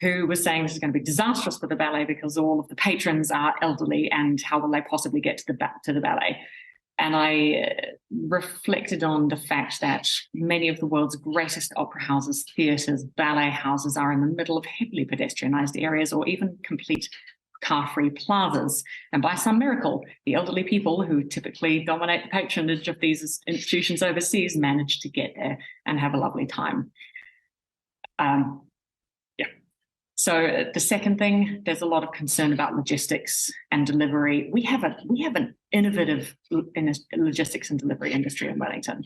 who was saying this is going to be disastrous for the ballet because all of the patrons are elderly and how will they possibly get to the ballet? And I reflected on the fact that many of the world's greatest opera houses, theatres, ballet houses are in the middle of heavily pedestrianised areas or even complete car-free plazas. And by some miracle, the elderly people who typically dominate the patronage of these institutions overseas manage to get there and have a lovely time. So the second thing, there's a lot of concern about logistics and delivery. We have an innovative logistics and delivery industry in Wellington.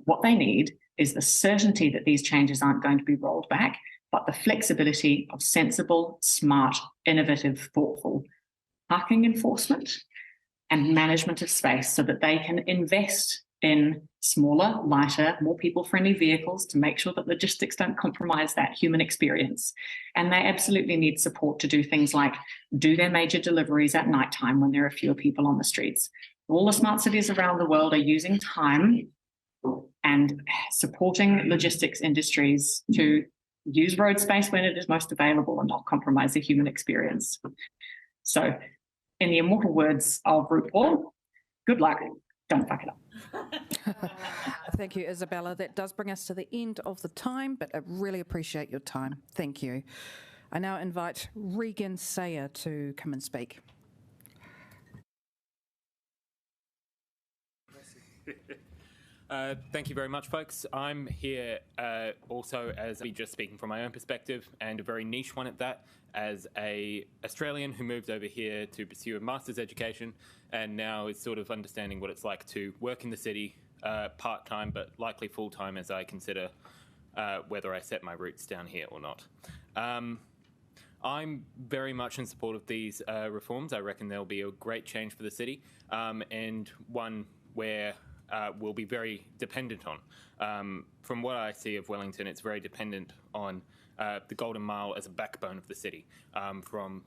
What they need is the certainty that these changes aren't going to be rolled back, but the flexibility of sensible, smart, innovative, thoughtful parking enforcement and management of space so that they can invest in smaller, lighter, more people-friendly vehicles to make sure that logistics don't compromise that human experience. And they absolutely need support to do things like do their major deliveries at nighttime when there are fewer people on the streets. All the smart cities around the world are using time and supporting logistics industries to use road space when it is most available and not compromise the human experience. So, in the immortal words of RuPaul, good luck, don't fuck it up. Thank you, Isabella. That does bring us to the end of the time, but I really appreciate your time. Thank you. I now invite Regan Sayer to come and speak. Thank you very much, folks. I'm here also as just speaking from my own perspective, and a very niche one at that, as a Australian who moved over here to pursue a master's education and now is sort of understanding what it's like to work in the city part-time, but likely full-time as I consider whether I set my roots down here or not. I'm very much in support of these reforms. I reckon they'll be a great change for the city, and one where will be very dependent on. From what I see of Wellington, it's very dependent on the Golden Mile as a backbone of the city, from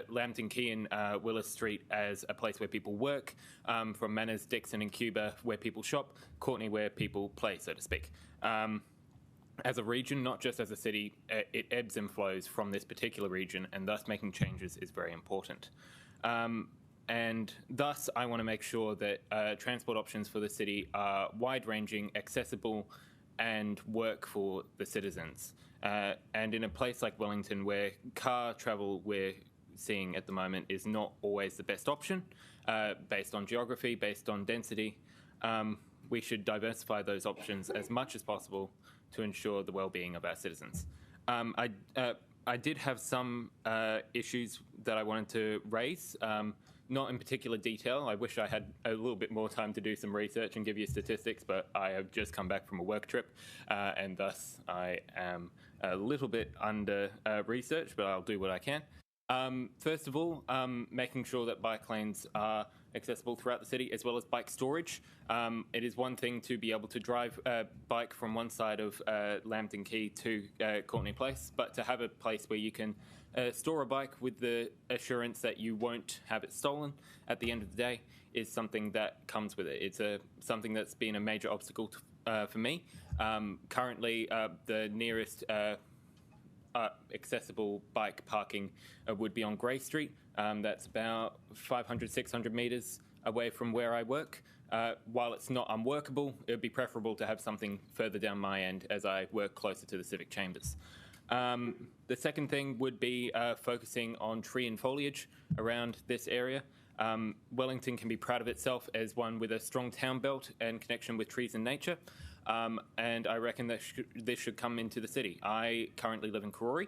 Lambton Quay and Willis Street as a place where people work, from Manners, Dixon and Cuba where people shop, Courtenay where people play, so to speak. As a region, not just as a city, it ebbs and flows from this particular region, and thus making changes is very important. And thus, I want to make sure that transport options for the city are wide-ranging, accessible, and work for the citizens. And in a place like Wellington, where car travel we're seeing at the moment is not always the best option, based on geography, based on density, we should diversify those options as much as possible to ensure the well-being of our citizens. I did have some issues that I wanted to raise. Not in particular detail. I wish I had a little bit more time to do some research and give you statistics, but I have just come back from a work trip, and thus I am a little bit under research, but I'll do what I can. First of all, making sure that bike lanes are accessible throughout the city, as well as bike storage. It is one thing to be able to drive a bike from one side of Lambton Quay to Courtenay Place, but to have a place where you can store a bike with the assurance that you won't have it stolen at the end of the day is something that comes with it. It's something that's been a major obstacle for me. Currently, the nearest accessible bike parking would be on Grey Street. That's about 500, 600 metres away from where I work. While it's not unworkable, it would be preferable to have something further down my end as I work closer to the civic chambers. The second thing would be focusing on tree and foliage around this area. Wellington can be proud of itself as one with a strong town belt and connection with trees and nature, and I reckon that this should come into the city. I currently live in Karori,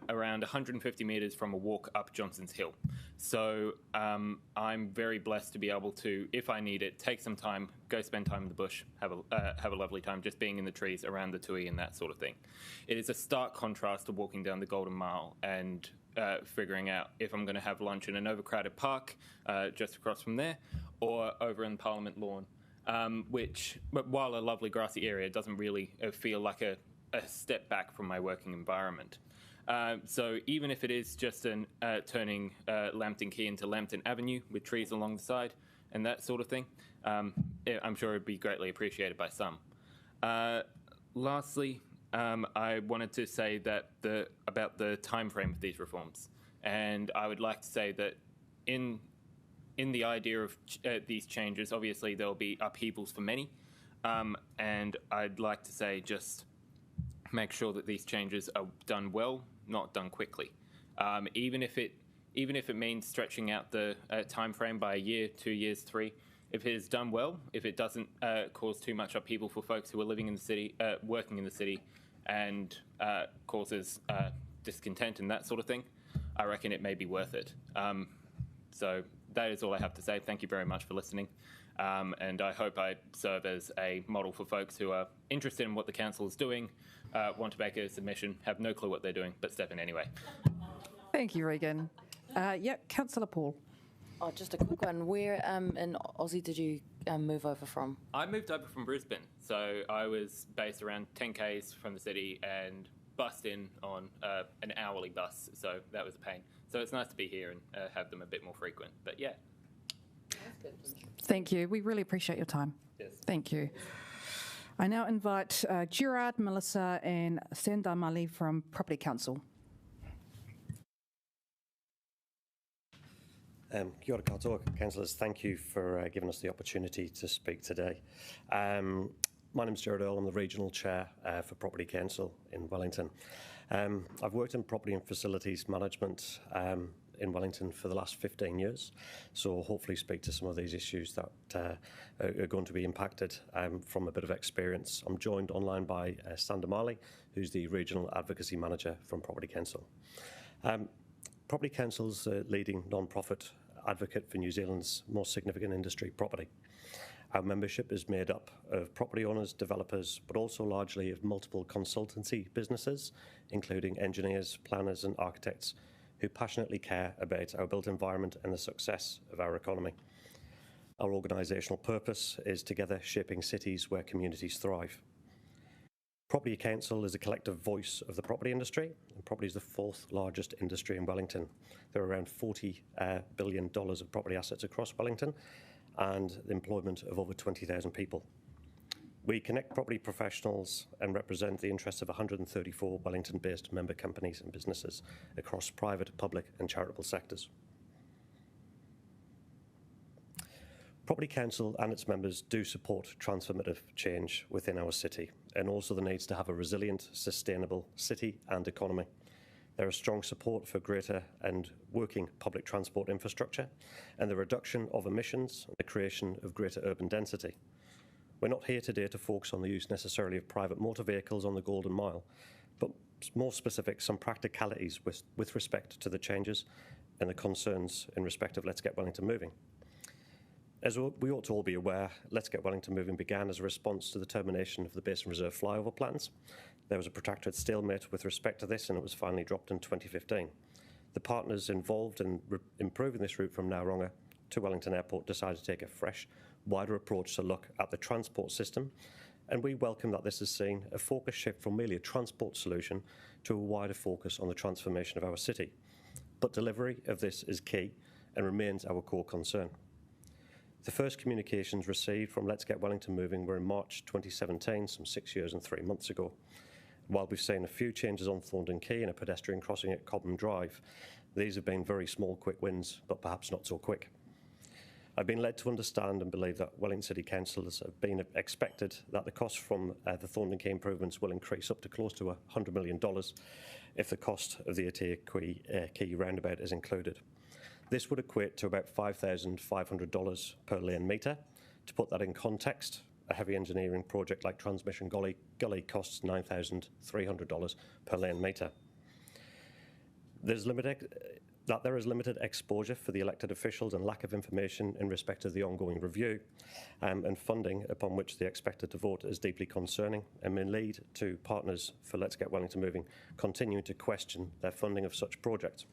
around 150 metres from a walk up Johnson's Hill. So I'm very blessed to be able to, if I need it, take some time, go spend time in the bush, have a lovely time just being in the trees around the Tui and that sort of thing. It is a stark contrast to walking down the Golden Mile and figuring out if I'm going to have lunch in an overcrowded park just across from there or over in Parliament Lawn, which, while a lovely grassy area, doesn't really feel like a step back from my working environment. So even if it is just turning Lambton Quay into Lambton Avenue with trees along the side and that sort of thing, I'm sure it would be greatly appreciated by some. Lastly, I wanted to say that about the time frame of these reforms, and I would like to say that in the idea of these changes, obviously there'll be upheavals for many, and I'd like to say just make sure that these changes are done well, not done quickly. Even if it means stretching out the time frame by a year, 2 years, 3, if it is done well, if it doesn't cause too much upheaval for folks who are living in the city, working in the city, and causes discontent and that sort of thing, I reckon it may be worth it. So that is all I have to say. Thank you very much for listening. And I hope I serve as a model for folks who are interested in what the council is doing, want to make a submission, have no clue what they're doing, but step in anyway. Thank you, Regan. Councillor Paul. Oh, just a quick one. Where in Aussie did you move over from? I moved over from Brisbane, so I was based around 10 k's from the city and bussed in on an hourly bus, so that was a pain. So it's nice to be here and have them a bit more frequent, but yeah. Thank you. We really appreciate your time. Yes. Thank you. I now invite Gerard, Melissa and Sandar Mali from Property Council. Kia ora katoa, councillors. Thank you for giving us the opportunity to speak today. My name's Gerard Earle. I'm the Regional Chair for Property Council in Wellington. I've worked in property and facilities management in Wellington for the last 15 years, so hopefully speak to some of these issues that are going to be impacted from a bit of experience. I'm joined online by Sandar Mali, who's the Regional Advocacy Manager from Property Council. Property Council's a leading non-profit advocate for New Zealand's most significant industry, property. Our membership is made up of property owners, developers, but also largely of multiple consultancy businesses, including engineers, planners and architects who passionately care about our built environment and the success of our economy. Our organisational purpose is together shaping cities where communities thrive. Property Council is a collective voice of the property industry, and property is the fourth largest industry in Wellington. There are around $40 billion of property assets across Wellington and the employment of over 20,000 people. We connect property professionals and represent the interests of 134 Wellington-based member companies and businesses across private, public and charitable sectors. Property Council and its members do support transformative change within our city and also the needs to have a resilient, sustainable city and economy. There is strong support for greater and working public transport infrastructure and the reduction of emissions and the creation of greater urban density. We're not here today to focus on the use necessarily of private motor vehicles on the Golden Mile, but more specific, some practicalities with respect to the changes and the concerns in respect of Let's Get Wellington Moving. As we ought to all be aware, Let's Get Wellington Moving began as a response to the termination of the Basin Reserve flyover plans. There was a protracted stalemate with respect to this and it was finally dropped in 2015. The partners involved in improving this route from Nauronga to Wellington Airport decided to take a fresh, wider approach to look at the transport system, and we welcome that this has seen a focus shift from merely a transport solution to a wider focus on the transformation of our city. But delivery of this is key and remains our core concern. The first communications received from Let's Get Wellington Moving were in March 2017, some 6 years and 3 months ago. While we've seen a few changes on Thorndon Quay and a pedestrian crossing at Cobham Drive, these have been very small, quick wins, but perhaps not so quick. I've been led to understand and believe that Wellington City councillors have been expected that the cost from the Thorndon Quay improvements will increase up to close to $100 million if the cost of the Atea Quay roundabout is included. This would equate to about $5,500 per lane metre. To put that in context, a heavy engineering project like Transmission Gully costs $9,300 per lane metre. There is limited exposure for the elected officials and lack of information in respect of the ongoing review and funding upon which they are expected to vote is deeply concerning and may lead to partners for Let's Get Wellington Moving continuing to question their funding of such projects.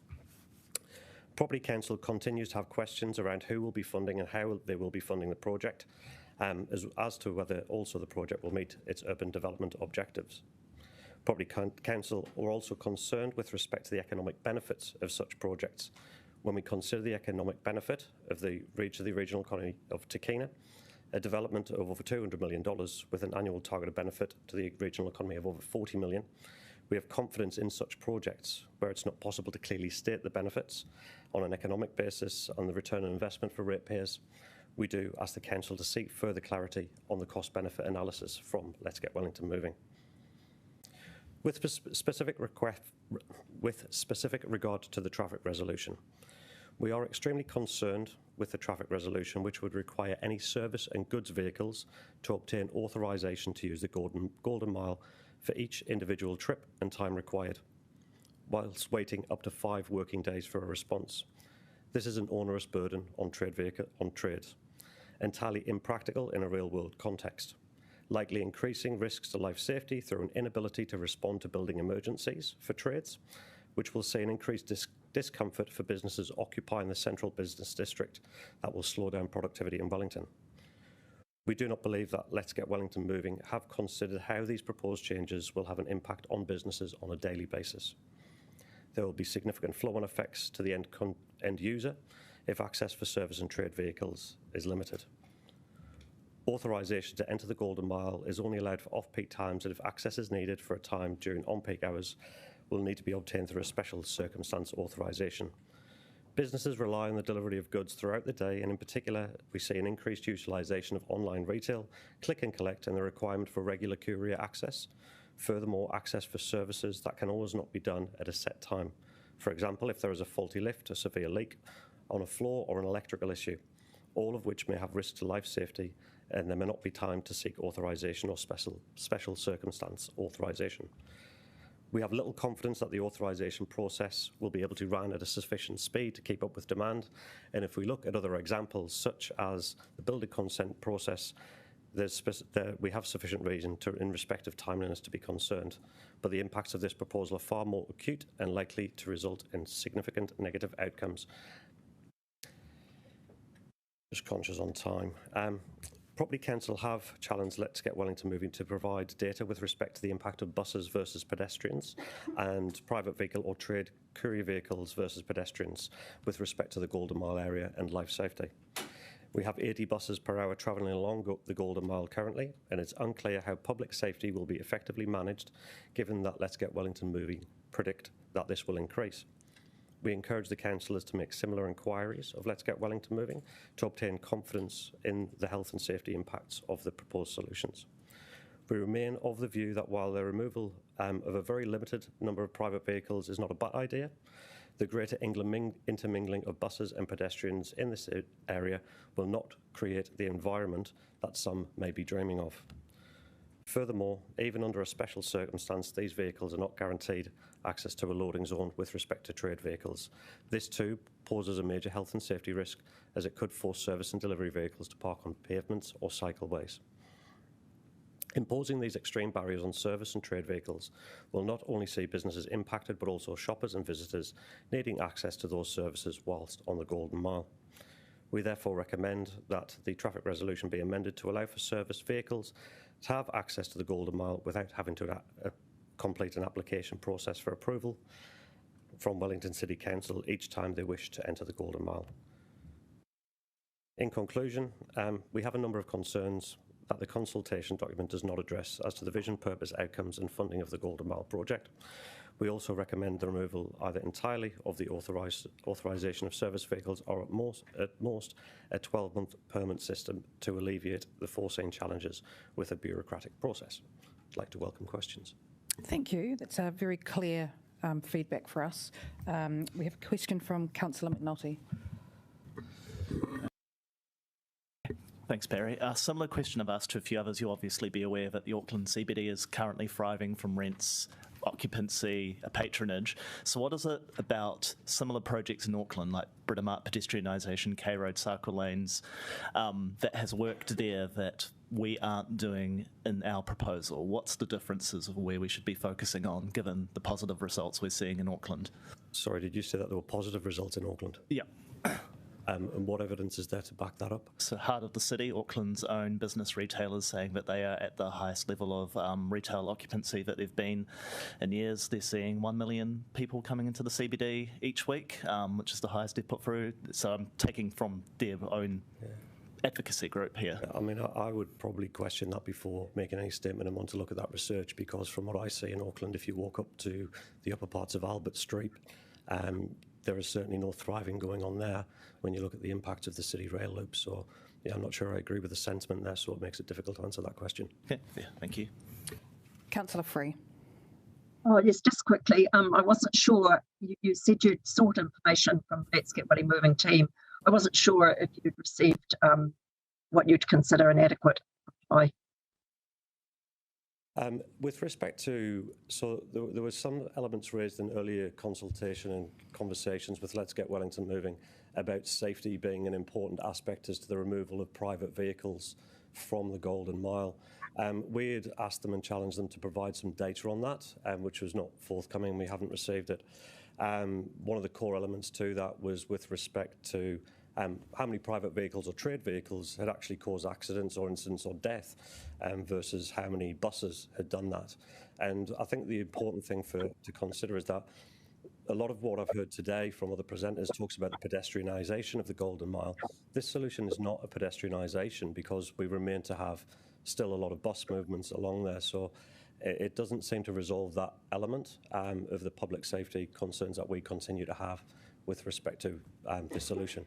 Property Council continues to have questions around who will be funding and how they will be funding the project, as to whether also the project will meet its urban development objectives. Property Council are also concerned with respect to the economic benefits of such projects. When we consider the economic benefit of the regional economy of Te Kina, a development of over $200 million with an annual targeted benefit to the regional economy of over $40 million, we have confidence in such projects where it's not possible to clearly state the benefits on an economic basis on the return on investment for ratepayers. We do ask the Council to seek further clarity on the cost-benefit analysis from Let's Get Wellington Moving. With specific regard to the traffic resolution, we are extremely concerned with the traffic resolution which would require any service and goods vehicles to obtain authorisation to use the Golden Mile for each individual trip and time required. whilst waiting up to 5 working days for a response. This is an onerous burden on trades, entirely impractical in a real-world context, likely increasing risks to life safety through an inability to respond to building emergencies for trades, which will see an increased discomfort for businesses occupying the central business district that will slow down productivity in Wellington. We do not believe that Let's Get Wellington Moving have considered how these proposed changes will have an impact on businesses on a daily basis. There will be significant flow-on effects to the end user if access for service and trade vehicles is limited. Authorisation to enter the Golden Mile is only allowed for off-peak times, and if access is needed for a time during on-peak hours, will need to be obtained through a special circumstance authorisation. Businesses rely on the delivery of goods throughout the day, and in particular, we see an increased utilisation of online retail, click and collect, and the requirement for regular courier access. Furthermore, access for services that can always not be done at a set time. For example, if there is a faulty lift, a severe leak on a floor, or an electrical issue, all of which may have risk to life safety, and there may not be time to seek authorisation or special circumstance authorisation. We have little confidence that the authorisation process will be able to run at a sufficient speed to keep up with demand, and if we look at other examples, such as the building consent process, we have sufficient reason in respect of timeliness to be concerned, but the impacts of this proposal are far more acute and likely to result in significant negative outcomes. Just conscious on time. Property Council have challenged Let's Get Wellington Moving to provide data with respect to the impact of buses versus pedestrians and private vehicle or trade courier vehicles versus pedestrians with respect to the Golden Mile area and life safety. We have 80 buses per hour travelling along the Golden Mile currently, and it's unclear how public safety will be effectively managed, given that Let's Get Wellington Moving predict that this will increase. We encourage the councillors to make similar inquiries of Let's Get Wellington Moving to obtain confidence in the health and safety impacts of the proposed solutions. We remain of the view that while the removal of a very limited number of private vehicles is not a bad idea, the greater intermingling of buses and pedestrians in this area will not create the environment that some may be dreaming of. Furthermore, even under a special circumstance, these vehicles are not guaranteed access to a loading zone with respect to trade vehicles. This too poses a major health and safety risk, as it could force service and delivery vehicles to park on pavements or cycleways. Imposing these extreme barriers on service and trade vehicles will not only see businesses impacted, but also shoppers and visitors needing access to those services whilst on the Golden Mile. We therefore recommend that the traffic resolution be amended to allow for service vehicles to have access to the Golden Mile without having to complete an application process for approval from Wellington City Council each time they wish to enter the Golden Mile. In conclusion, we have a number of concerns that the consultation document does not address as to the vision, purpose, outcomes and funding of the Golden Mile project. We also recommend the removal either entirely of the authorisation of service vehicles, or at most a 12-month permit system to alleviate the foreseen challenges with a bureaucratic process. I'd like to welcome questions. Thank you. That's a very clear feedback for us. We have a question from Councillor McNulty. Thanks, Barry. A similar question I've asked to a few others. You'll obviously be aware that the Auckland CBD is currently thriving from rents, occupancy, patronage. So what is it about similar projects in Auckland, like Britomart pedestrianisation, K-Road cycle lanes, that has worked there that we aren't doing in our proposal? What's the differences of where we should be focusing on, given the positive results we're seeing in Auckland? Sorry, did you say that there were positive results in Auckland? Yeah. And what evidence is there to back that up? So Heart of the City, Auckland's own business retailers, saying that they are at the highest level of retail occupancy that they've been in years. They're seeing 1 million people coming into the CBD each week, which is the highest they've put through. So I'm taking from their own advocacy group here. I mean, I would probably question that before making any statement and want to look at that research, because from what I see in Auckland, if you walk up to the upper parts of Albert Street, there is certainly no thriving going on there when you look at the impact of the city rail loop. So, yeah, I'm not sure I agree with the sentiment there, so it makes it difficult to answer that question. Okay, yeah, thank you. Councillor Free. Oh, yes, just quickly. I wasn't sure, you said you'd sought information from Let's Get Wellington Moving team. I wasn't sure if you'd received what you'd consider an adequate reply. With respect to, so there were some elements raised in earlier consultation and conversations with Let's Get Wellington Moving about safety being an important aspect as to the removal of private vehicles from the Golden Mile. We had asked them and challenged them to provide some data on that, which was not forthcoming. We haven't received it. One of the core elements to that was with respect to how many private vehicles or trade vehicles had actually caused accidents or incidents or death versus how many buses had done that. And I think the important thing to consider is that a lot of what I've heard today from other presenters talks about the pedestrianisation of the Golden Mile. This solution is not a pedestrianisation because we remain to have still a lot of bus movements along there. So it doesn't seem to resolve that element of the public safety concerns that we continue to have with respect to this solution.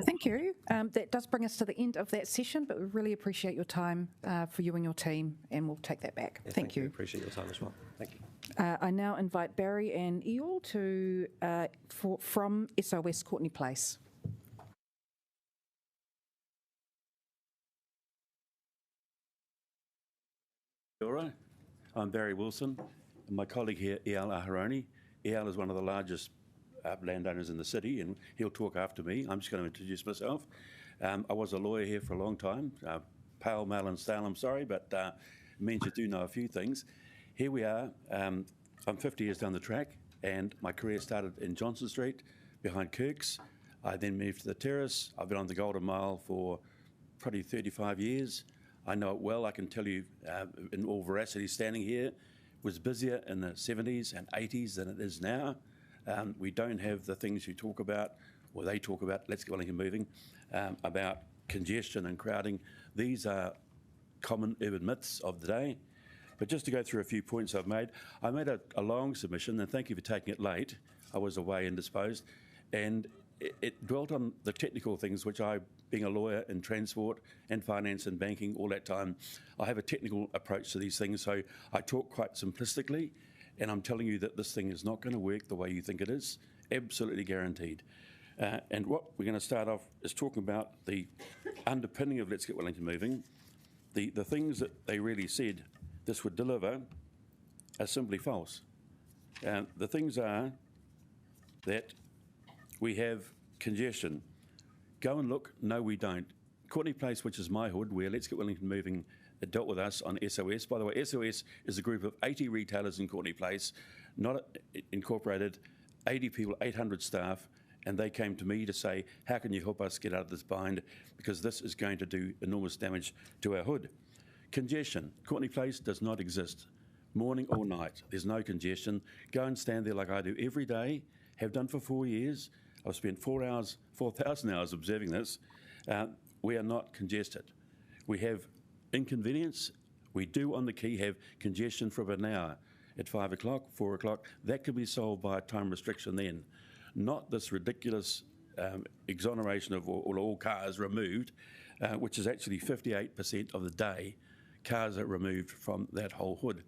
Thank you. That does bring us to the end of that session, but we really appreciate your time for you and your team, and we'll take that back. Yeah, thank you. Appreciate your time as well. Thank you. I now invite Barry and Eeyore to from SOS Courtney Place. All right. I'm Barry Wilson, and my colleague here, Eyal Aharoni. Eyal is one of the largest landowners in the city, and he'll talk after me. I'm just going to introduce myself. I was a lawyer here for a long time, pale, male and stale, I'm sorry, but it means you do know a few things. Here we are. I'm 50 years down the track, and my career started in Johnson Street, behind Kirk's. I then moved to the Terrace. I've been on the Golden Mile for probably 35 years. I know it well. I can tell you in all veracity, standing here, it was busier in the 70s and 80s than it is now. We don't have the things you talk about, or they talk about, Let's Get Wellington Moving, about congestion and crowding. These are common urban myths of the day. But just to go through a few points I've made, I made a long submission, and thank you for taking it late. I was away indisposed, and it dwelt on the technical things, which I, being a lawyer in transport and finance and banking all that time, I have a technical approach to these things, so I talk quite simplistically. And I'm telling you that this thing is not going to work the way you think it is, absolutely guaranteed. And what we're going to start off is talking about the underpinning of Let's Get Wellington Moving. The things that they really said this would deliver are simply false. The things are that we have congestion. Go and look. No, we don't. Courtney Place, which is my hood, where Let's Get Wellington Moving dealt with us on SOS. By the way, SOS is a group of 80 retailers in Courtney Place, not incorporated, 80 people, 800 staff, and they came to me to say, how can you help us get out of this bind, because this is going to do enormous damage to our hood. Congestion. Courtney Place does not exist. Morning or night, there's no congestion. Go and stand there like I do every day, have done for 4 years. I've spent 4,000 hours observing this. We are not congested. We have inconvenience. We do on the quay have congestion for about an hour at 5 o'clock, 4 o'clock. That can be solved by a time restriction then, not this ridiculous exoneration of all cars removed, which is actually 58% of the day cars are removed from that whole hood.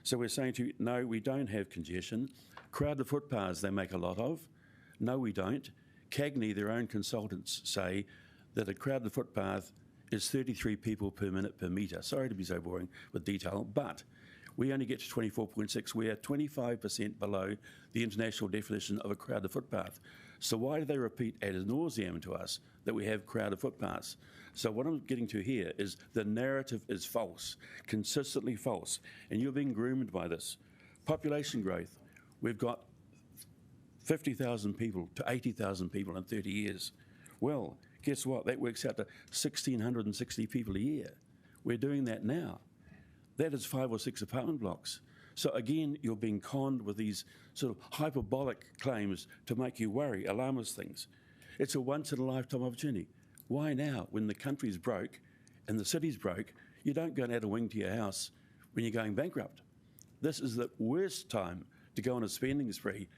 So we're saying to you, no, we don't have congestion. Crowded footpaths they make a lot of. No, we don't. Cagney, their own consultants, say that a crowded footpath is 33 people per minute per metre. Sorry to be so boring with detail, but we only get to 24.6. We're 25% below the international definition of a crowded footpath. So why do they repeat ad nauseum to us that we have crowded footpaths? So what I'm getting to here is the narrative is false, consistently false, and you're being groomed by this. Population growth, we've got 50,000 people to 80,000 people in 30 years. Well, guess what? That works out to 1,660 people a year. We're doing that now. That is 5 or 6 apartment blocks. So again, you're being conned with these sort of hyperbolic claims to make you worry, alarmist things. It's a once-in-a-lifetime opportunity. Why now, when the country's broke and the city's broke, you don't go and add a wing to your house when you're going bankrupt? This is the worst time to go on a spending spree.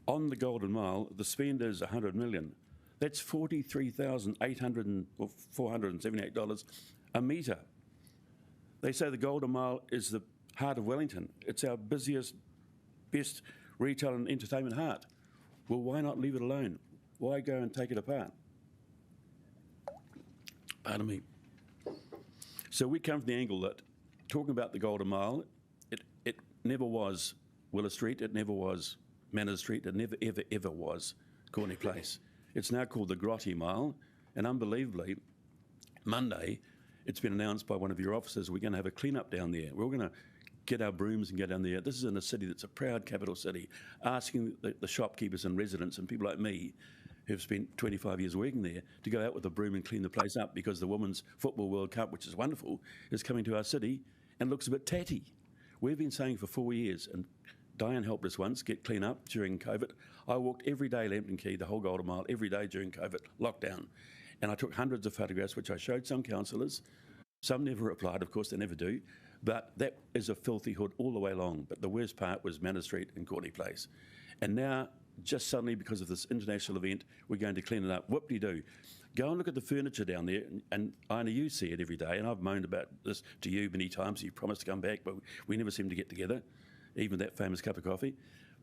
On the Golden Mile, the spend is $100 million. That's $43,478 a metre. They say the Golden Mile is the heart of Wellington. It's our busiest, best retail and entertainment heart. Well, why not leave it alone? Why go and take it apart? Pardon me. So we come from the angle that talking about the Golden Mile, it never was Willow Street, it never was Manor Street, it never, ever was Corny Place. It's now called the Grotty Mile, and unbelievably, Monday, it's been announced by one of your officers, we're going to have a clean-up down there. We're going to get our brooms and go down there. This is in a city that's a proud capital city, asking the shopkeepers and residents and people like me who've spent 25 years working there to go out with a broom and clean the place up because the Women's Football World Cup, which is wonderful, is coming to our city and looks a bit tatty. We've been saying for 4 years, and Diane helped us once get clean up during COVID. I walked every day Lambton Quay, the whole Golden Mile, every day during COVID lockdown. And I took hundreds of photographs, which I showed some councillors. Some never replied, of course, they never do. But that is a filthy hood all the way along. But the worst part was Manor Street and Courtney Place. And now, just suddenly, because of this international event, we're going to clean it up. Whoop-de-doo. Go and look at the furniture down there, and I know you see it every day, and I've moaned about this to you many times. You promised to come back, but we never seem to get together, even that famous cup of coffee.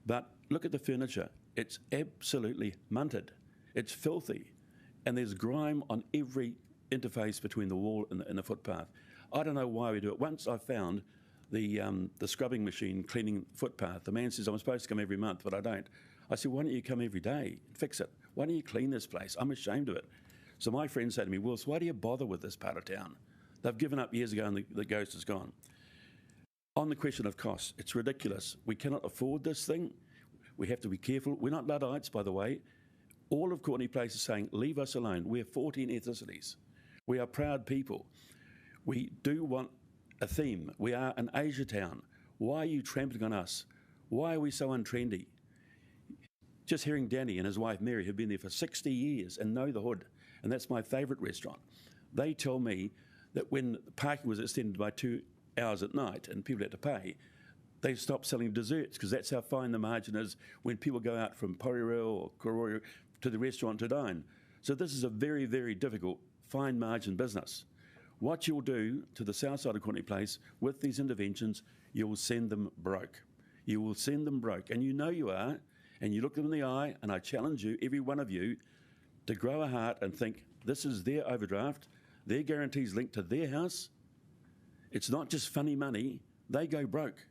But look at the furniture. It's absolutely munted. It's filthy. And there's grime on every interface between the wall and the footpath. I don't know why we do it. Once I found the scrubbing machine cleaning the footpath. The man says, I'm supposed to come every month, but I don't. I said, why don't you come every day and fix it? Why don't you clean this place? I'm ashamed of it. So my friend said to me, Wills, why do you bother with this part of town? They've given up years ago and the ghost is gone. On the question of costs, it's ridiculous. We cannot afford this thing. We have to be careful. We're not Luddites, by the way. All of Courtney Place is saying, leave us alone. We're 14 ethnicities. We are proud people. We do want a theme. We are an Asia town. Why are you trampling on us? Why are we so untrendy? Just hearing Danny and his wife Mary, who've been there for 60 years and know the hood, and that's my favourite restaurant. They tell me that when parking was extended by 2 hours at night and people had to pay, they stopped selling desserts because that's how fine the margin is when people go out from Porirua or Kororio to the restaurant to dine. So this is a very, very difficult fine margin business. What you'll do to the south side of Courtney Place with these interventions, you will send them broke. You will send them broke, and you know you are, and you look them in the eye, and I challenge you, every one of you, to grow a heart and think, this is their overdraft, their guarantees linked to their house. It's not just funny money, they go broke.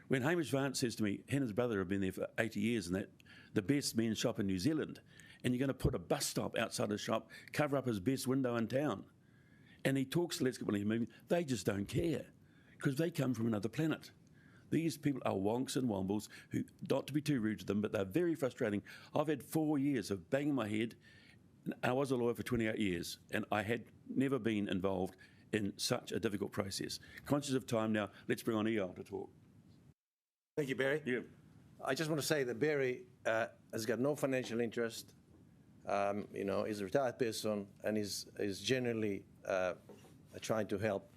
When Hamish Vance says to me, he and his brother have been there for 80 years and that the best men's shop in New Zealand, and you're going to put a bus stop outside his shop, cover up his best window in town. And he talks to Let's Get Willing Moving, they just don't care because they come from another planet. These people are wonks and wombles who, not to be too rude to them, but they're very frustrating. I've had 4 years of banging my head. I was a lawyer for 28 years, and I had never been involved in such a difficult process. Conscious of time now, let's bring on EL to talk. Thank you, Barry. Yeah. I just want to say that Barry has got no financial interest. He's a retired person and is genuinely trying to help.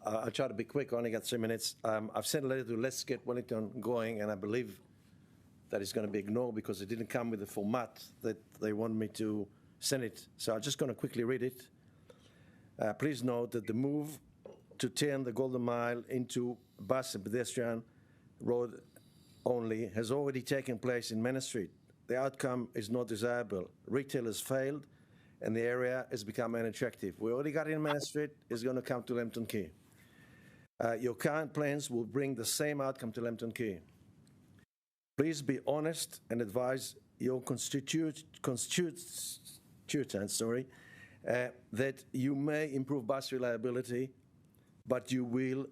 I'll try to be quick. I only got 3 minutes. I've sent a letter to Let's Get Wellington Going, and I believe that it's going to be ignored because it didn't come with the format that they want me to send it. So I'm just going to quickly read it. Please note that the move to turn the Golden Mile into bus and pedestrian road only has already taken place in Manor Street. The outcome is not desirable. Retailers failed, and the area has become unattractive. We already got in Manor Street. It's going to come to Lambton Quay. Your current plans will bring the same outcome to Lambton Quay. Please be honest and advise your constituents, that you may improve bus reliability, but you will.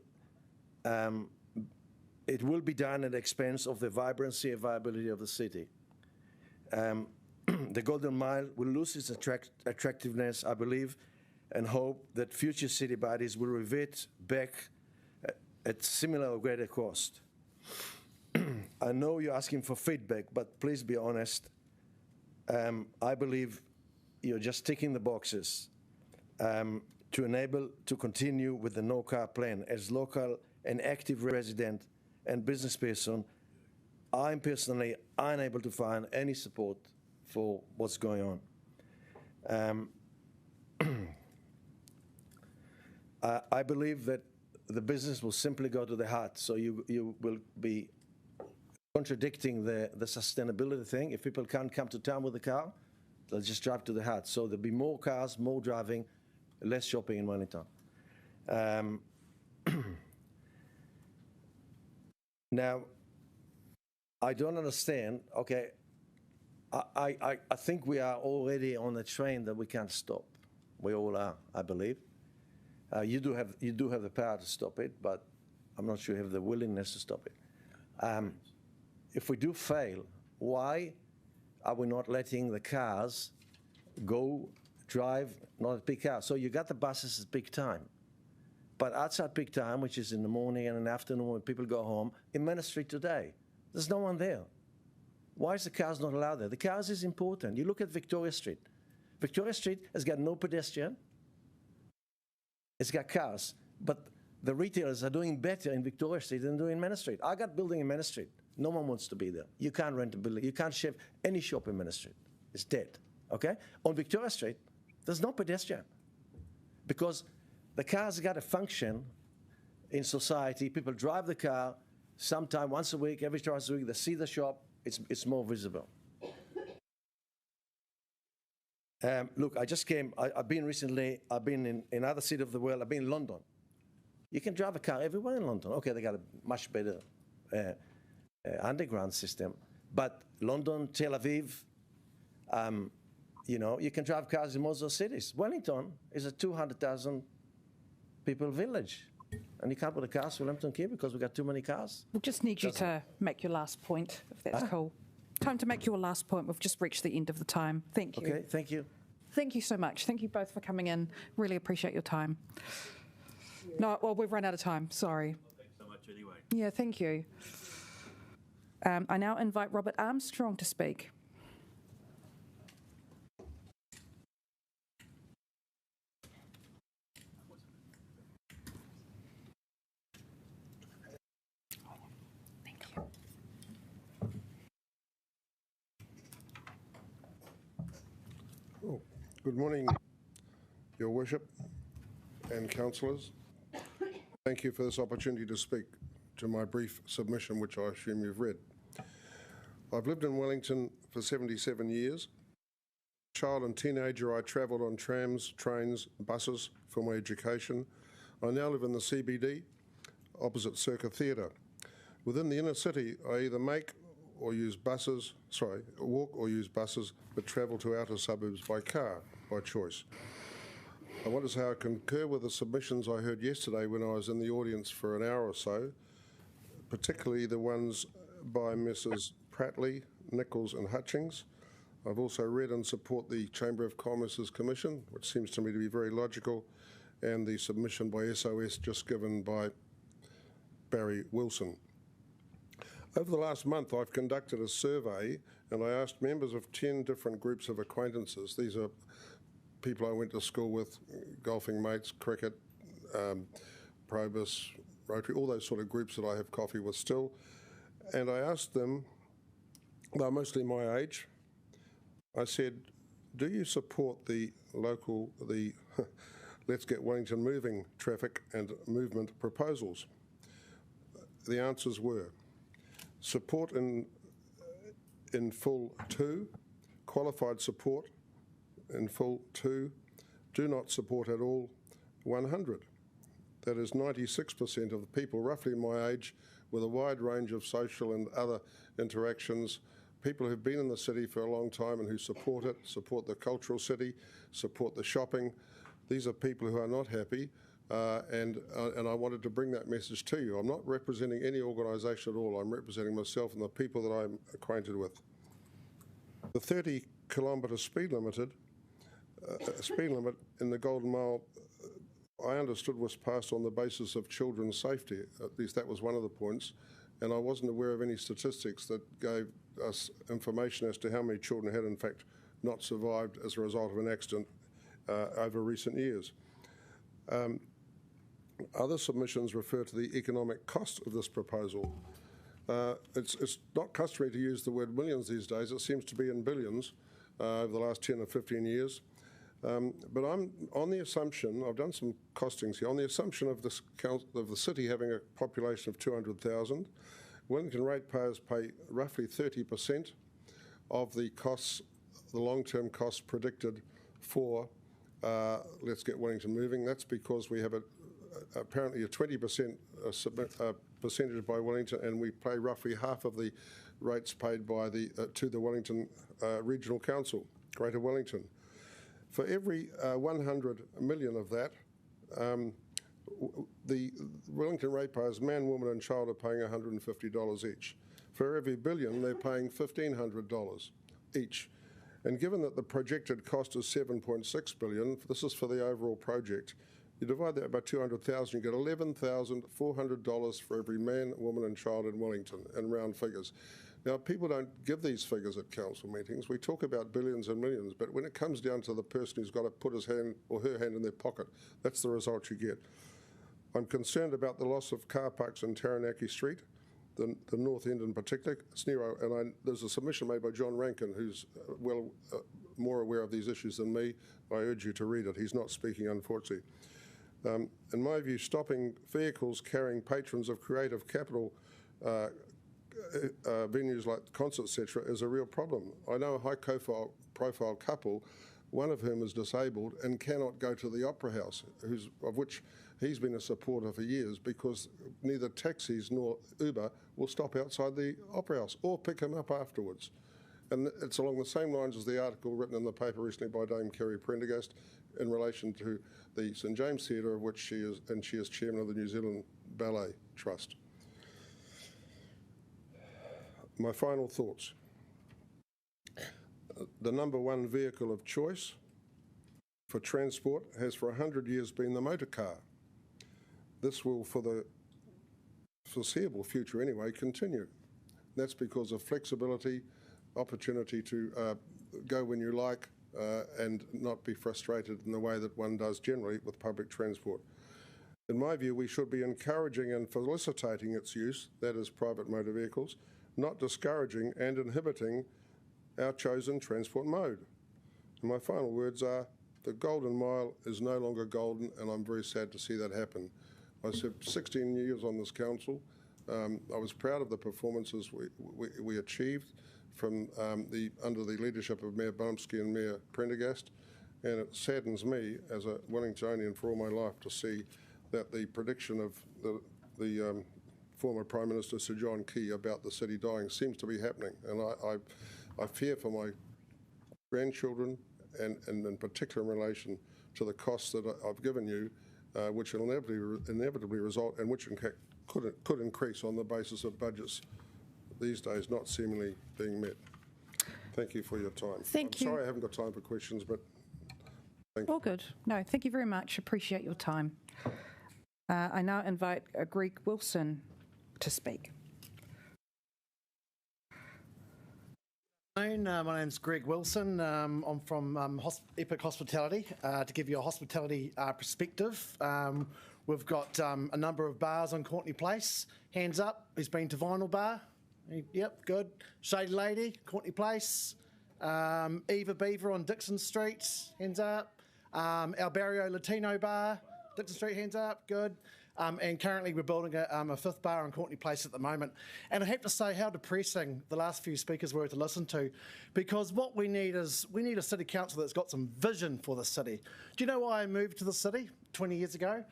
It will be done at the expense of the vibrancy and viability of the city. The Golden Mile will lose its attractiveness, I believe, and hope that future city bodies will revert back at similar or greater cost. I know you're asking for feedback, but please be honest. I believe you're just ticking the boxes to enable to continue with the no-car plan. As local and active resident and business person, I'm personally unable to find any support for what's going on. I believe that the business will simply go to the heart, so you will be contradicting the sustainability thing. If people can't come to town with a car, they'll just drive to the heart. So there'll be more cars, more driving, less shopping in Wellington. Now, I don't understand. Okay, I think we are already on a train that we can't stop. We all are, I believe. You do have the power to stop it, but I'm not sure you have the willingness to stop it. If we do fail, why are we not letting the cars go drive, not at peak hour? So you got the buses at peak time. But outside peak time, which is in the morning and in the afternoon when people go home, in Manor Street today, there's no one there. Why is the cars not allowed there? The cars is important. You look at Victoria Street. Victoria Street has got no pedestrian. It's got cars. But the retailers are doing better in Victoria Street than doing in Manor Street. I got building in Manor Street. No one wants to be there. You can't rent a building. You can't shave any shop in Manor Street. It's dead. Okay? On Victoria Street, there's no pedestrian. Because the car's got a function in society. People drive the car sometime once a week, every twice a week. They see the shop. It's more visible. Look, I just came. I've been recently. I've been in other cities of the world. I've been in London. You can drive a car everywhere in London. Okay, they got a much better underground system. But London, Tel Aviv, you know, you can drive cars in most of those cities. Wellington is a 200,000 people village. And you can't put a car in Wellington here because we've got too many cars. We'll just need you to make your last point, if that's cool. Time to make your last point. We've just reached the end of the time. Thank you. Okay, thank you. Thank you so much. Thank you both for coming in. Really appreciate your time. No, well, we've run out of time. Sorry. Well, thanks so much anyway. Yeah, thank you. I now invite Robert Armstrong to speak. Oh, good morning, Your Worship and councillors. Thank you for this opportunity to speak to my brief submission, which I assume you've read. I've lived in Wellington for 77 years. Child and teenager, I travelled on trams, trains, buses for my education. I now live in the CBD, opposite Circa Theatre. Within the inner city, I either walk or use buses, but travel to outer suburbs by car, by choice. I want to say I concur with the submissions I heard yesterday when I was in the audience for an hour or so, particularly the ones by Mrs. Prattley, Nichols and Hutchings. I've also read and support the Chamber of Commerce's commission, which seems to me to be very logical, and the submission by SOS just given by Barry Wilson. Over the last month, I've conducted a survey and I asked members of 10 different groups of acquaintances. These are people I went to school with, golfing mates, cricket, Probus, Rotary, all those sort of groups that I have coffee with still. And I asked them, they're mostly my age, I said, do you support the local, Let's Get Wellington Moving traffic and movement proposals? The answers were, support in full 2, qualified support in full 2, do not support at all 100. That is 96% of the people roughly my age with a wide range of social and other interactions, people who've been in the city for a long time and who support it, support the cultural city, support the shopping. These are people who are not happy. And I wanted to bring that message to you. I'm not representing any organisation at all. I'm representing myself and the people that I'm acquainted with. The 30-kilometre speed limit in the Golden Mile, I understood was passed on the basis of children's safety. At least that was one of the points. And I wasn't aware of any statistics that gave us information as to how many children had in fact not survived as a result of an accident over recent years. Other submissions refer to the economic cost of this proposal. It's not customary to use the word millions these days. It seems to be in billions over the last 10 or 15 years. But I'm on the assumption, I've done some costings here, on the assumption of the city having a population of 200,000, Wellington ratepayers pay roughly 30% of the costs, the long-term costs predicted for Let's Get Wellington Moving. That's because we have apparently a 20% percentage by Wellington, and we pay roughly half of the rates paid by to the Wellington Regional Council, Greater Wellington. For every 100 million of that, the Wellington ratepayers, man, woman and child, are paying $150 each. For every billion, they're paying $1,500 each. And given that the projected cost is $7.6 billion, this is for the overall project, you divide that by 200,000, you get $11,400 for every man, woman and child in Wellington, in round figures. Now, people don't give these figures at council meetings. We talk about billions and millions, but when it comes down to the person who's got to put his hand or her hand in their pocket, that's the result you get. I'm concerned about the loss of car parks in Taranaki Street, the North End in particular. There's a submission made by John Rankin, who's more aware of these issues than me. I urge you to read it. He's not speaking, unfortunately. In my view, stopping vehicles carrying patrons of creative capital venues like concerts, etc., is a real problem. I know a high-profile couple, one of whom is disabled and cannot go to the Opera House, of which he's been a supporter for years, because neither taxis nor Uber will stop outside the Opera House or pick him up afterwards. And it's along the same lines as the article written in the paper recently by Dame Kerry Prendergast in relation to the St James Theatre, of which she is chairman of the New Zealand Ballet Trust. My final thoughts. The number one vehicle of choice for transport has for 100 years been the motor car. This will, for the foreseeable future anyway, continue. That's because of flexibility, opportunity to go when you like, and not be frustrated in the way that one does generally with public transport. In my view, we should be encouraging and felicitating its use, that is private motor vehicles, not discouraging and inhibiting our chosen transport mode. And my final words are, the Golden Mile is no longer golden, and I'm very sad to see that happen. I served 16 years on this council. I was proud of the performances we achieved from under the leadership of Mayor Bumsky and Mayor Prendergast, and it saddens me as a Wellingtonian for all my life to see that the prediction of the former Prime Minister Sir John Key about the city dying seems to be happening, and I fear for my grandchildren, and in particular in relation to the costs that I've given you, which will inevitably result, and which in fact could increase on the basis of budgets these days not seemingly being met. Thank you for your time. Thank you. Sorry I haven't got time for questions, but thank you. All good. No, thank you very much. Appreciate your time. I now invite Greg Wilson to speak. My name's Greg Wilson. I'm from Epic Hospitality. To give you a hospitality perspective, we've got a number of bars on Courtenay Place. Hands up, who's been to Vinyl Bar? Yep, good. Shady Lady, Courtenay Place. Eva Beaver on Dixon Street, hands up. El Barrio Latino Bar, Dixon Street, hands up, good. And currently we're building a fifth bar on Courtenay Place at the moment. And I have to say how depressing the last few speakers were to listen to, because what we need is, we need a city council that's got some vision for the city. Do you know why I moved to the city 20 years ago?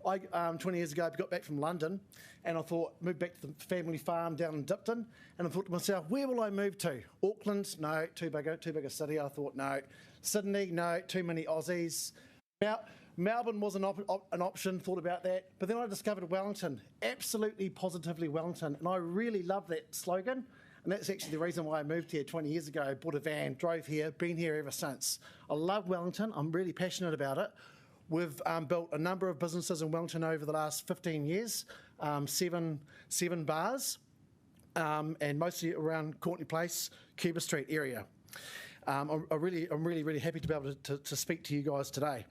20 years ago, I got back from London, and I thought, moved back to the family farm down in Dipton, and I thought to myself, where will I move to? Auckland? No, too big a city. I thought, no. Sydney? No, too many Aussies. Melbourne was an option, thought about that, but then I discovered Wellington, absolutely positively Wellington, and I really love that slogan, and that's actually the reason why I moved here 20 years ago, bought a van, drove here, been here ever since. I love Wellington, I'm really passionate about it. We've built a number of businesses in Wellington over the last 15 years, seven bars, and mostly around Courtenay Place, Cuba Street area. I'm really happy to be able to speak to you guys today.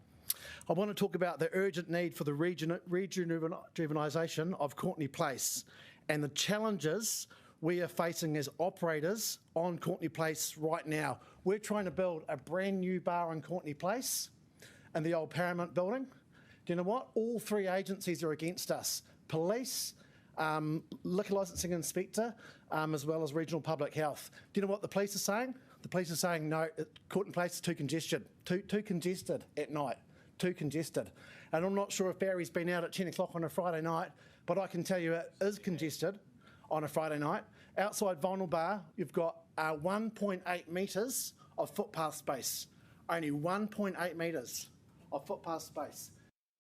I want to talk about the urgent need for the rejuvenisation of Courtenay Place and the challenges we are facing as operators on Courtenay Place right now. We're trying to build a brand new bar on Courtenay Place in the old Paramount building. Do you know what? All three agencies are against us. Police, liquor licensing inspector, as well as regional public health. Do you know what the police are saying? The police are saying, no, Courtenay Place is too congested at night. Too congested. And I'm not sure if Barry's been out at 10 o'clock on a Friday night, but I can tell you it is congested on a Friday night. Outside Vinyl Bar, you've got 1.8 metres of footpath space. Only 1.8 metres of footpath space.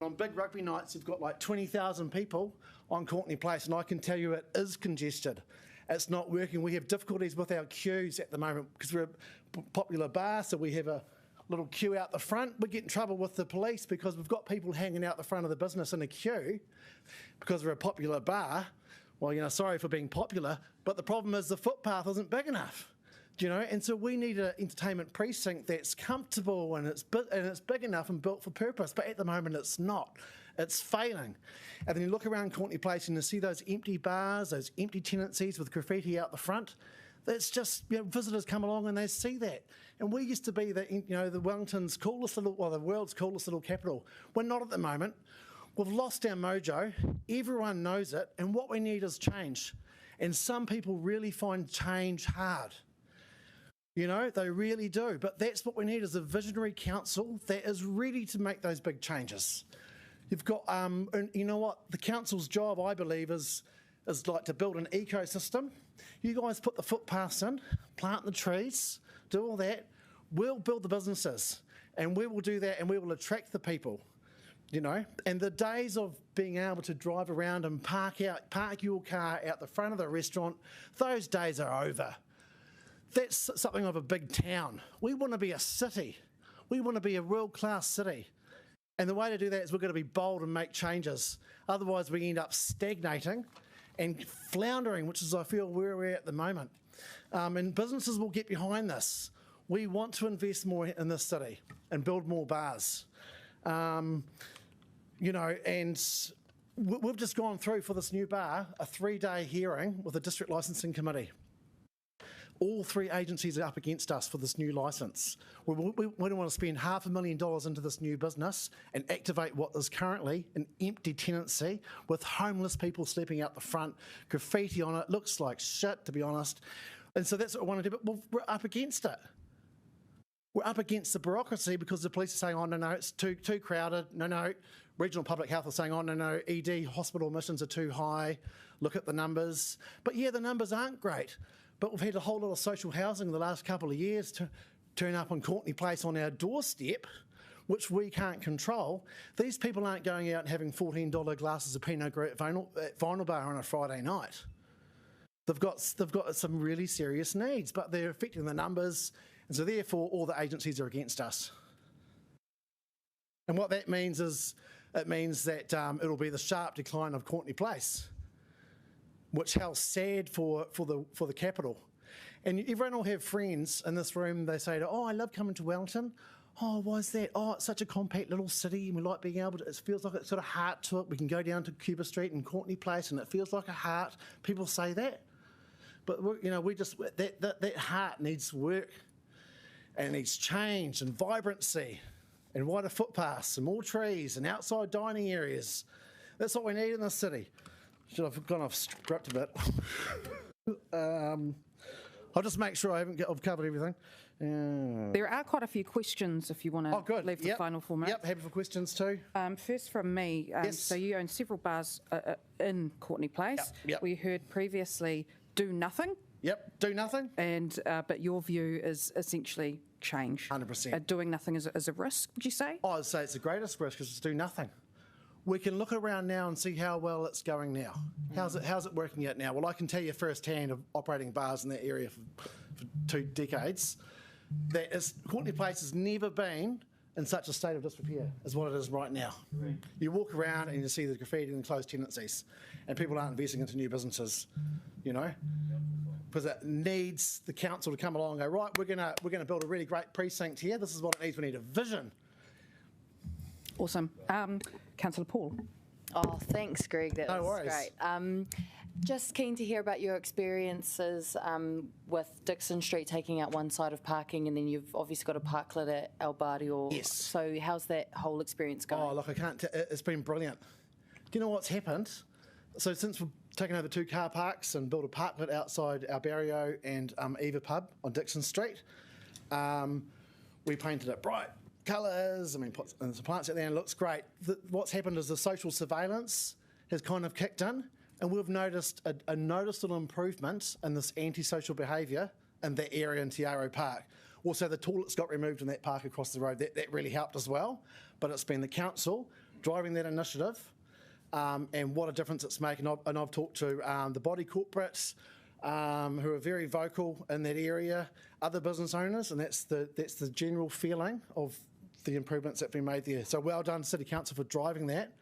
On big rugby nights, you've got like 20,000 people on Courtenay Place, and I can tell you it is congested. It's not working. We have difficulties with our queues at the moment because we're a popular bar, so we have a little queue out the front. We get in trouble with the police because we've got people hanging out the front of the business in a queue because we're a popular bar. Well, you know, sorry for being popular, but the problem is the footpath isn't big enough. You know, and so we need an entertainment precinct that's comfortable and it's big enough and built for purpose, but at the moment it's not. It's failing. And then you look around Courtenay Place and you see those empty bars, those empty tenancies with graffiti out the front. That's just, you know, visitors come along and they see that. And we used to be the Wellington's coolest little, well, the world's coolest little capital. We're not at the moment. We've lost our mojo. Everyone knows it. And what we need is change. And some people really find change hard. You know, they really do. But that's what we need is a visionary council that is ready to make those big changes. You've got, and you know what? The council's job, I believe, is like to build an ecosystem. You guys put the footpaths in, plant the trees, do all that. We'll build the businesses, and we will do that, and we will attract the people. You know, and the days of being able to drive around and park your car out the front of the restaurant, those days are over. That's something of a big town. We want to be a city. We want to be a world-class city. And the way to do that is we've got to be bold and make changes. Otherwise, we end up stagnating and floundering, which is, I feel, where we're at the moment. And businesses will get behind this. We want to invest more in this city and build more bars. You know, and we've just gone through for this new bar a 3-day hearing with the District Licensing Committee. All 3 agencies are up against us for this new licence. We don't want to spend $500,000 into this new business and activate what is currently an empty tenancy with homeless people sleeping out the front, graffiti on it, looks like shit, to be honest. And so that's what we want to do, but we're up against it. We're up against the bureaucracy because the police are saying, oh, no, it's too crowded. No. Regional Public Health are saying, oh, no, ED, hospital admissions are too high. Look at the numbers. But yeah, the numbers aren't great. But we've had a whole lot of social housing in the last couple of years to turn up on Courtenay Place on our doorstep, which we can't control. These people aren't going out and having $14 glasses of Pinot Gris at Vinyl Bar on a Friday night. They've got some really serious needs, but they're affecting the numbers, and so therefore all the agencies are against us. And what that means is it means that it'll be the sharp decline of Courtenay Place, which how sad for the capital. And everyone will have friends in this room, they say, oh, I love coming to Wellington. Oh, why is that? Oh, it's such a compact little city and we like being able to, it feels like it's got a heart to it. We can go down to Cuba Street and Courtenay Place and it feels like a heart. People say that. But, you know, that heart needs work and it needs change and vibrancy and wider footpaths and more trees and outside dining areas. That's what we need in this city. Should have gone off script a bit. I'll just make sure I've covered everything. There are quite a few questions if you want to leave the final format. Yep, happy for questions too. First from me. Yes. So you own several bars in Courtenay Place. Yep. We heard previously do nothing. Yep, do nothing. And but your view is essentially change. 100%. Doing nothing is a risk, would you say? I'd say it's the greatest risk because it's do nothing. We can look around now and see how well it's going now. How's it working out now? Well, I can tell you firsthand of operating bars in that area for 2 decades, that Courtenay Place has never been in such a state of disrepair as what it is right now. Right. You walk around and you see the graffiti and closed tenancies, and people aren't investing into new businesses, you know, because it needs the council to come along and go, right, we're gonna build a really great precinct here. This is what it needs. We need a vision. Awesome. Councillor Paul. Oh, thanks, Greg. That No was worries. great. Just keen to hear about your experiences with Dixon Street taking out one side of parking, and then you've obviously got a parklet at El Barrio. Yes. So how's that whole experience going? Oh, look, I can't. It's been brilliant. Do you know what's happened? So since we've taken over 2 car parks and built a parklet outside our Barrio and Eva pub on Dixon Street, we painted it bright, colours. I mean, put some plants out there and it looks great. What's happened is the social surveillance has kind of kicked in, and we've noticed a noticeable improvement in this antisocial behaviour in that area in Te Aro Park. Also, the toilets got removed in that park across the road. That really helped as well. But it's been the council driving that initiative, and what a difference it's making. And I've talked to the body corporates who are very vocal in that area, other business owners, and that's the general feeling of the improvements that have been made there. So well done, City Council, for driving that.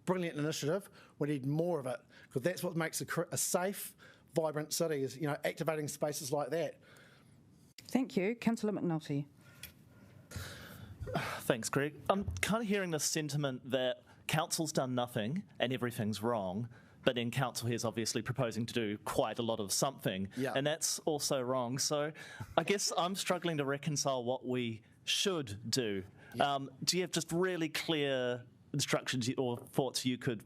Brilliant initiative. We need more of it, because that's what makes a safe, vibrant city, is, activating spaces like that. Thank you. Councillor McNulty. Thanks, Greg. I'm kind of hearing this sentiment that council's done nothing and everything's wrong, but then council here is obviously proposing to do quite a lot of something, and that's also wrong. So I guess I'm struggling to reconcile what we should do. Do you have just really clear instructions or thoughts you could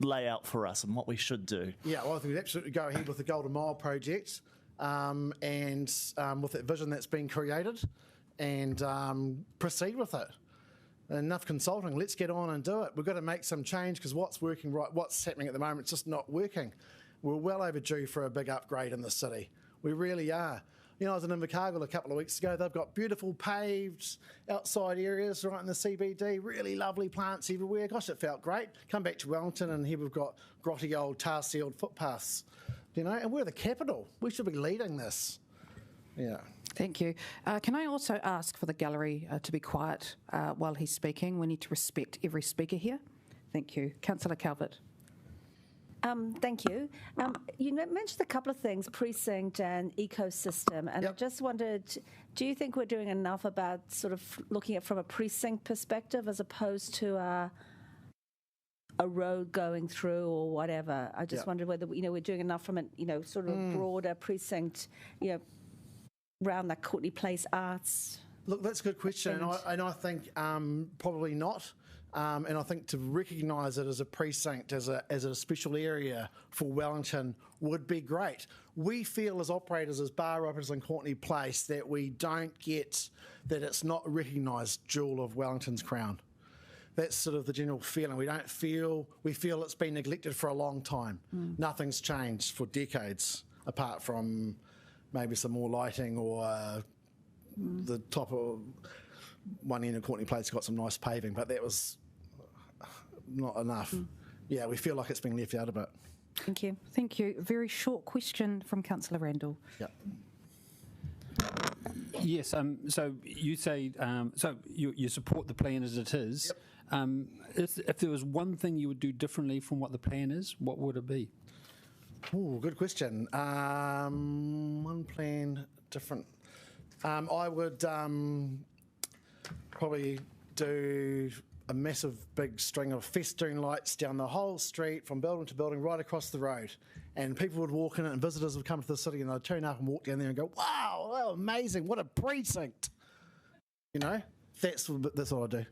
lay out for us on what we should do? Yeah, well, I think we'd absolutely go ahead with the Golden Mile project, and with that vision that's been created, and proceed with it. Enough consulting. Let's get on and do it. We've got to make some change, because what's working right, what's happening at the moment, it's just not working. We're well overdue for a big upgrade in the city. We really are. I was in Invercargill a couple of weeks ago. They've got beautiful paved outside areas right in the CBD, really lovely plants everywhere. Gosh, it felt great. Come back to Wellington and here we've got grotty old tar-sealed footpaths, and we're the capital. We should be leading this. Yeah. Thank you. Can I also ask for the gallery to be quiet while he's speaking? We need to respect every speaker here. Thank you. Councillor Calvert. Thank you. You mentioned a couple of things, precinct and ecosystem, and I just wondered, do you think we're doing enough about sort of looking at from a precinct perspective as opposed to a road going through or whatever? I just wondered whether we're doing enough from a sort of broader precinct, around that Courtney Place arts. Look, that's a good question, and I think probably not. And I think to recognise it as a precinct, as a special area for Wellington would be great. We feel as operators, as bar operators in Courtney Place, that we don't get that it's not a recognised jewel of Wellington's crown. That's sort of the general feeling. We feel it's been neglected for a long time. Nothing's changed for decades, apart from maybe some more lighting or the top of one end of Courtney Place got some nice paving, but that was not enough. Yeah, we feel like it's been left out a bit. Thank you. Thank you. A very short question from Councillor Randall. Yeah. Yes. So you say you support the plan as it is. Yep. If there was one thing you would do differently from what the plan is, what would it be? Oh, good question. One plan different. I would probably do a massive big string of festoon lights down the whole street from building to building right across the road. And people would walk in and visitors would come to the city and they'd turn up and walk down there and go, wow, amazing, what a precinct. That's what I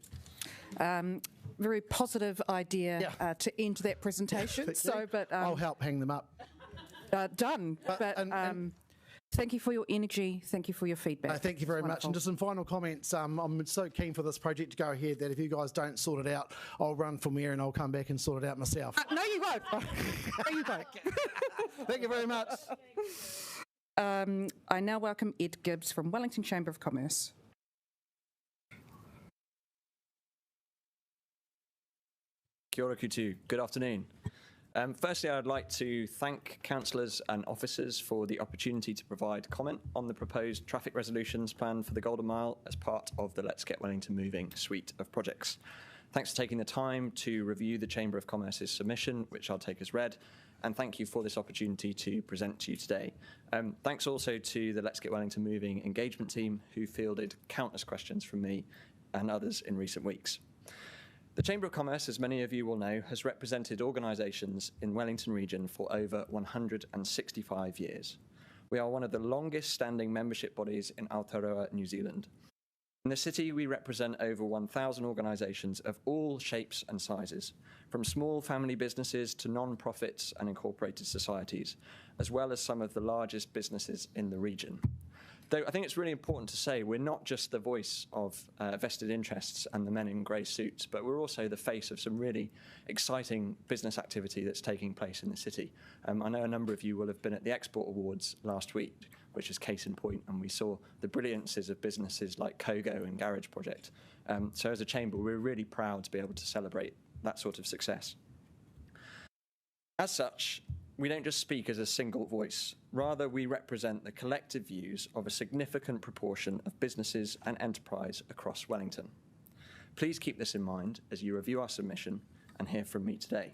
do. Very positive idea to end that presentation. I'll help hang them up. Done. Thank you for your energy. Thank you for your feedback. Thank you very much. And just some final comments. I'm so keen for this project to go ahead that if you guys don't sort it out, I'll run for mayor and I'll come back and sort it out myself. No, you won't. No, you won't. Thank you very much. I now welcome Ed Gibbs from Wellington Chamber of Commerce. Kia ora koutou. Good afternoon. Firstly, I'd like to thank councillors and officers for the opportunity to provide comment on the proposed traffic resolutions plan for the Golden Mile as part of the Let's Get Wellington Moving suite of projects. Thanks for taking the time to review the Chamber of Commerce's submission, which I'll take as read, and thank you for this opportunity to present to you today. Thanks also to the Let's Get Wellington Moving engagement team, who fielded countless questions from me and others in recent weeks. The Chamber of Commerce, as many of you will know, has represented organisations in Wellington region for over 165 years. We are one of the longest standing membership bodies in Aotearoa, New Zealand. In the city, we represent over 1,000 organisations of all shapes and sizes, from small family businesses to non-profits and incorporated societies, as well as some of the largest businesses in the region. Though I think it's really important to say we're not just the voice of vested interests and the men in grey suits, but we're also the face of some really exciting business activity that's taking place in the city. I know a number of you will have been at the Export Awards last week, which is case in point, and we saw the brilliances of businesses like Kogo and Garage Project. So as a chamber, we're really proud to be able to celebrate that sort of success. As such, we don't just speak as a single voice. Rather, we represent the collective views of a significant proportion of businesses and enterprise across Wellington. Please keep this in mind as you review our submission and hear from me today.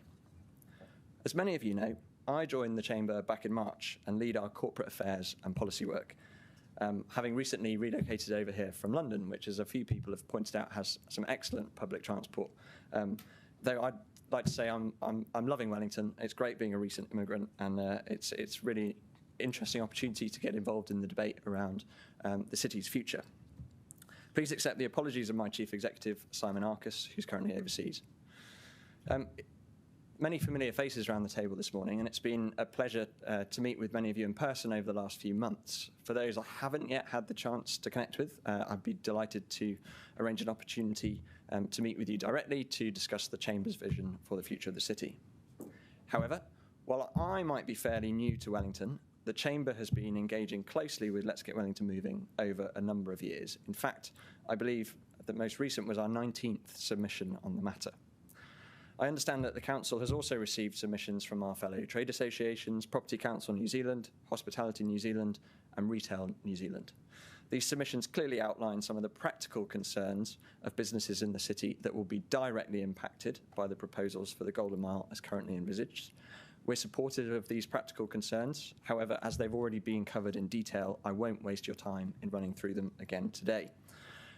As many of you know, I joined the Chamber back in March and lead our corporate affairs and policy work, having recently relocated over here from London, which, as a few people have pointed out, has some excellent public transport. Though I'd like to say I'm loving Wellington. It's great being a recent immigrant, and it's really interesting opportunity to get involved in the debate around the city's future. Please accept the apologies of my Chief Executive, Simon Arcus, who's currently overseas. Many familiar faces around the table this morning, and it's been a pleasure to meet with many of you in person over the last few months. For those I haven't yet had the chance to connect with, I'd be delighted to arrange an opportunity to meet with you directly to discuss the Chamber's vision for the future of the city. However, while I might be fairly new to Wellington, the Chamber has been engaging closely with Let's Get Wellington Moving over a number of years. In fact, I believe the most recent was our 19th submission on the matter. I understand that the Council has also received submissions from our fellow trade associations, Property Council New Zealand, Hospitality New Zealand, and Retail New Zealand. These submissions clearly outline some of the practical concerns of businesses in the city that will be directly impacted by the proposals for the Golden Mile as currently envisaged. We're supportive of these practical concerns. However, as they've already been covered in detail, I won't waste your time in running through them again today.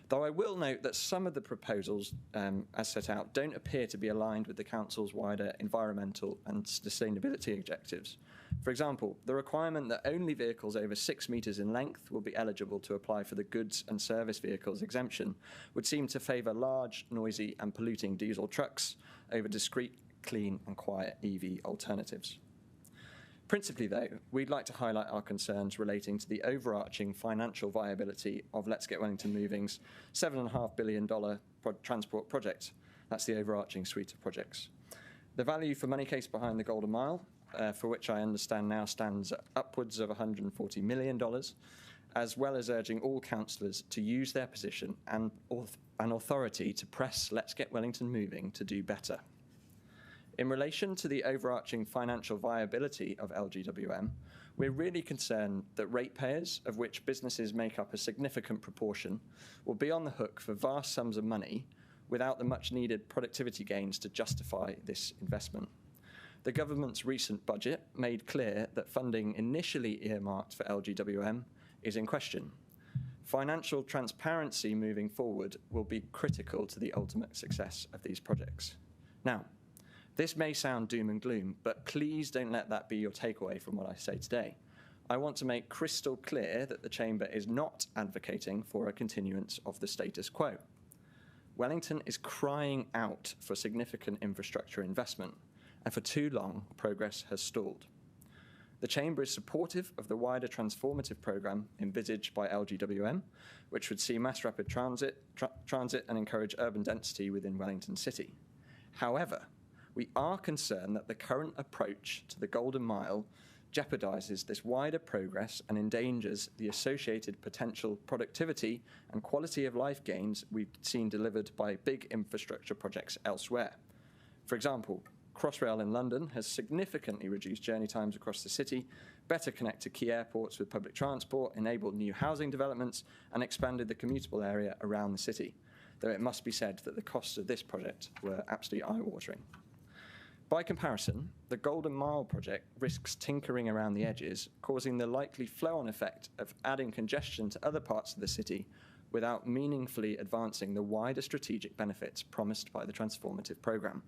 Though I will note that some of the proposals, as set out, don't appear to be aligned with the Council's wider environmental and sustainability objectives. For example, the requirement that only vehicles over 6 metres in length will be eligible to apply for the goods and service vehicles exemption would seem to favour large, noisy and polluting diesel trucks over discreet, clean and quiet EV alternatives. Principally, though, we'd like to highlight our concerns relating to the overarching financial viability of Let's Get Wellington Moving's $7.5 billion transport project. That's the overarching suite of projects. The value for money case behind the Golden Mile, for which I understand now stands at upwards of $140 million, as well as urging all councillors to use their position and authority to press Let's Get Wellington Moving to do better. In relation to the overarching financial viability of LGWM, we're really concerned that ratepayers, of which businesses make up a significant proportion, will be on the hook for vast sums of money without the much-needed productivity gains to justify this investment. The government's recent budget made clear that funding initially earmarked for LGWM is in question. Financial transparency moving forward will be critical to the ultimate success of these projects. Now, this may sound doom and gloom, but please don't let that be your takeaway from what I say today. I want to make crystal clear that the Chamber is not advocating for a continuance of the status quo. Wellington is crying out for significant infrastructure investment, and for too long, progress has stalled. The Chamber is supportive of the wider transformative programme envisaged by LGWM, which would see mass rapid transit and encourage urban density within Wellington City. However, we are concerned that the current approach to the Golden Mile jeopardises this wider progress and endangers the associated potential productivity and quality of life gains we've seen delivered by big infrastructure projects elsewhere. For example, Crossrail in London has significantly reduced journey times across the city, better connected key airports with public transport, enabled new housing developments, and expanded the commutable area around the city, though it must be said that the costs of this project were absolutely eye-watering. By comparison, the Golden Mile project risks tinkering around the edges, causing the likely flow-on effect of adding congestion to other parts of the city without meaningfully advancing the wider strategic benefits promised by the transformative programme.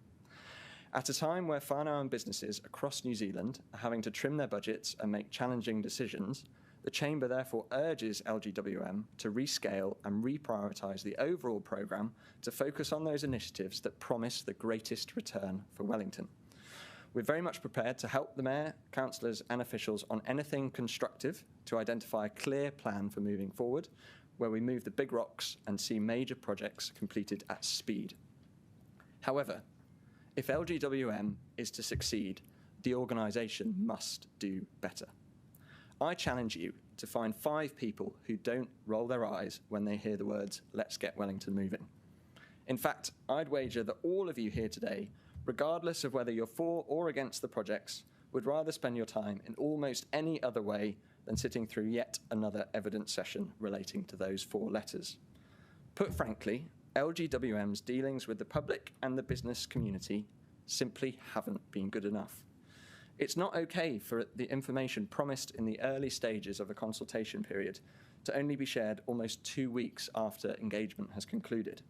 At a time where whānau businesses across New Zealand are having to trim their budgets and make challenging decisions, the Chamber therefore urges LGWM to rescale and reprioritise the overall programme to focus on those initiatives that promise the greatest return for Wellington. We're very much prepared to help the Mayor, councillors and officials on anything constructive to identify a clear plan for moving forward, where we move the big rocks and see major projects completed at speed. However, if LGWM is to succeed, the organisation must do better. I challenge you to find 5 people who don't roll their eyes when they hear the words, "Let's get Wellington moving." In fact, I'd wager that all of you here today, regardless of whether you're for or against the projects, would rather spend your time in almost any other way than sitting through yet another evidence session relating to those 4 letters. Put frankly, LGWM's dealings with the public and the business community simply haven't been good enough. It's not okay for the information promised in the early stages of a consultation period to only be shared almost 2 weeks after engagement has concluded.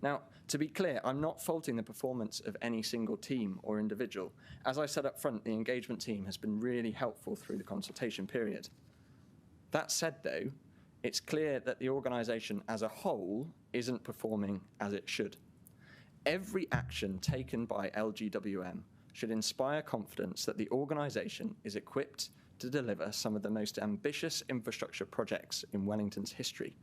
Now, to be clear, I'm not faulting the performance of any single team or individual. As I said up front, the engagement team has been really helpful through the consultation period. That said, though, it's clear that the organisation as a whole isn't performing as it should. Every action taken by LGWM should inspire confidence that the organisation is equipped to deliver some of the most ambitious infrastructure projects in Wellington's history.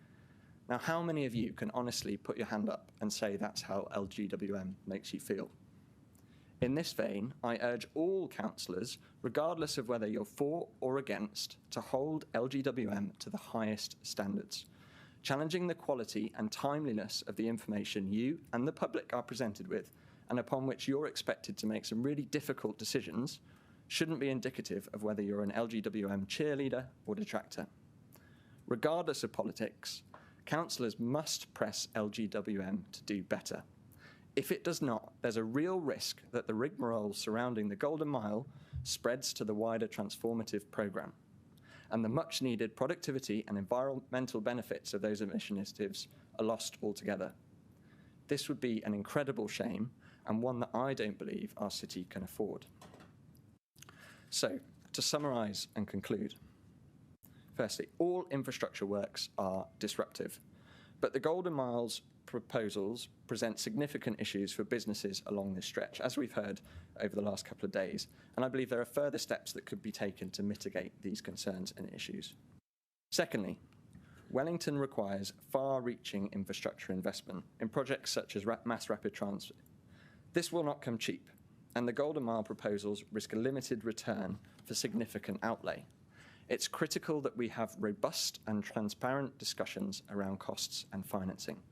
Now, how many of you can honestly put your hand up and say that's how LGWM makes you feel? In this vein, I urge all councillors, regardless of whether you're for or against, to hold LGWM to the highest standards. Challenging the quality and timeliness of the information you and the public are presented with, and upon which you're expected to make some really difficult decisions, shouldn't be indicative of whether you're an LGWM cheerleader or detractor. Regardless of politics, councillors must press LGWM to do better. If it does not, there's a real risk that the rigmarole surrounding the Golden Mile spreads to the wider transformative programme, and the much-needed productivity and environmental benefits of those initiatives are lost altogether. This would be an incredible shame, and one that I don't believe our city can afford. So, to summarise and conclude. Firstly, all infrastructure works are disruptive, but the Golden Mile's proposals present significant issues for businesses along this stretch, as we've heard over the last couple of days, and I believe there are further steps that could be taken to mitigate these concerns and issues. Secondly, Wellington requires far-reaching infrastructure investment in projects such as mass rapid transit. This will not come cheap, and the Golden Mile proposals risk a limited return for significant outlay. It's critical that we have robust and transparent discussions around costs and financing.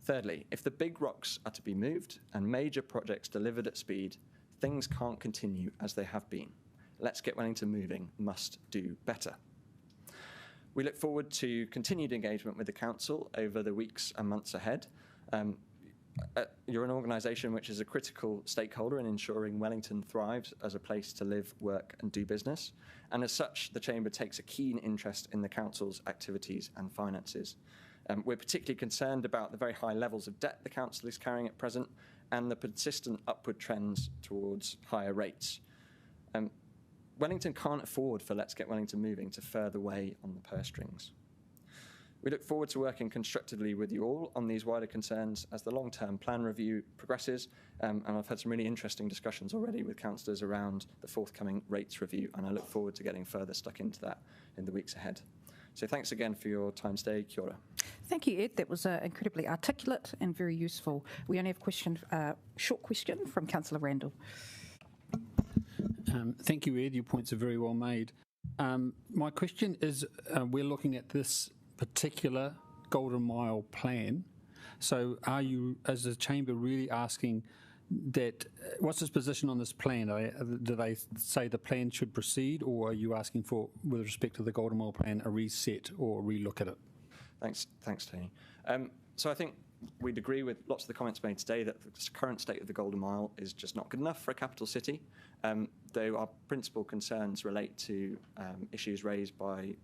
Thirdly, if the big rocks are to be moved and major projects delivered at speed, things can't continue as they have been. Let's Get Wellington Moving must do better. We look forward to continued engagement with the Council over the weeks and months ahead. You're an organisation which is a critical stakeholder in ensuring Wellington thrives as a place to live, work and do business. And as such, the Chamber takes a keen interest in the Council's activities and finances. We're particularly concerned about the very high levels of debt the Council is carrying at present and the persistent upward trends towards higher rates. Wellington can't afford for Let's Get Wellington Moving to further weigh on the purse strings. We look forward to working constructively with you all on these wider concerns as the long-term plan review progresses, and I've had some really interesting discussions already with councillors around the forthcoming rates review, and I look forward to getting further stuck into that in the weeks ahead. So thanks again for your time today. Kia ora. Thank you, Ed. That was incredibly articulate and very useful. We only have a short question from Councillor Randall. Thank you, Ed. Your points are very well made. My question is, we're looking at this particular Golden Mile plan. So are you, as a chamber, really asking that, what's his position on this plan? Do they say the plan should proceed, or are you asking for, with respect to the Golden Mile plan, a reset or relook at it? Thanks, Tony. So I think we'd agree with lots of the comments made today that the current state of the Golden Mile is just not good enough for a capital city, though our principal concerns relate to issues raised by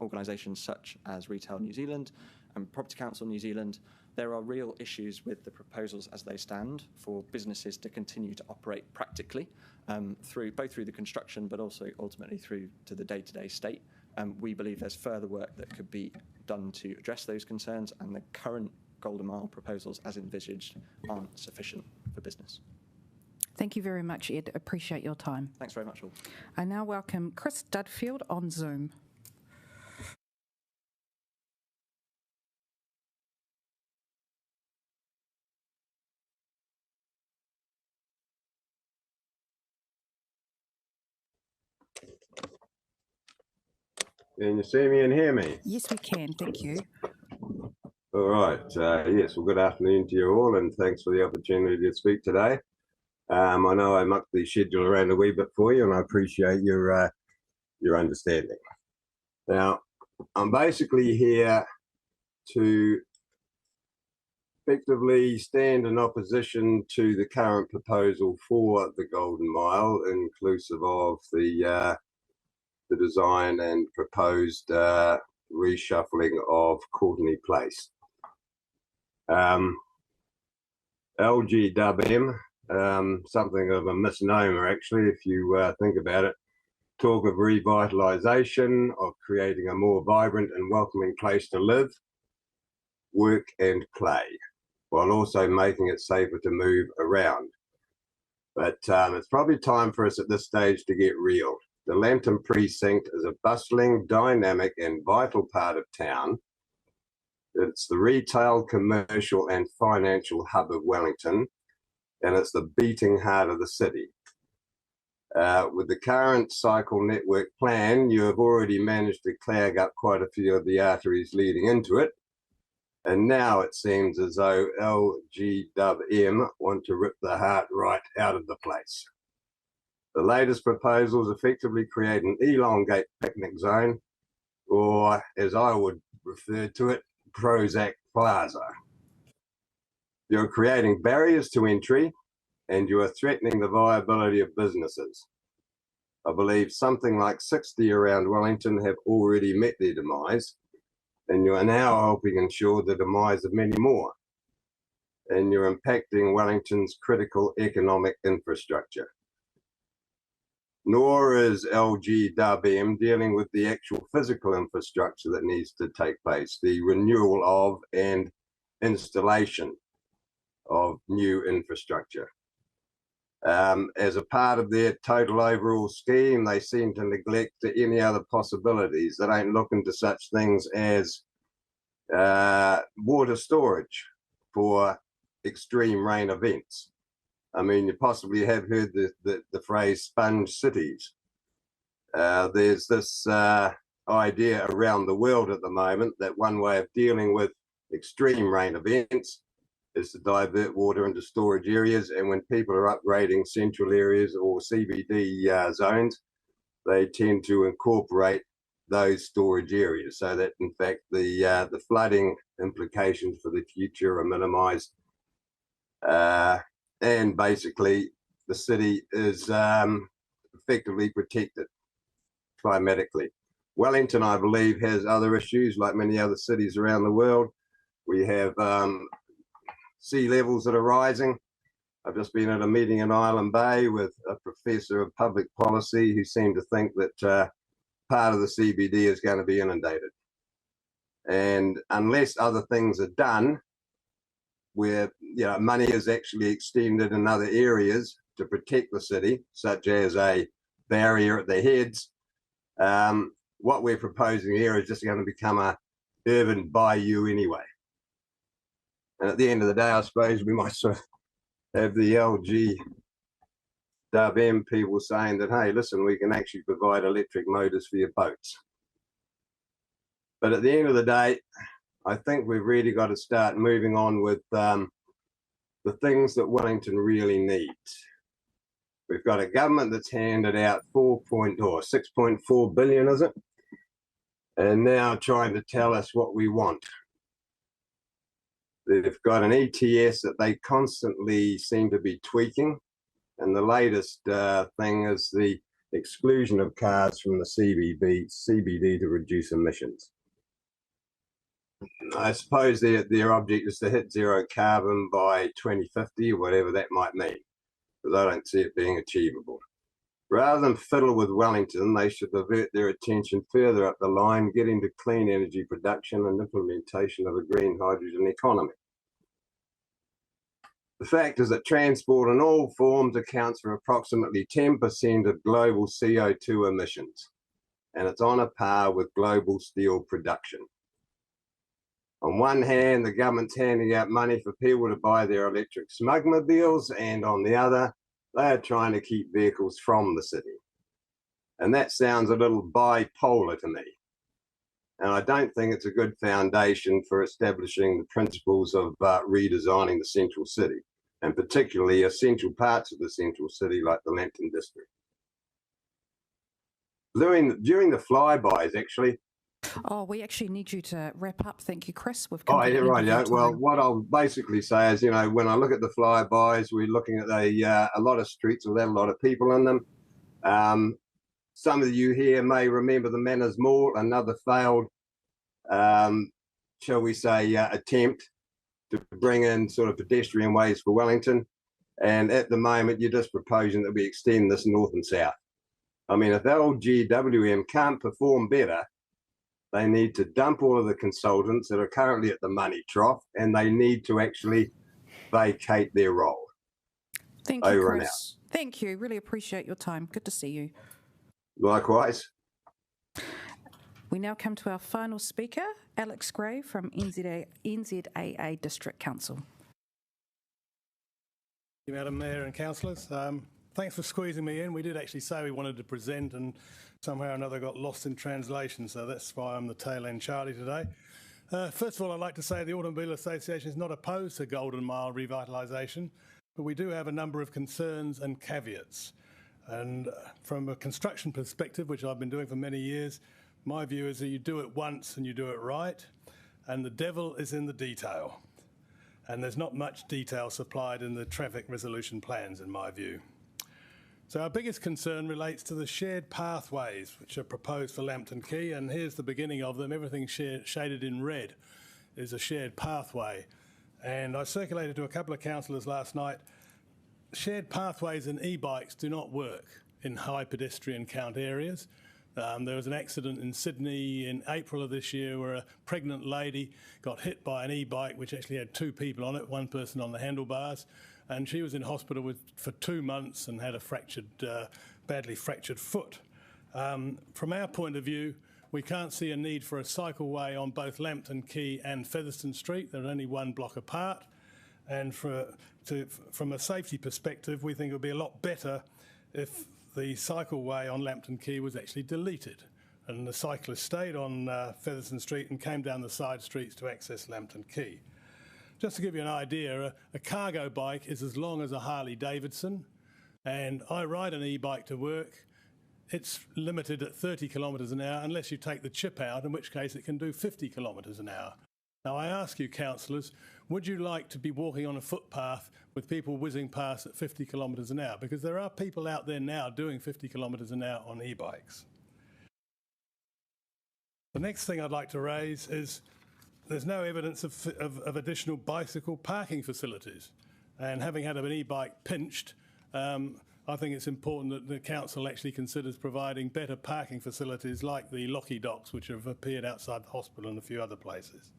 organisations such as Retail New Zealand and Property Council New Zealand. There are real issues with the proposals as they stand for businesses to continue to operate practically, both through the construction but also ultimately through to the day-to-day state. We believe there's further work that could be done to address those concerns, and the current Golden Mile proposals as envisaged aren't sufficient for business. Thank Thank you very much, Ed. Appreciate your time. Thanks very much, all. I now welcome Chris Dudfield on Zoom. Can you see me and hear me? Yes, we can. Thank you. All right. Yes, well, good afternoon to you all, and thanks for the opportunity to speak today. I know I mucked the schedule around a wee bit for you, and I appreciate your understanding. Now, I'm basically here to effectively stand in opposition to the current proposal for the Golden Mile, inclusive of the design and proposed reshuffling of Courtenay Place. LGWM, something of a misnomer actually, if you think about it. Talk of revitalisation, of creating a more vibrant and welcoming place to live, work and play, while also making it safer to move around. But it's probably time for us at this stage to get real. The Lambton Precinct is a bustling, dynamic and vital part of town. It's the retail, commercial and financial hub of Wellington, and it's the beating heart of the city. With the current cycle network plan, you have already managed to clog up quite a few of the arteries leading into it, and now it seems as though LGWM want to rip the heart right out of the place. The latest proposals effectively create an elongate picnic zone, or as I would refer to it, Prozac Plaza. You're creating barriers to entry and you are threatening the viability of businesses. I believe something like 60 around Wellington have already met their demise, and you are now helping ensure the demise of many more. And you're impacting Wellington's critical economic infrastructure. Nor is LGWM dealing with the actual physical infrastructure that needs to take place, the renewal of and installation of new infrastructure. As a part of their total overall scheme, they seem to neglect any other possibilities. They don't look into such things as water storage for extreme rain events. I mean, you possibly have heard the phrase sponge cities. There's this idea around the world at the moment that one way of dealing with extreme rain events is to divert water into storage areas, and when people are upgrading central areas or CBD zones, they tend to incorporate those storage areas so that in fact the flooding implications for the future are minimised. And basically the city is effectively protected climatically. Wellington, I believe, has other issues like many other cities around the world. We have sea levels that are rising. I've just been at a meeting in Island Bay with a professor of public policy who seemed to think that part of the CBD is going to be inundated. And unless other things are done, where money is actually extended in other areas to protect the city, such as a barrier at the heads, what we're proposing here is just going to become a urban bayou anyway. And at the end of the day, I suppose we might sort of have the LGWM people saying that, hey, listen, we can actually provide electric motors for your boats. But at the end of the day, I think we've really got to start moving on with the things that Wellington really needs. We've got a government that's handed out 6.4 billion, is it? And now trying to tell us what we want. They've got an ETS that they constantly seem to be tweaking. And the latest thing is the exclusion of cars from the CBD to reduce emissions. I suppose their object is to hit zero carbon by 2050 or whatever that might mean, because I don't see it being achievable. Rather than fiddle with Wellington, they should divert their attention further up the line, getting to clean energy production and implementation of a green hydrogen economy. The fact is that transport in all forms accounts for approximately 10% of global CO2 emissions, and it's on a par with global steel production. On one hand, the government's handing out money for people to buy their electric smugmobiles, and on the other, they are trying to keep vehicles from the city. And that sounds a little bipolar to me. And I don't think it's a good foundation for establishing the principles of redesigning the central city, and particularly essential parts of the central city like the Lambton district. During the flybys, actually. Oh, we actually need you to wrap up. Thank you, Chris. We've Oh, yeah, right. Yeah. Well, time. what I'll basically say is, you know, when I look at the flybys, we're looking at a lot of streets without a lot of people in them. Some of you here may remember the Manners Mall, another failed, shall we say, attempt to bring in sort of pedestrian ways for Wellington. And at the moment, you're just proposing that we extend this north and south. I mean, if LGWM can't perform better, they need to dump all of the consultants that are currently at the money trough, and they need to actually vacate their role. Thank you, Chris. Thank you. Really appreciate your time. Good to see you. Likewise. We now come to our final speaker, Alex Gray from NZAA District Council. Thank you, Madam Mayor and councillors. Thanks for squeezing me in. We did actually say we wanted to present and somehow or another got lost in translation, so that's why I'm the tail end Charlie today. First of all, I'd like to say the Automobile Association is not opposed to Golden Mile revitalisation, but we do have a number of concerns and caveats. And from a construction perspective, which I've been doing for many years, my view is that you do it once and you do it right, and the devil is in the detail. And there's not much detail supplied in the traffic resolution plans, in my view. So our biggest concern relates to the shared pathways which are proposed for Lambton Quay, and here's the beginning of them. Everything shaded in red is a shared pathway. And I circulated to a couple of councillors last night. Shared pathways and e-bikes do not work in high pedestrian count areas. There was an accident in Sydney in April of this year where a pregnant lady got hit by an e-bike which actually had two people on it, one person on the handlebars, and she was in hospital for 2 months and had a badly fractured foot. From our point of view, we can't see a need for a cycleway on both Lambton Quay and Featherston Street. They're only one block apart. And from a safety perspective, we think it would be a lot better if the cycleway on Lambton Quay was actually deleted and the cyclists stayed on Featherston Street and came down the side streets to access Lambton Quay. Just to give you an idea, a cargo bike is as long as a Harley Davidson, and I ride an e-bike to work. It's limited at 30 kilometres an hour unless you take the chip out, in which case it can do 50 kilometres an hour. Now I ask you, councillors, would you like to be walking on a footpath with people whizzing past at 50 kilometres an hour? Because there are people out there now doing 50 kilometres an hour on e-bikes. The next thing I'd like to raise is there's no evidence of additional bicycle parking facilities. And having had an e-bike pinched, I think it's important that the council actually considers providing better parking facilities like the Locky docks, which have appeared outside the hospital and a few other places.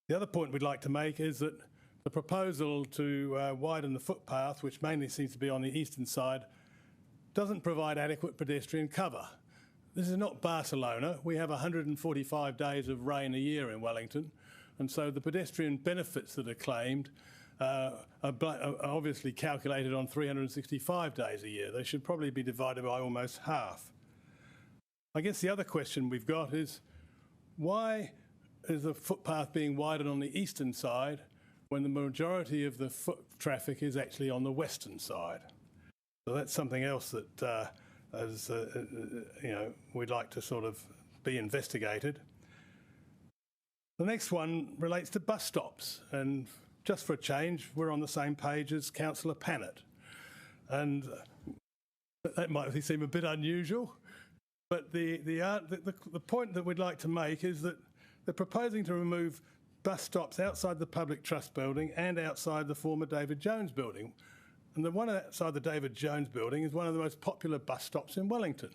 The other point we'd like to make is that the proposal to widen the footpath, which mainly seems to be on the eastern side, doesn't provide adequate pedestrian cover. This is not Barcelona. We have 145 days of rain a year in Wellington, and so the pedestrian benefits that are claimed are obviously calculated on 365 days a year. They should probably be divided by almost half. I guess the other question we've got is, why is the footpath being widened on the eastern side when the majority of the foot traffic is actually on the western side? So that's something else that we'd like to sort of be investigated. The next one relates to bus stops, and just for a change, we're on the same page as Councillor Pannett, and that might seem a bit unusual, but the point that we'd like to make is that they're proposing to remove bus stops outside the Public Trust building and outside the former David Jones building. And the one outside the David Jones building is one of the most popular bus stops in Wellington.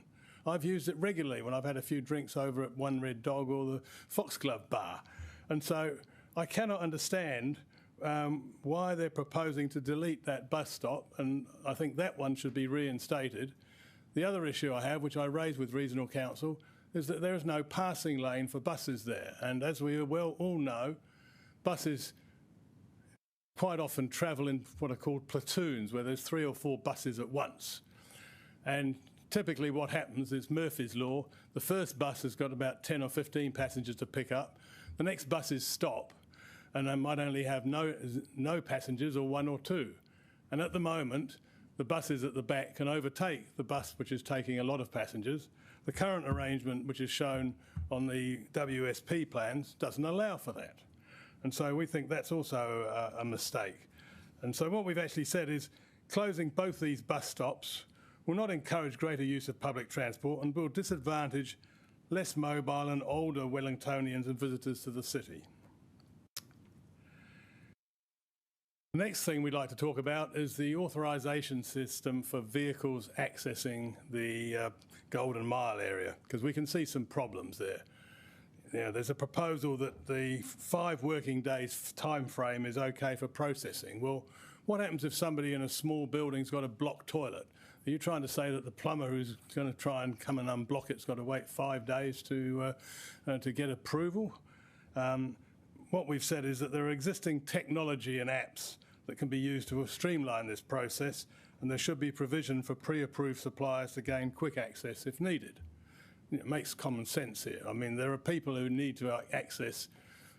I've used it regularly when I've had a few drinks over at One Red Dog or the Foxglove Bar. And so I cannot understand why they're proposing to delete that bus stop, and I think that one should be reinstated. The other issue I have, which I raised with Regional Council, is that there is no passing lane for buses there. And as we all know, buses quite often travel in what are called platoons, where there's 3 or 4 buses at once. And typically what happens is Murphy's Law. The first bus has got about 10 or 15 passengers to pick up. The next buses stop, and they might only have no passengers or 1 or 2. And at the moment, the buses at the back can overtake the bus which is taking a lot of passengers. The current arrangement, which is shown on the WSP plans, doesn't allow for that. And so we think that's also a mistake. And so what we've actually said is closing both these bus stops will not encourage greater use of public transport and will disadvantage less mobile and older Wellingtonians and visitors to the city. The next thing we'd like to talk about is the authorisation system for vehicles accessing the Golden Mile area, because we can see some problems there. There's a proposal that the 5 working days time frame is okay for processing. Well, what happens if somebody in a small building's got a blocked toilet? Are you trying to say that the plumber who's going to try and come and unblock it's got to wait 5 days to get approval? What we've said is that there are existing technology and apps that can be used to streamline this process, and there should be provision for pre-approved suppliers to gain quick access if needed. It makes common sense here. I mean, there are people who need to access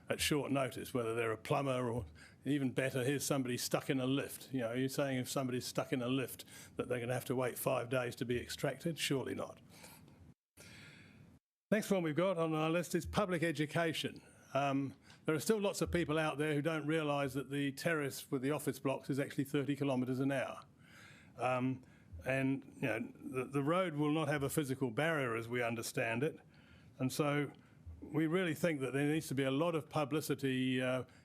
at short notice, whether they're a plumber or, even better, here's somebody stuck in a lift. You're saying if somebody's stuck in a lift that they're going to have to wait 5 days to be extracted? Surely not. Next one we've got on our list is public education. There are still lots of people out there who don't realise that the terrace with the office blocks is actually 30 kilometres an hour. And the road will not have a physical barrier as we understand it. And so we really think that there needs to be a lot of publicity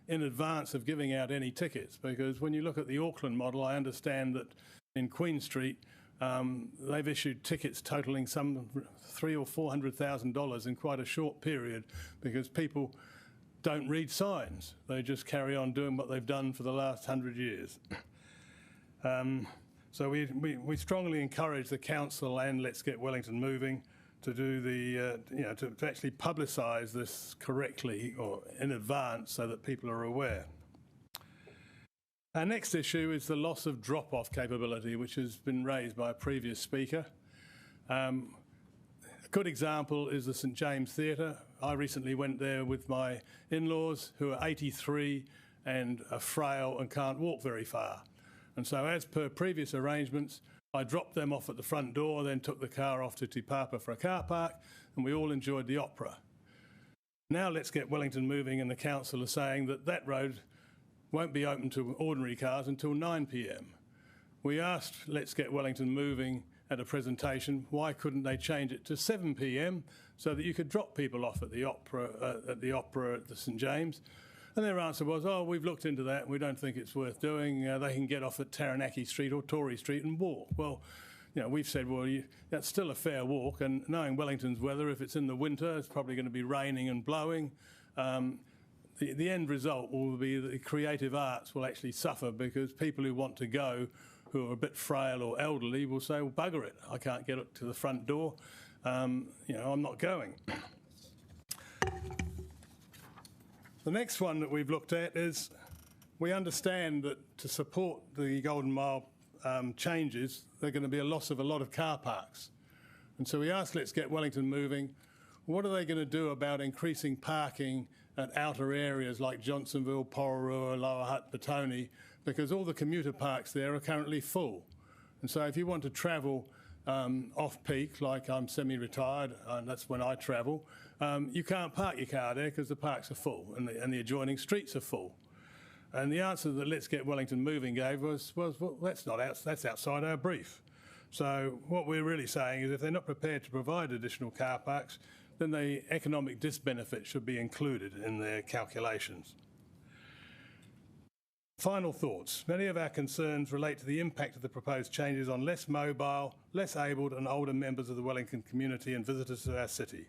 in advance of giving out any tickets, because when you look at the Auckland model, I understand that in Queen Street, they've issued tickets totalling some $300,000 or $400,000 in quite a short period because people don't read signs. They just carry on doing what they've done for the last 100 years. So we strongly encourage the council and Let's Get Wellington Moving to do the, to actually publicise this correctly or in advance so that people are aware. Our next issue is the loss of drop-off capability, which has been raised by a previous speaker. A good example is the St James Theatre. I recently went there with my in-laws who are 83 and are frail and can't walk very far. And so as per previous arrangements, I dropped them off at the front door, then took the car off to Te Papa for a car park, and we all enjoyed the opera. Now Let's Get Wellington Moving and the council are saying that that road won't be open to ordinary cars until 9 p.m. We asked Let's Get Wellington Moving at a presentation, why couldn't they change it to 7 p.m. so that you could drop people off at the opera at the St James? And their answer was, oh, we've looked into that and we don't think it's worth doing. They can get off at Taranaki Street or Tory Street and walk. Well, we've said, well, that's still a fair walk, and knowing Wellington's weather, if it's in the winter, it's probably going to be raining and blowing. The end result will be that the creative arts will actually suffer because people who want to go, who are a bit frail or elderly, will say, well, bugger it, I can't get up to the front door, I'm not going. The next one that we've looked at is we understand that to support the Golden Mile changes, there's going to be a loss of a lot of car parks. And so we asked Let's Get Wellington Moving, what are they going to do about increasing parking at outer areas like Johnsonville, Pororua, Lower Hutt, Petone, because all the commuter parks there are currently full. And so if you want to travel off-peak, like I'm semi-retired, and that's when I travel, you can't park your car there because the parks are full and the adjoining streets are full. And the answer that Let's Get Wellington Moving gave was well, that's outside our brief. So what we're really saying is if they're not prepared to provide additional car parks, then the economic disbenefit should be included in their calculations. Final thoughts. Many of our concerns relate to the impact of the proposed changes on less mobile, less abled and older members of the Wellington community and visitors to our city.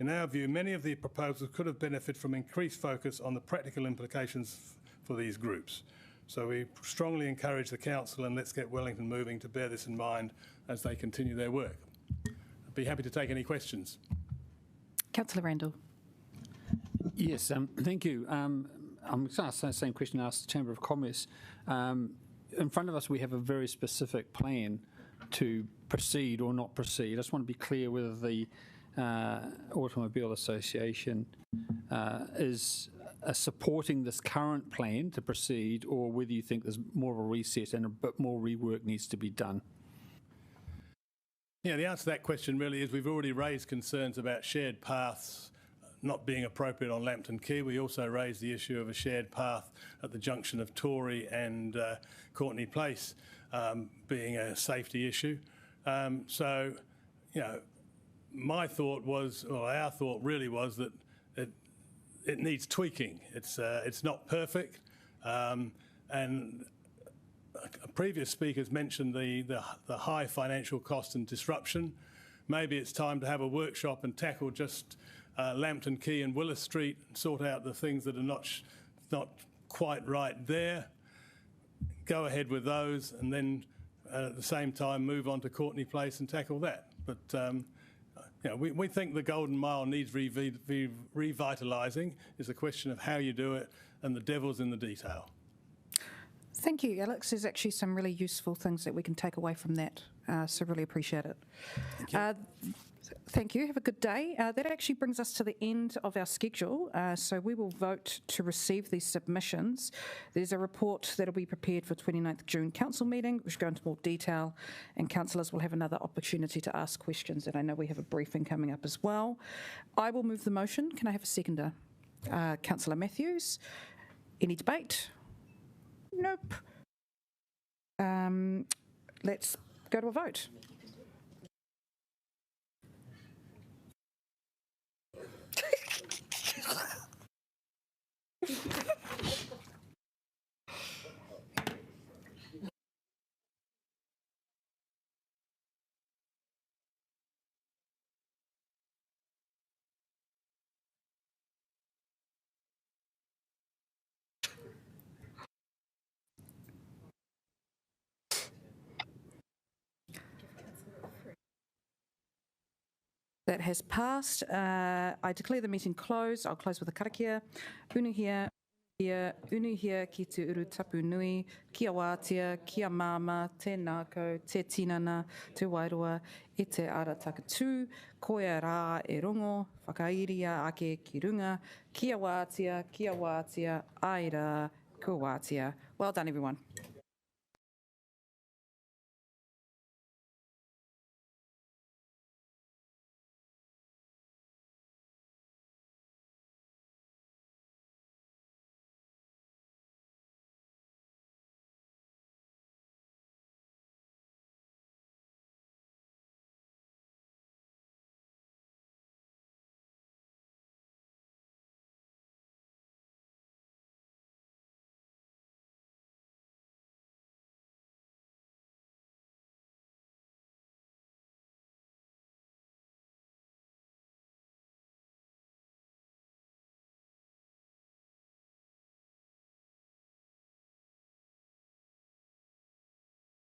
In our view, many of the proposals could have benefited from increased focus on the practical implications for these groups. So we strongly encourage the council and Let's Get Wellington Moving to bear this in mind as they continue their work. I'd be happy to take any questions. Councillor Randall. Yes, thank you. I'm going to ask the same question I asked the Chamber of Commerce. In front of us, we have a very specific plan to proceed or not proceed. I just want to be clear whether the Automobile Association is supporting this current plan to proceed, or whether you think there's more of a reset and a bit more rework needs to be done. Yeah, the answer to that question really is we've already raised concerns about shared paths not being appropriate on Lambton Quay. We also raised the issue of a shared path at the junction of Tory and Courtenay Place being a safety issue. So, you know, my thought was, or our thought really was that it needs tweaking. It's not perfect, and previous speakers mentioned the high financial cost and disruption. Maybe it's time to have a workshop and tackle just Lambton Quay and Willis Street and sort out the things that are not quite right there. Go ahead with those, and then at the same time move on to Courtenay Place and tackle that. But you know, we think the Golden Mile needs revitalising. It's a question of how you do it, and the devil's in the detail. Thank you, Alex. There's actually some really useful things that we can take away from that, so really appreciate it. Thank you. Have a good day. That actually brings us to the end of our schedule, so we will vote to receive these submissions. There's a report that will be prepared for 29th June Council meeting, which will go into more detail, and councillors will have another opportunity to ask questions, and I know we have a briefing coming up as well. I will move the motion. Can I have a seconder? Councillor Matthews. Any debate? Nope. Let's go to a vote. That has passed. I declare the meeting closed. I'll close with a karakia. Unuhia, unuhia ki te uru tapu nui, kia wātia, kia māma, te nākau, te tinana, te wairua, e te ara takatū, koia rā e rongo, whakairia ake ki runga, kia wātia, ai rā, ko wātia. Well done, everyone.